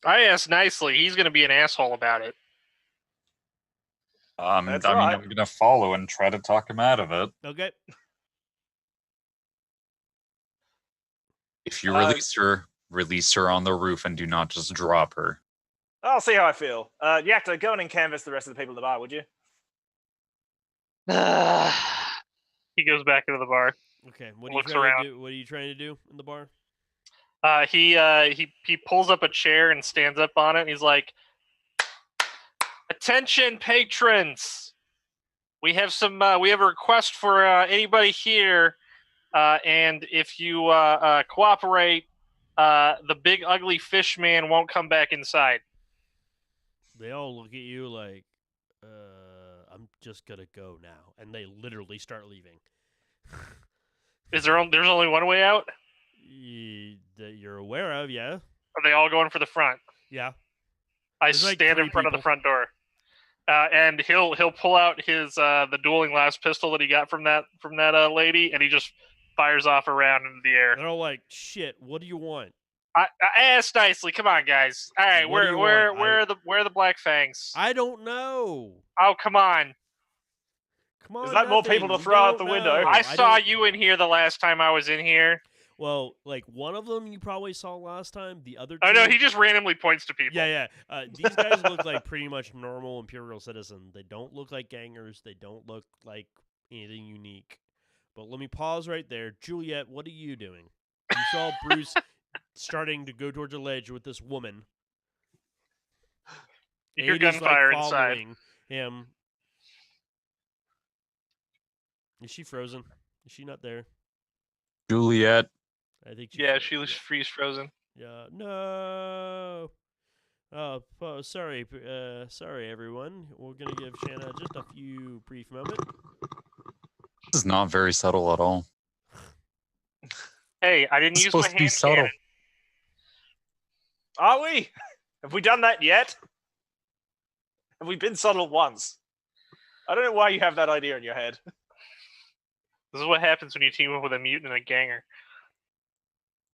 I asked nicely. He's going to be an asshole about it. That's I mean, right. I'm gonna follow and try to talk him out of it. Okay. If you Uh, release her on the roof and do not just drop her. I'll see how I feel. Yakta, go on and canvass the rest of the people in the bar, would you? He goes back into the bar. Okay. What are you Looks trying around. to do? What are you trying to do in the bar? He pulls up a chair and stands up on it. And he's like, "Attention, patrons! We have a request for anybody here, and if you cooperate, the big ugly fish man won't come back inside." They all look at you like, I'm just gonna go now, and they literally start leaving. There's only one way out? That you're aware of, yeah, Are they all going for the front? yeah. I There's like stand in 3 front of the people. front door, and he'll pull out his the dueling last pistol that he got from that lady, and he just fires off a round into the air. They're all like, "Shit, what do you want?" I asked nicely. Come on, guys. All right, What do you where want? where are the Black Fangs? I don't know. Oh, come on! Come on, Is that more nothing. people to We throw out don't the window? know. I saw don't- you in here the last time I was in here. Well, like one of them you probably saw last time. The other two, Oh no, he just randomly points to people. Yeah. These guys look like pretty much normal Imperial citizens. They don't look like gangers. They don't look like anything unique. But let me pause right there. Juliet, what are you doing? You saw Bruce starting to go towards a ledge with this woman. You hear Aid is, gunfire like, inside. following him. Is she frozen? Is she not there? Juliet, I think. Yeah, froze. she was freeze frozen. Yeah. No. Oh, sorry. Sorry, everyone. We're gonna give Shanna just a few brief moments. this is not very subtle at all. Hey, I didn't It's use my supposed to be hand subtle. cannon. Are we? Have we done that yet? Have we been subtle once? I don't know why you have that idea in your head. This is what happens when you team up with a mutant and a ganger.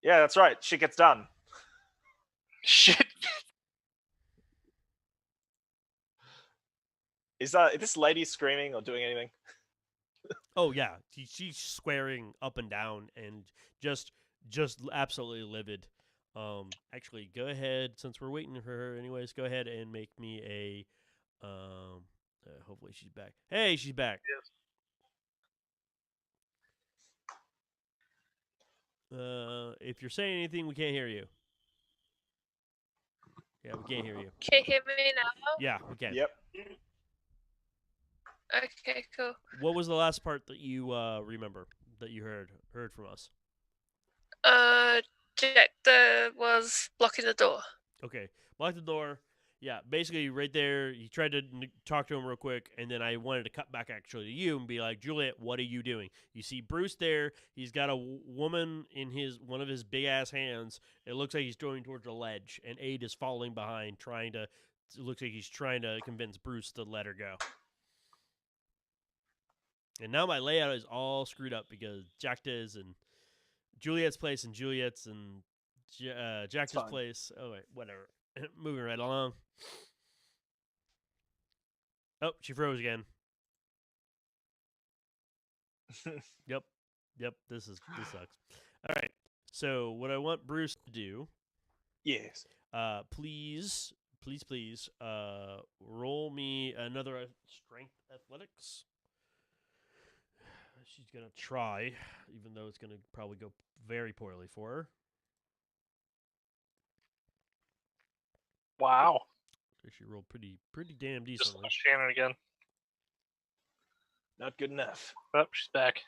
Yeah, that's right. Shit gets done. Shit. Is this lady screaming or doing anything? Oh yeah, she's squaring up and down and just absolutely livid. Actually, go ahead, since we're waiting for her anyways. Go ahead and make me a. Hopefully she's back. Hey, she's back. If you're saying anything, we can't hear you. Yeah, we can't hear you. Can you hear me now? Yeah, we can. Yep. Okay, cool. What was the last part that you remember that you heard from us? Jack was blocking the door. Okay, lock the door. Yeah, basically right there, he tried to talk to him real quick, and then I wanted to cut back actually to you and be like, Juliet, what are you doing? You see Bruce there. He's got a woman in one of his big ass hands. It looks like he's going towards a ledge, and Aid is following behind, it looks like he's trying to convince Bruce to let her go. And now my layout is all screwed up because Jacta's and Juliet's place and Juliet's and Jacta's fine. place. Oh wait, whatever. Moving right along. Oh, she froze again. Yep. This sucks. All right. So what I want Bruce to do, Yes. please, roll me another strength athletics. She's gonna try, even though it's gonna probably go very poorly for her. Wow. She rolled pretty damn Just decently. lost Shannon again. Not good enough. Oh, she's back.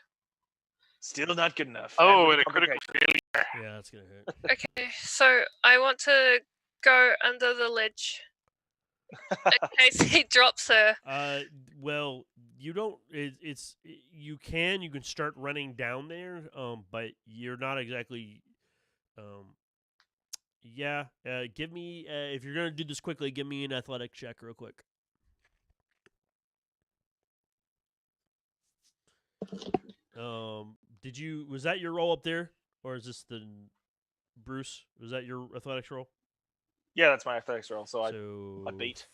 Still not good enough. Oh, and and a critical failure. Yeah, that's gonna hit. Okay, so I want to go under the ledge in case he drops her. Well, you don't. You can start running down there. But you're not exactly. Yeah. Give me if you're gonna do this quickly, give me an athletic check real quick. Was that your roll up there, or is this the Bruce? Was that your athletics roll? Yeah, that's my athletics roll. So So I beat.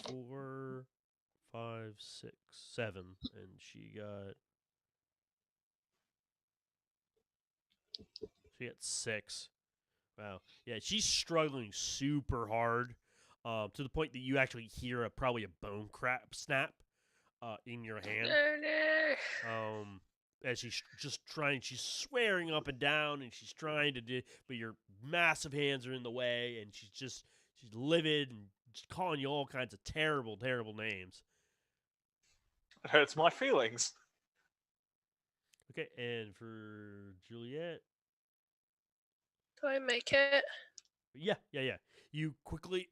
4, 5, 6, 7, and she got 6. Wow. Yeah, she's struggling super hard, to the point that you actually hear probably a bone snap, in your hand. Oh no. As she's just trying, she's swearing up and down, and she's trying to do, but your massive hands are in the way, and she's livid and just calling you all kinds of terrible names. It hurts my feelings. Okay, and for Juliet, Do I make it? yeah. You quickly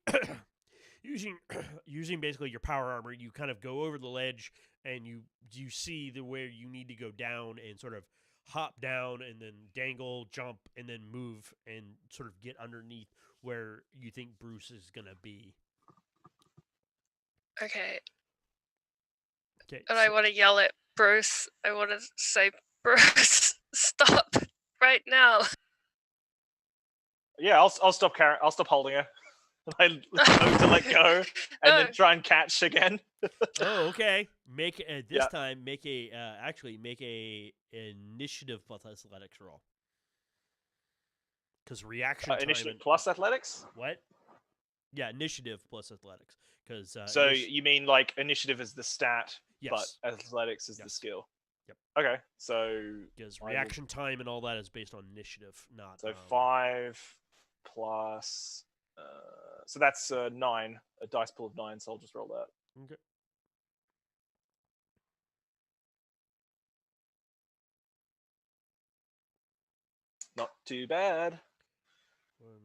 using basically your power armor, you kind of go over the ledge, and you see where you need to go down and sort of hop down and then dangle, jump, and then move and sort of get underneath where you think Bruce is gonna be. Okay. Okay. And I want to yell at Bruce. I want to say, Bruce, stop right now. Yeah, I'll stop carrying. I'll stop holding her. I move to let go and then try and catch again. Oh, okay. Make this Yeah. time. Make a make a initiative plus athletics roll. Because reaction time. Initiative plus athletics. What? Yeah, initiative plus athletics. Because So you mean like initiative is the stat, yes, but athletics is the Yes. skill. Yep. Okay, so because I will- reaction time and all that is based on initiative, not. so 5 plus. So that's 9. A dice pool of 9. So I'll just roll that. Okay. Not too bad. 1,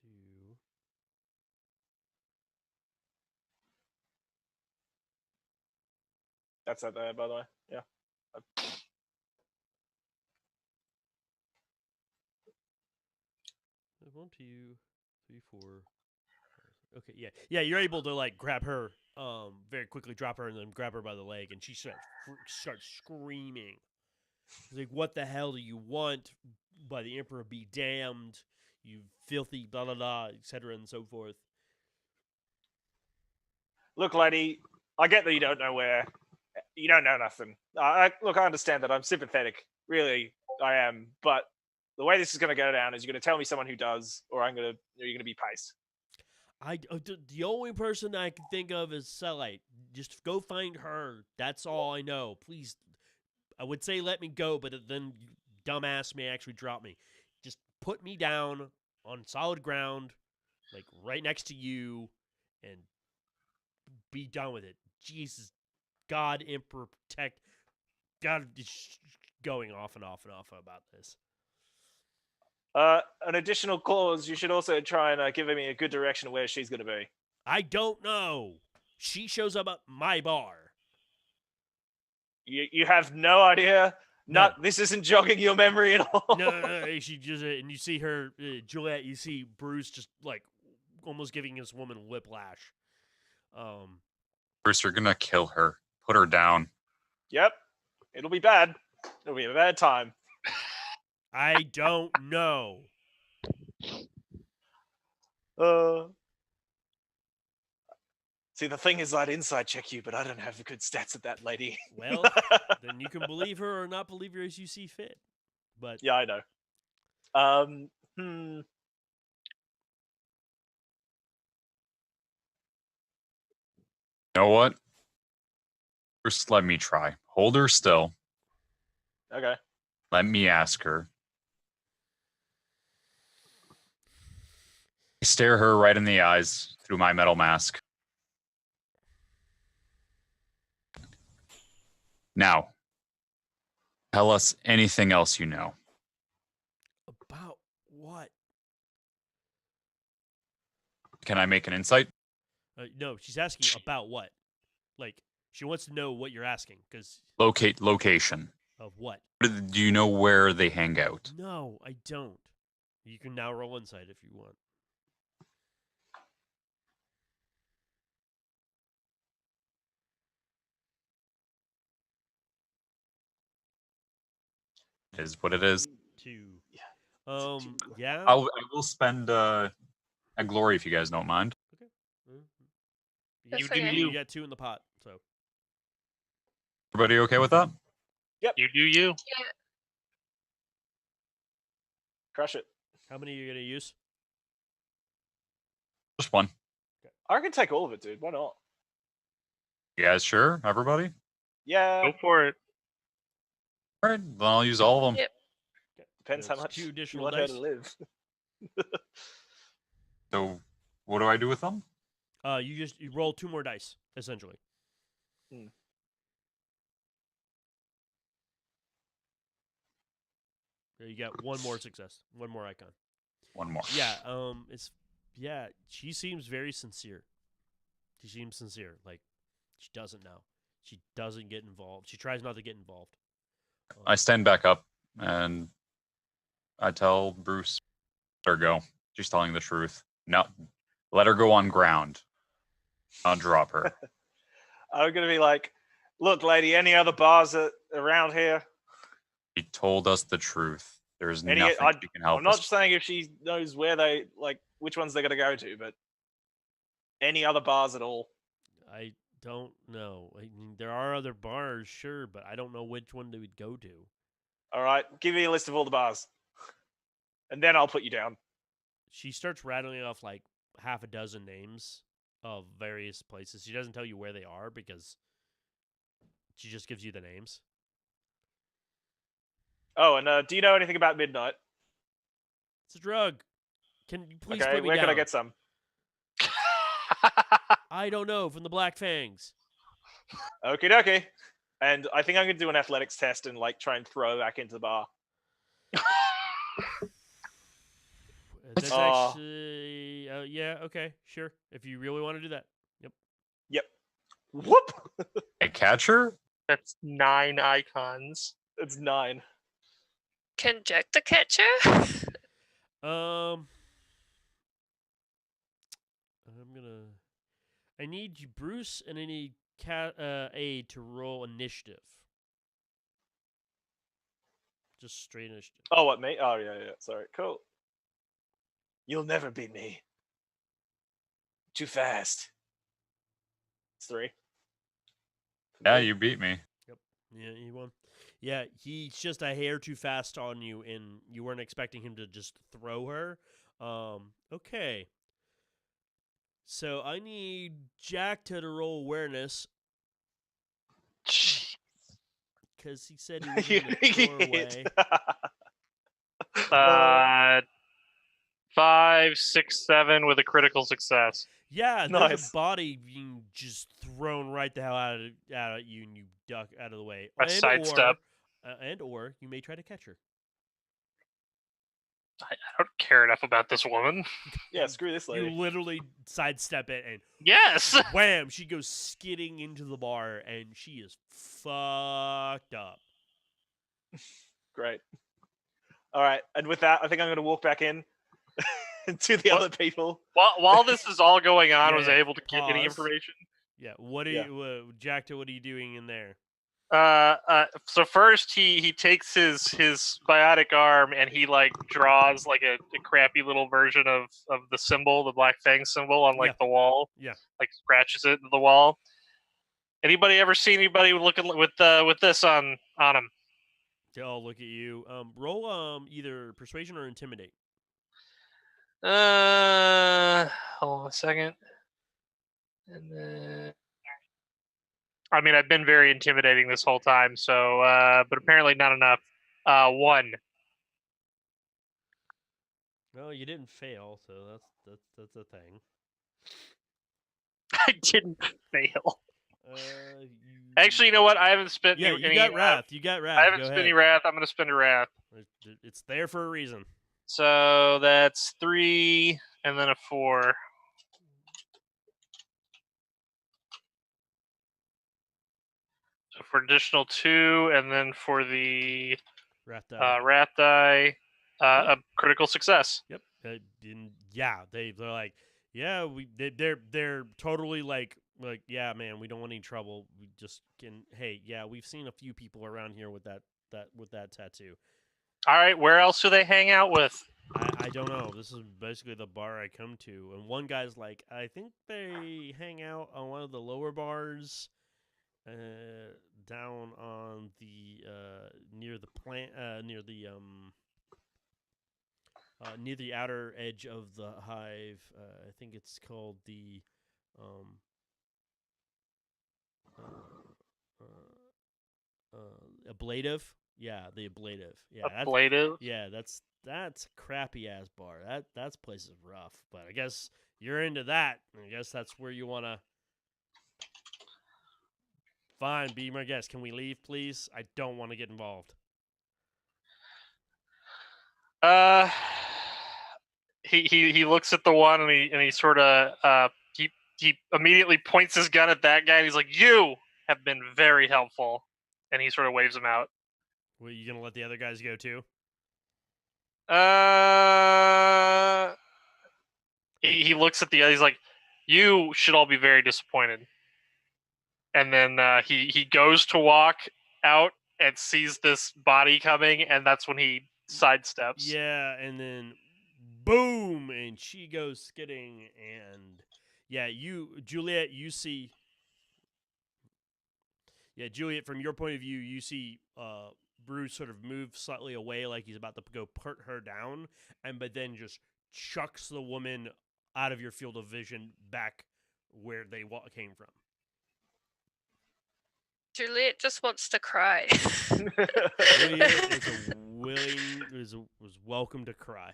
2. That's that there, by the way. Yeah. 1, 2, 3, 4. Okay, yeah. You're able to like grab her, very quickly, drop her, and then grab her by the leg, and she starts screaming. She's like, "What the hell do you want? By the Emperor be damned! You filthy blah blah blah, etc. and so forth." Look, lady, I get that you don't know where. You don't know nothing. Look, I understand that. I'm sympathetic. Really, I am. But the way this is going to go down is you're going to tell me someone who does, or you're going to be paced. The only person I can think of is Selite. Just go find her. That's all I know. Please, I would say let me go, but then you dumbass may actually drop me. Just put me down on solid ground, like right next to you, and be done with it. Jesus, God, Emperor, protect. God, just going off and off and off about this. An additional clause, you should also try and give me a good direction of where she's going to be. I don't know. She shows up at my bar. You have no idea? No. This isn't jogging your memory at all. No. She just and you see her, Juliet. You see Bruce just like almost giving this woman whiplash. Bruce, you're gonna kill her. Put her down. Yep. It'll be bad. It'll be a bad time. I don't know. See, the thing is, I'd inside check you, but I don't have the good stats at that, lady. Well, then you can believe her or not believe her as you see fit. But yeah, I know. You know what? Bruce, let me try. Hold her still. Okay. Let me ask her. I stare her right in the eyes through my metal mask. Now, tell us anything else you know. About what? Can I make an insight? No, she's asking about what. Like, she wants to know what you're asking, because Location. of what? Do you know where they hang out? No, I don't. You can now roll insight if you want. It is what it is. 2. Yeah. Yeah. I will spend a glory if you guys don't mind. Mhm. That's You okay. do. You got 2 in the pot, so. Everybody okay with that? You do you. Yeah. Crush it. How many are you gonna use? Just one. I can take all of it, dude. Why not? You guys sure? Everybody? Yeah. Go for it. All right, then I'll use all of them. Yep. Depends how That's much 2 you additional want her dice. to live. So, what do I do with them? You roll 2 more dice, essentially. Hmm. There you got 1 more success, 1 more icon. One more. Yeah, she seems very sincere. She seems sincere. Like, she doesn't know. She doesn't get involved. She tries not to get involved. I stand back up and I tell Bruce, let her go. She's telling the truth. No, let her go on ground. I'll drop her. I'm gonna be like, look, lady, any other bars around here? She told us the truth. There's Any? nothing she can help I'm not us. saying if she knows where they which ones they're gonna go to, but any other bars at all? I don't know. I mean, there are other bars, sure, but I don't know which one they would go to. All right, give me a list of all the bars, and then I'll put you down. She starts rattling off like half a dozen names of various places. She doesn't tell you where they are because she just gives you the names. Oh, and do you know anything about midnight? It's a drug. Can you please Okay, put me where down? can I get some? I don't know, from the Black Fangs. Okie dokie. And I think I'm gonna do an athletics test and like try and throw her back into the bar. That's Oh. actually, yeah, okay, sure. If you really want to do that. Yep. Whoop. I catch her? That's 9 icons. It's 9. Can Jack the catcher? I'm gonna. I need you, Bruce, and I need Aid to roll initiative. Just straight initiative. Oh, what, me? Oh, yeah. Sorry. Cool. You'll never beat me. Too fast. It's 3. Yeah, you beat me. Yeah, he won. Yeah, he's just a hair too fast on you, and you weren't expecting him to just throw her. Okay. So I need Jack to roll awareness because he said he was in the doorway. 5, 6, 7 with a critical success. Yeah, there's Nice. a body being just thrown right the hell out at you, and you duck out of the way. A sidestep. Or you may try to catch her. I don't care enough about this woman. Yeah, screw this You lady. literally sidestep it, and Yes. wham! She goes skidding into the bar, and she is fucked up. Great. All right, and with that, I think I'm going to walk back in to the other people. While this is all going on, was I Yeah, able to get any pause. information? Yeah. What are you, Jackta? What are you doing in there? So first he takes his biotic arm and he like draws like a crappy little version of the symbol, the Black Fang symbol on like Yeah. the wall. Yeah. Like scratches it into the wall. Anybody ever seen anybody looking with this on him? They all look at you. Roll either persuasion or intimidate. Hold on a second. And then I mean, I've been very intimidating this whole time, so but apparently not enough. 1. Well, you didn't fail, so that's a thing. I didn't fail. You... Actually, you know what? I haven't spent Yeah, any. you got wrath. You got wrath. I haven't Go spent ahead. any wrath. I'm going to spend a wrath. It's there for a reason. So that's 3, and then a 4. So for additional 2, and then for the Wrath die. wrath die, a critical success. Yep. Yeah, they're like, yeah, they're totally like yeah, man, we don't want any trouble. We just can. Hey, yeah, we've seen a few people around here with that tattoo. All right, where else do they hang out with? I don't know. This is basically the bar I come to, and one guy's like, I think they hang out on one of the lower bars, down on the near the plant, near the outer edge of the hive. I think it's called the ablative. Yeah, the ablative. Yeah, Ablative? Yeah, that's a crappy ass bar. That place is rough. But I guess you're into that. I guess that's where you wanna. Fine, be my guest. Can we leave, please? I don't want to get involved. He looks at the one and he sort of he immediately points his gun at that guy and he's like, "You have been very helpful," and he sort of waves him out. Were you gonna let the other guys go too? He looks at the other. He's like, "You should all be very disappointed." And then he goes to walk out and sees this body coming, and that's when he sidesteps. Yeah, and then boom, and she goes skidding, and yeah, Juliet, you see. Yeah, Juliet, from your point of view, you see Bruce sort of move slightly away, like he's about to go put her down, but then just chucks the woman out of your field of vision back where they came from. Juliet just wants to cry. Juliet was welcome to cry.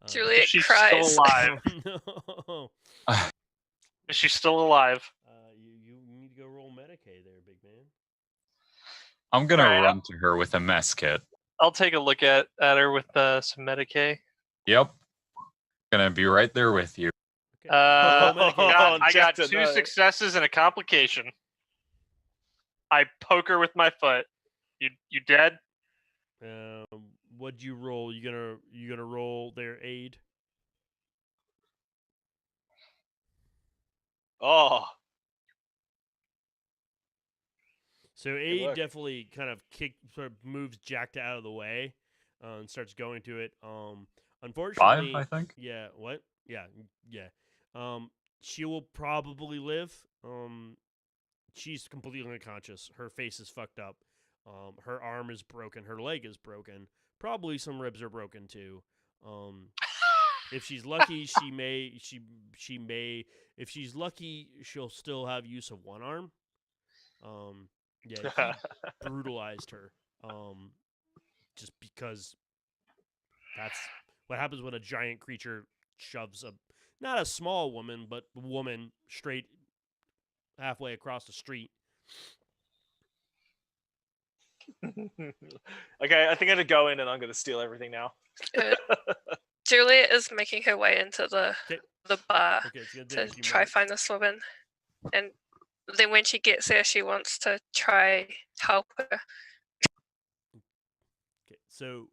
Juliet she's cries. still alive. Oh, no. Is she still alive? You need to go roll Medicaid there, big man. I'm gonna Alright, run to her with a mess kit. I'll take a look at her with some Medicaid. Yep. Gonna be right there with you. Okay. Roll Medicaid. I got Jack 2 tonight. successes and a complication. I poke her with my foot. You dead? What'd you roll? You gonna roll their aid? Oh, So aid work. definitely kind of sort of moves Jack out of the way, and starts going to it. 5, Unfortunately, I think. yeah. What? Yeah. She will probably live. She's completely unconscious. Her face is fucked up. Her arm is broken. Her leg is broken. Probably some ribs are broken too. If she's lucky, she may. If she's lucky, she'll still have use of one arm. Yeah, he brutalized her. Just because that's what happens when a giant creature shoves not a small woman, but a woman straight halfway across the street. Okay, I think I'm gonna go in and I'm gonna steal everything now. Juliet is making her way into the bar Okay, it's gonna take to a few try minutes. find this woman, and then when she gets there, she wants to try help her. Okay, so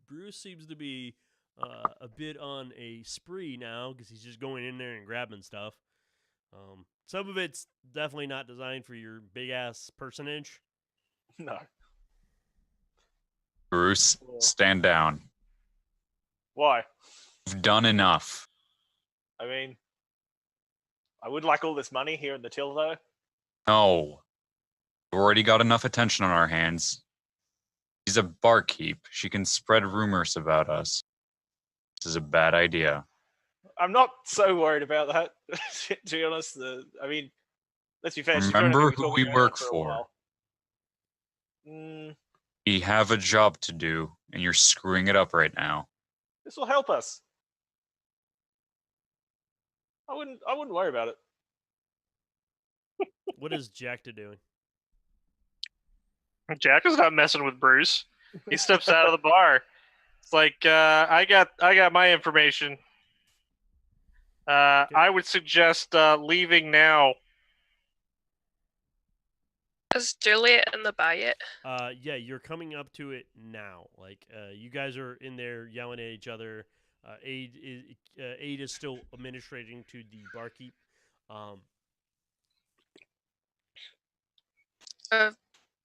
Bruce seems to be a bit on a spree now because he's just going in there and grabbing stuff. Some of it's definitely not designed for your big ass personage. No. Bruce, Cool. stand down. Why? You've done enough. I mean, I would like all this money here in the till, though. No. We've already got enough attention on our hands. She's a barkeep. She can spread rumors about us. This is a bad idea. I'm not so worried about that, to be honest. I mean, Let's be fair. She's probably Remember been who talking we to her work for a for. while. Mm, You have a job to do, and you're screwing it up right now. this will help us. I wouldn't worry about it. What is Jacta doing? Jack is not messing with Bruce. He steps out of the bar. It's like, I got my information. I would suggest leaving now. Is Juliet in the bar yet? Yeah, you're coming up to it now. Like, you guys are in there yelling at each other. Aid is still administrating to the barkeep.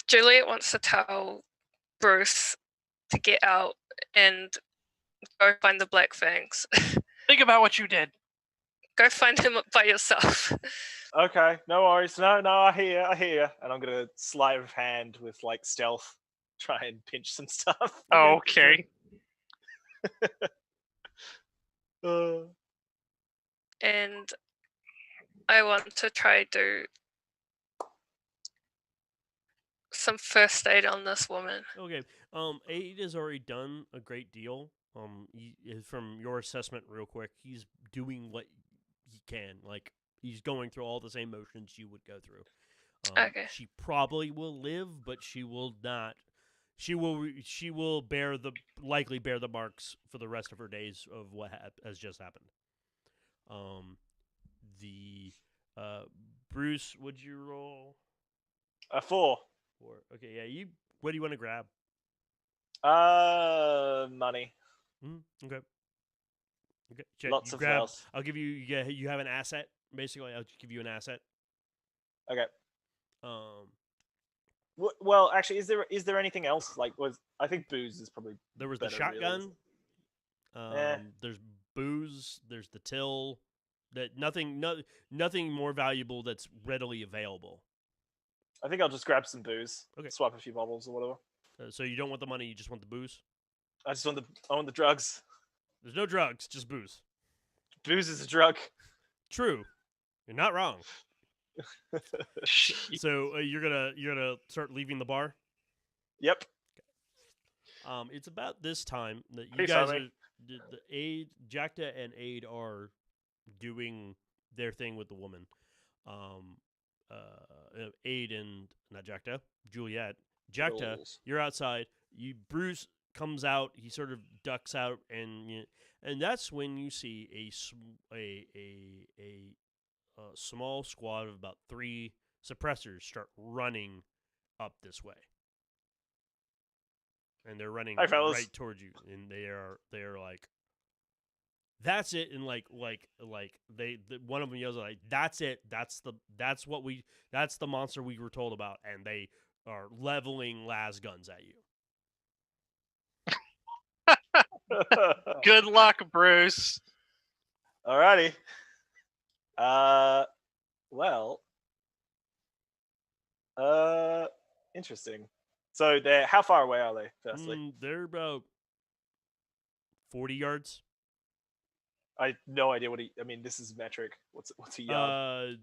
Juliet wants to tell Bruce to get out and go find the Black Fangs. Think about what you did. Go find him by yourself. Okay, no worries. No, I hear. And I'm gonna sleight of hand with like stealth, try and pinch some stuff. Okay. And I want to try do some first aid on this woman. Okay. Aid has already done a great deal. From your assessment, real quick, he's doing what he can. Like, he's going through all the same motions you would go through. Okay. She probably will live, but she will not. She will likely bear the marks for the rest of her days of what has just happened. Bruce, would you roll? A 4. 4. Okay, yeah. What do you want to grab? Money. Okay. Lots of health. I'll give you. You have an asset. Basically, I'll give you an asset. Okay. Well, actually, is there anything else? Like, I think booze is probably. There was the better, shotgun. Really. There's booze. There's the till. That nothing more valuable that's readily available. I think I'll just grab some booze. Okay. Swap a few bottles or whatever. So you don't want the money. You just want the booze. I want the drugs. There's no drugs, just booze. Booze is a drug. True. You're not wrong. So you're gonna start leaving the bar. Yep. It's about this time that you Peace, guys homie. the Aid, Jacta and Aid are doing their thing with the woman. Aid and not Jacta, Juliet. Jacta, Rules. you're outside. Bruce comes out. He sort of ducks out, and that's when you see a small squad of about 3 suppressors start running up this way, and they're running Hi, fellas. right towards you, and they are like, "That's it!" And like one of them yells like, "That's it! That's the monster we were told about," and they are leveling las guns at you. Good luck, Bruce. Alrighty. Interesting. So how far away are they? Firstly, They're about 40 yards. I have no idea what I mean, this is metric. What's a yard?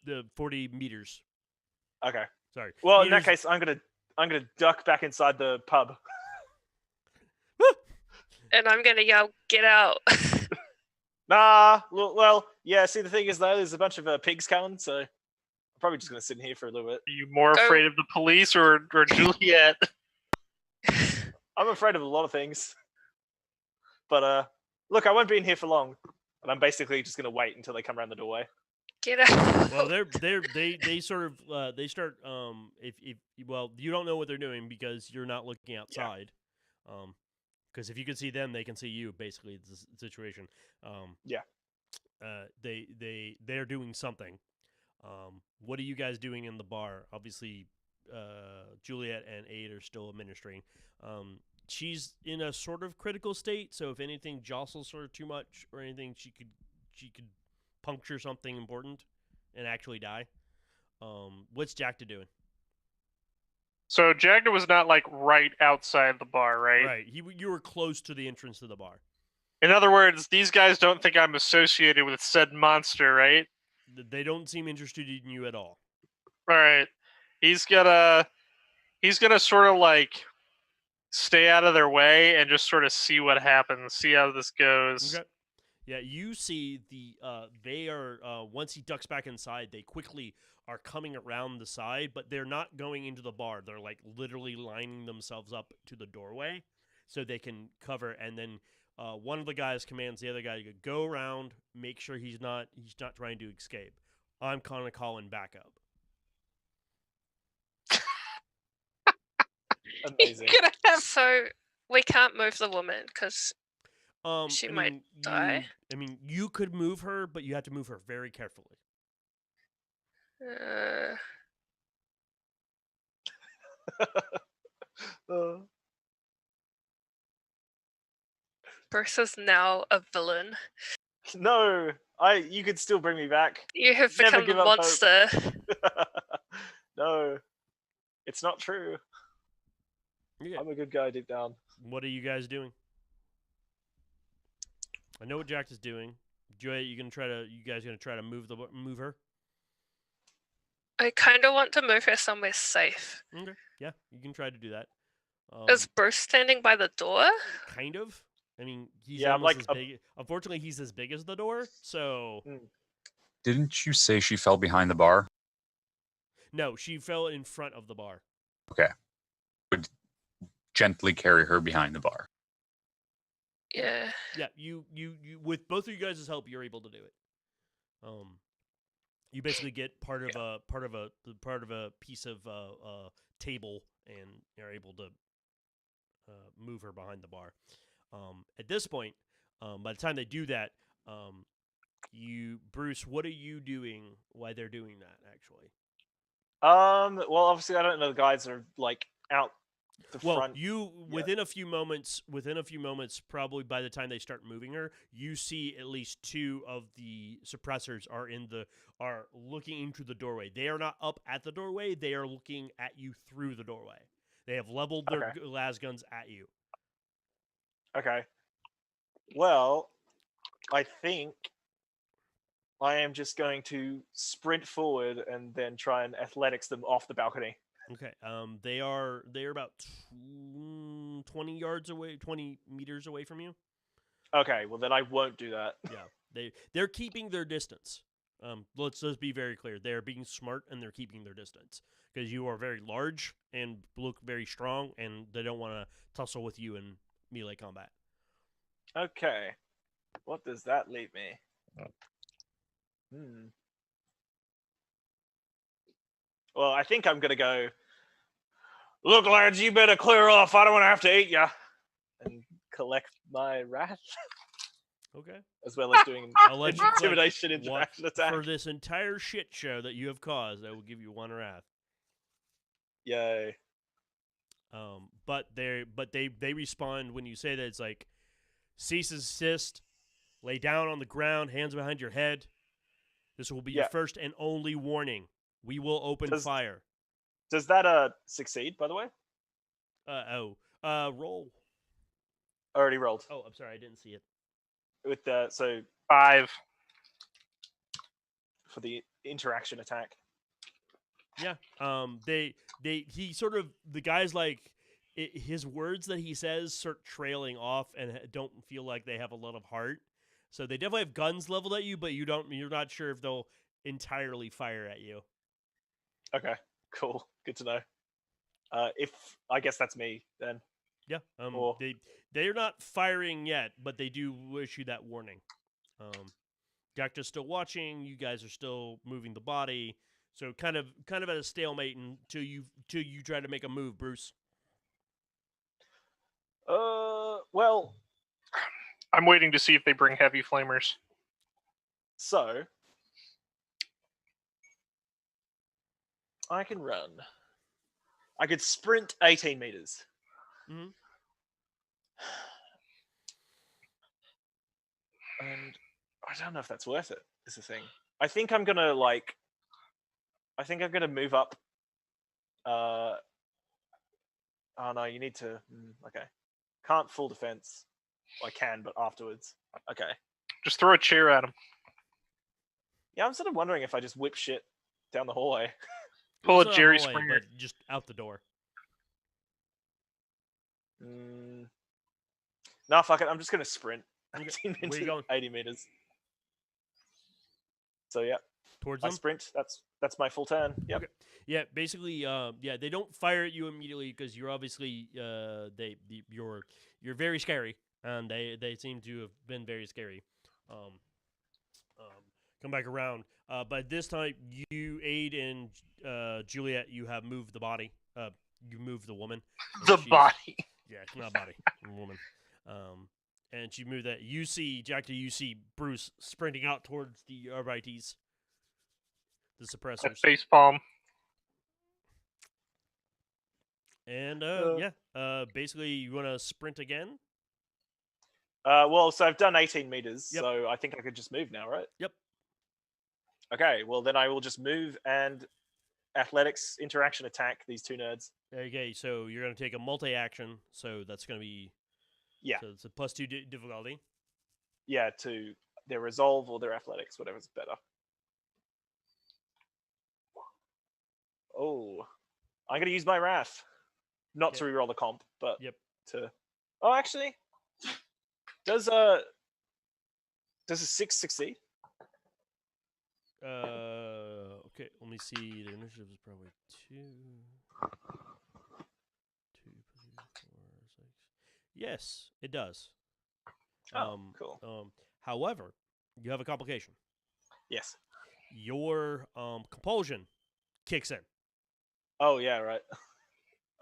The 40 meters. Okay. Sorry. Well, meters. in that case, I'm gonna duck back inside the pub. And I'm gonna yell, "Get out!" Nah. Well, yeah. See, the thing is, though, there's a bunch of pigs coming, so I'm probably just gonna sit in here for a little bit. Are you more Go. afraid of the police or Juliet? I'm afraid of a lot of things. But look, I won't be in here for long, and I'm basically just gonna wait until they come around the doorway. Get out! Well, they sort of they start if you don't know what they're doing because you're not looking outside. Because if you can see them, they can see you. Basically, it's the situation. They're doing something. What are you guys doing in the bar? Obviously, Juliet and Aid are still administering. She's in a sort of critical state, so if anything jostles her too much or anything, she could puncture something important and actually die. What's Jacta doing? So Jagda was not like right outside the bar, right? Right. You were close to the entrance to the bar. In other words, these guys don't think I'm associated with said monster, right? They don't seem interested in you at all. All right. He's gonna sort of like stay out of their way and just sort of see what happens, see how this goes. Okay. Yeah, you see they are once he ducks back inside, they quickly are coming around the side, but they're not going into the bar. They're like literally lining themselves up to the doorway so they can cover. And then one of the guys commands the other guy to go around, make sure he's not trying to escape. I'm kind of calling backup. Amazing. Gonna have So we can't move the woman because She I might mean, die. you could move her, but you have to move her very carefully. Bruce is now a villain. No, you could still bring me back. You have Never become give the up hope. monster. No, it's not true. Yeah. I'm a good guy deep down. What are you guys doing? I know what Jack is doing. Joy, you guys gonna try to move her? I kind of want to move her somewhere safe. Okay. Yeah, you can try to do that. Is Bruce standing by the door? Kind of. I mean, he's Yeah, I'm almost like as big. Unfortunately, he's as big as the door, so Didn't you say she fell behind the bar? no, she fell in front of the bar. Okay. Would gently carry her behind the bar. Yeah. Yeah, you with both of you guys' help, you're able to do it. You basically get part of a piece of table, and you're able to move her behind the bar. At this point, by the time they do that, Bruce, what are you doing while they're doing that? Actually, well, obviously, I don't know. The guys are like out the front. within a few moments, probably by the time they start moving her, you see at least two of the suppressors are looking into the doorway. They are not up at the doorway; they are looking at you through the doorway. They have leveled their las guns at you. Okay. Well, I think I am just going to sprint forward and then try and athletics them off the balcony. Okay. They are about 20 yards away, 20 meters away from you. Okay. Well, then I won't do that. Yeah. They're keeping their distance. Let's just be very clear. They're being smart and they're keeping their distance because you are very large and look very strong, and they don't want to tussle with you in melee combat. Okay. What does that leave me? Well, I think I'm gonna go. Look, lads, you better clear off. I don't want to have to eat ya. And collect my wrath. Okay. As well as doing I'll let you intimidation, interaction attack. For this entire shit show that you have caused, I will give you one wrath. Yay. But they respond when you say that. It's like, cease and desist, lay down on the ground, hands behind your head. This will be your first and only warning. We will open fire. Does that succeed, by the way? Roll. Already rolled. Oh, I'm sorry, I didn't see it. With so 5 for the interaction attack. Yeah. He sort of, the guy's like, his words that he says start trailing off and don't feel like they have a lot of heart. So they definitely have guns leveled at you, but you're not sure if they'll entirely fire at you. Okay, cool. Good to know. If I guess that's me then. Yeah. They're not firing yet, but they do issue that warning. Doctor's still watching. You guys are still moving the body. So kind of at a stalemate until you try to make a move, Bruce. Well, I'm waiting to see if they bring heavy flamers. So I can run. I could sprint 18 meters. Mm-hmm. And I don't know if that's worth it, is the thing. I think I'm gonna move up. Oh no, you need to. Okay. Can't full defense. I can, but afterwards. Okay. Just throw a chair at him. Yeah, I'm sort of wondering if I just whip shit down the hallway. Pull It's a not Jerry hallway, Springer. but just out the door. Nah, fuck it. I'm just gonna sprint. Okay. 18 Where you into going? 80 meters. So yeah, Towards I them. sprint. That's my full turn. Yep. Okay. Yeah, basically, yeah, they don't fire at you immediately because you're obviously you're very scary, and they seem to have been very scary. Come back around, but this time you Aid and Juliet, you have moved the body. You moved the woman. and The she's- body. Yeah, not body, woman. And she moved that. You see, Jack, you see Bruce sprinting out towards the Arbites, the suppressors. Face palm. And basically, you want to sprint again? Well, so I've done 18 meters, Yep. so I think I could just move now, right? Yep. Okay, well then I will just move and athletics interaction attack these two nerds. Okay, so you're going to take a multi-action, so that's going to be Yeah. So it's a +2 difficulty. Yeah, to their resolve or their athletics, whatever's better. Oh, I'm gonna use my wrath, not to reroll the comp, but Yep. to. Oh, actually, does a 6 succeed? Okay, let me see. The initiative is probably 2. 2 + 4, 6. Yes, it does. Oh, cool. However, you have a complication. Yes. Your compulsion kicks in. Oh yeah, right.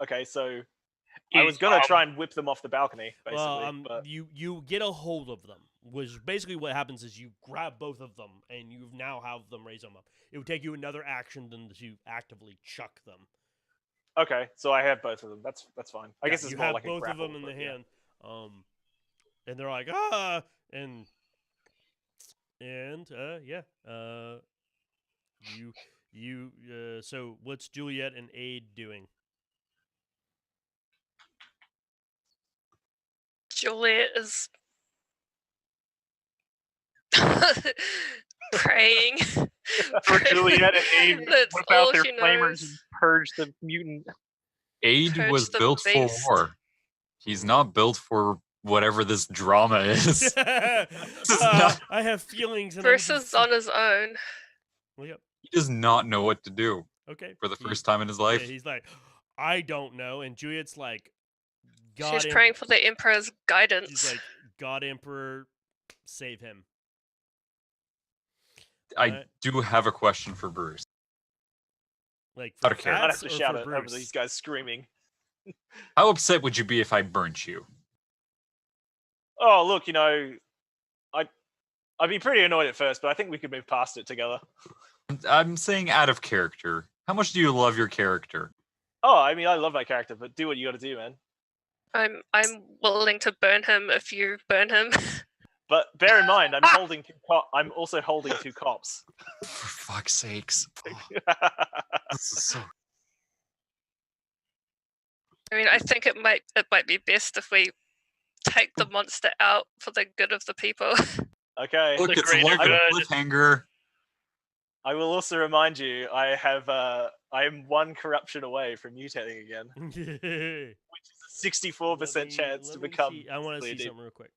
Okay, so I was gonna try and whip them off the balcony, basically. But you get a hold of them, which basically what happens is you grab both of them and you now have them raise them up. It would take you another action than to actively chuck them. okay, so I have both of them. That's fine. I guess it's you more have like both a grapple, of them in the but yeah. hand, and they're like and so what's Juliet and Aid doing? Juliet is praying For Juliet and Abe, That's whip out all their she flamers and knows. purge the mutant. Aid Purge was the built for beast. war. He's not built for whatever this drama is. I have feelings. And Bruce is on his own. Well, yep. He does not know what to do Okay. for the first time in his life. Yeah, he's like, I don't know, and Juliet's like, She's praying for the Emperor's guidance. She's like, God Emperor, save him. I do have a question for Bruce. Like, Out for of character. I'd Fats have to or shout for it over Bruce? these guys screaming. How upset would you be if I burnt you? Oh, look, I'd be pretty annoyed at first, but I think we could move past it together. I'm saying out of character. How much do you love your character? Oh, I mean, I love my character, but do what you got to do, man. I'm willing to burn him if you burn him. But bear in mind, I'm also holding two cops. For fuck's sakes. Oh, this is so... I mean, I think it might be best if we take the monster out for the good of the people. Okay. Look, The it's greater like a good. cliffhanger. I will also remind you, I am one corruption away from mutating again, which is a 64% chance to become. I want to see bleeding. something real quick.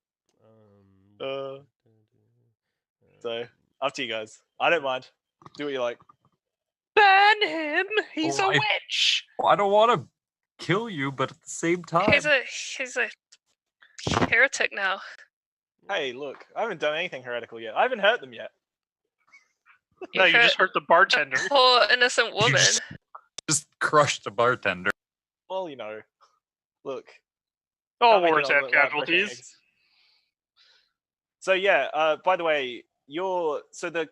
So up to you guys. I don't mind. Do what you like. Ban him! He's Oh, a witch! I don't want to kill you, but at the same time... He's a heretic now. Hey, look, I haven't done anything heretical yet. I haven't hurt them yet. No, you just hurt the bartender. Poor innocent woman. just crushed the bartender. Well, look. All can't make it wars have without breaking casualties. eggs. So yeah, by the way, the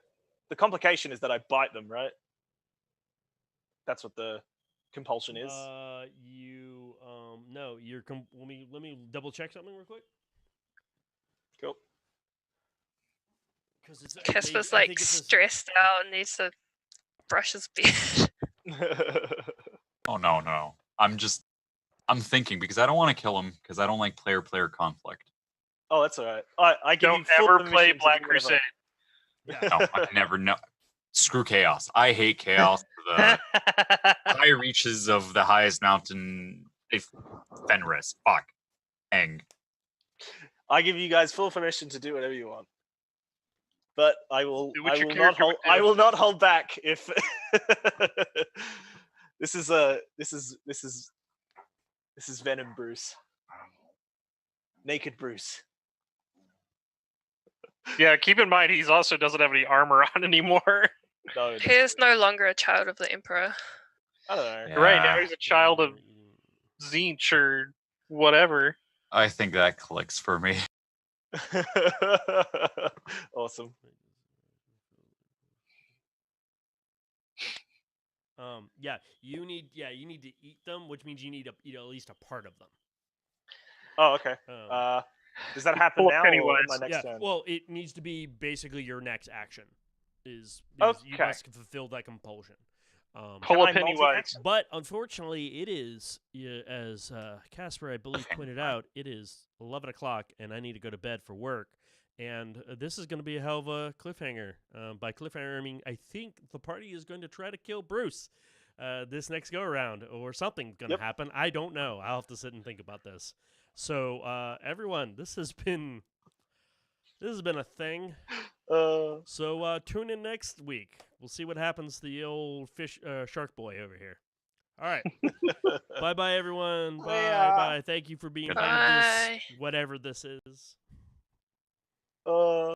complication is that I bite them, right? That's what the compulsion is. No, let me double check something real quick. Cool. Because it's Casper's I like think it's stressed out and needs to brush his beard. Oh, no. I'm thinking because I don't want to kill him because I don't like player-player conflict. Oh, that's all right. I give Don't you full ever permission play to Black do whatever. Crusade. Yeah. No, I never know. Screw chaos. I hate chaos. the high reaches of the highest mountain, Fenris. Fuck. Eng. I give you guys full permission to do whatever you want, but I will. Do what I your will not character hold. would do. I will not hold back if this is Venom Bruce, Naked Bruce. Yeah, keep in mind he also doesn't have any armor on anymore. No, He is no longer a child of the Emperor. I don't know. Yeah. Right now he's a child of Zinch or whatever. I think that clicks for me. Awesome. Yeah, you need to eat them, which means you need to eat at least a part of them. Oh, okay. Does that happen Pull up now or Pennywise. my next turn? Well, it needs to be basically your next action. Is you Okay. must fulfill that compulsion. Pull I up Pennywise. multi-act? But unfortunately, it is as Casper, I believe, pointed out. It is 11 o'clock, and I need to go to bed for work. And this is going to be a hell of a cliffhanger. By cliffhanger, I mean I think the party is going to try to kill Bruce this next go around, or something's going to happen. I don't know. I'll have to sit and think about this. So everyone, this has been a thing. So tune in next week. We'll see what happens to the old shark boy over here. All right. Bye, everyone. Bye. Thank you for being part of this, Bye. whatever this is.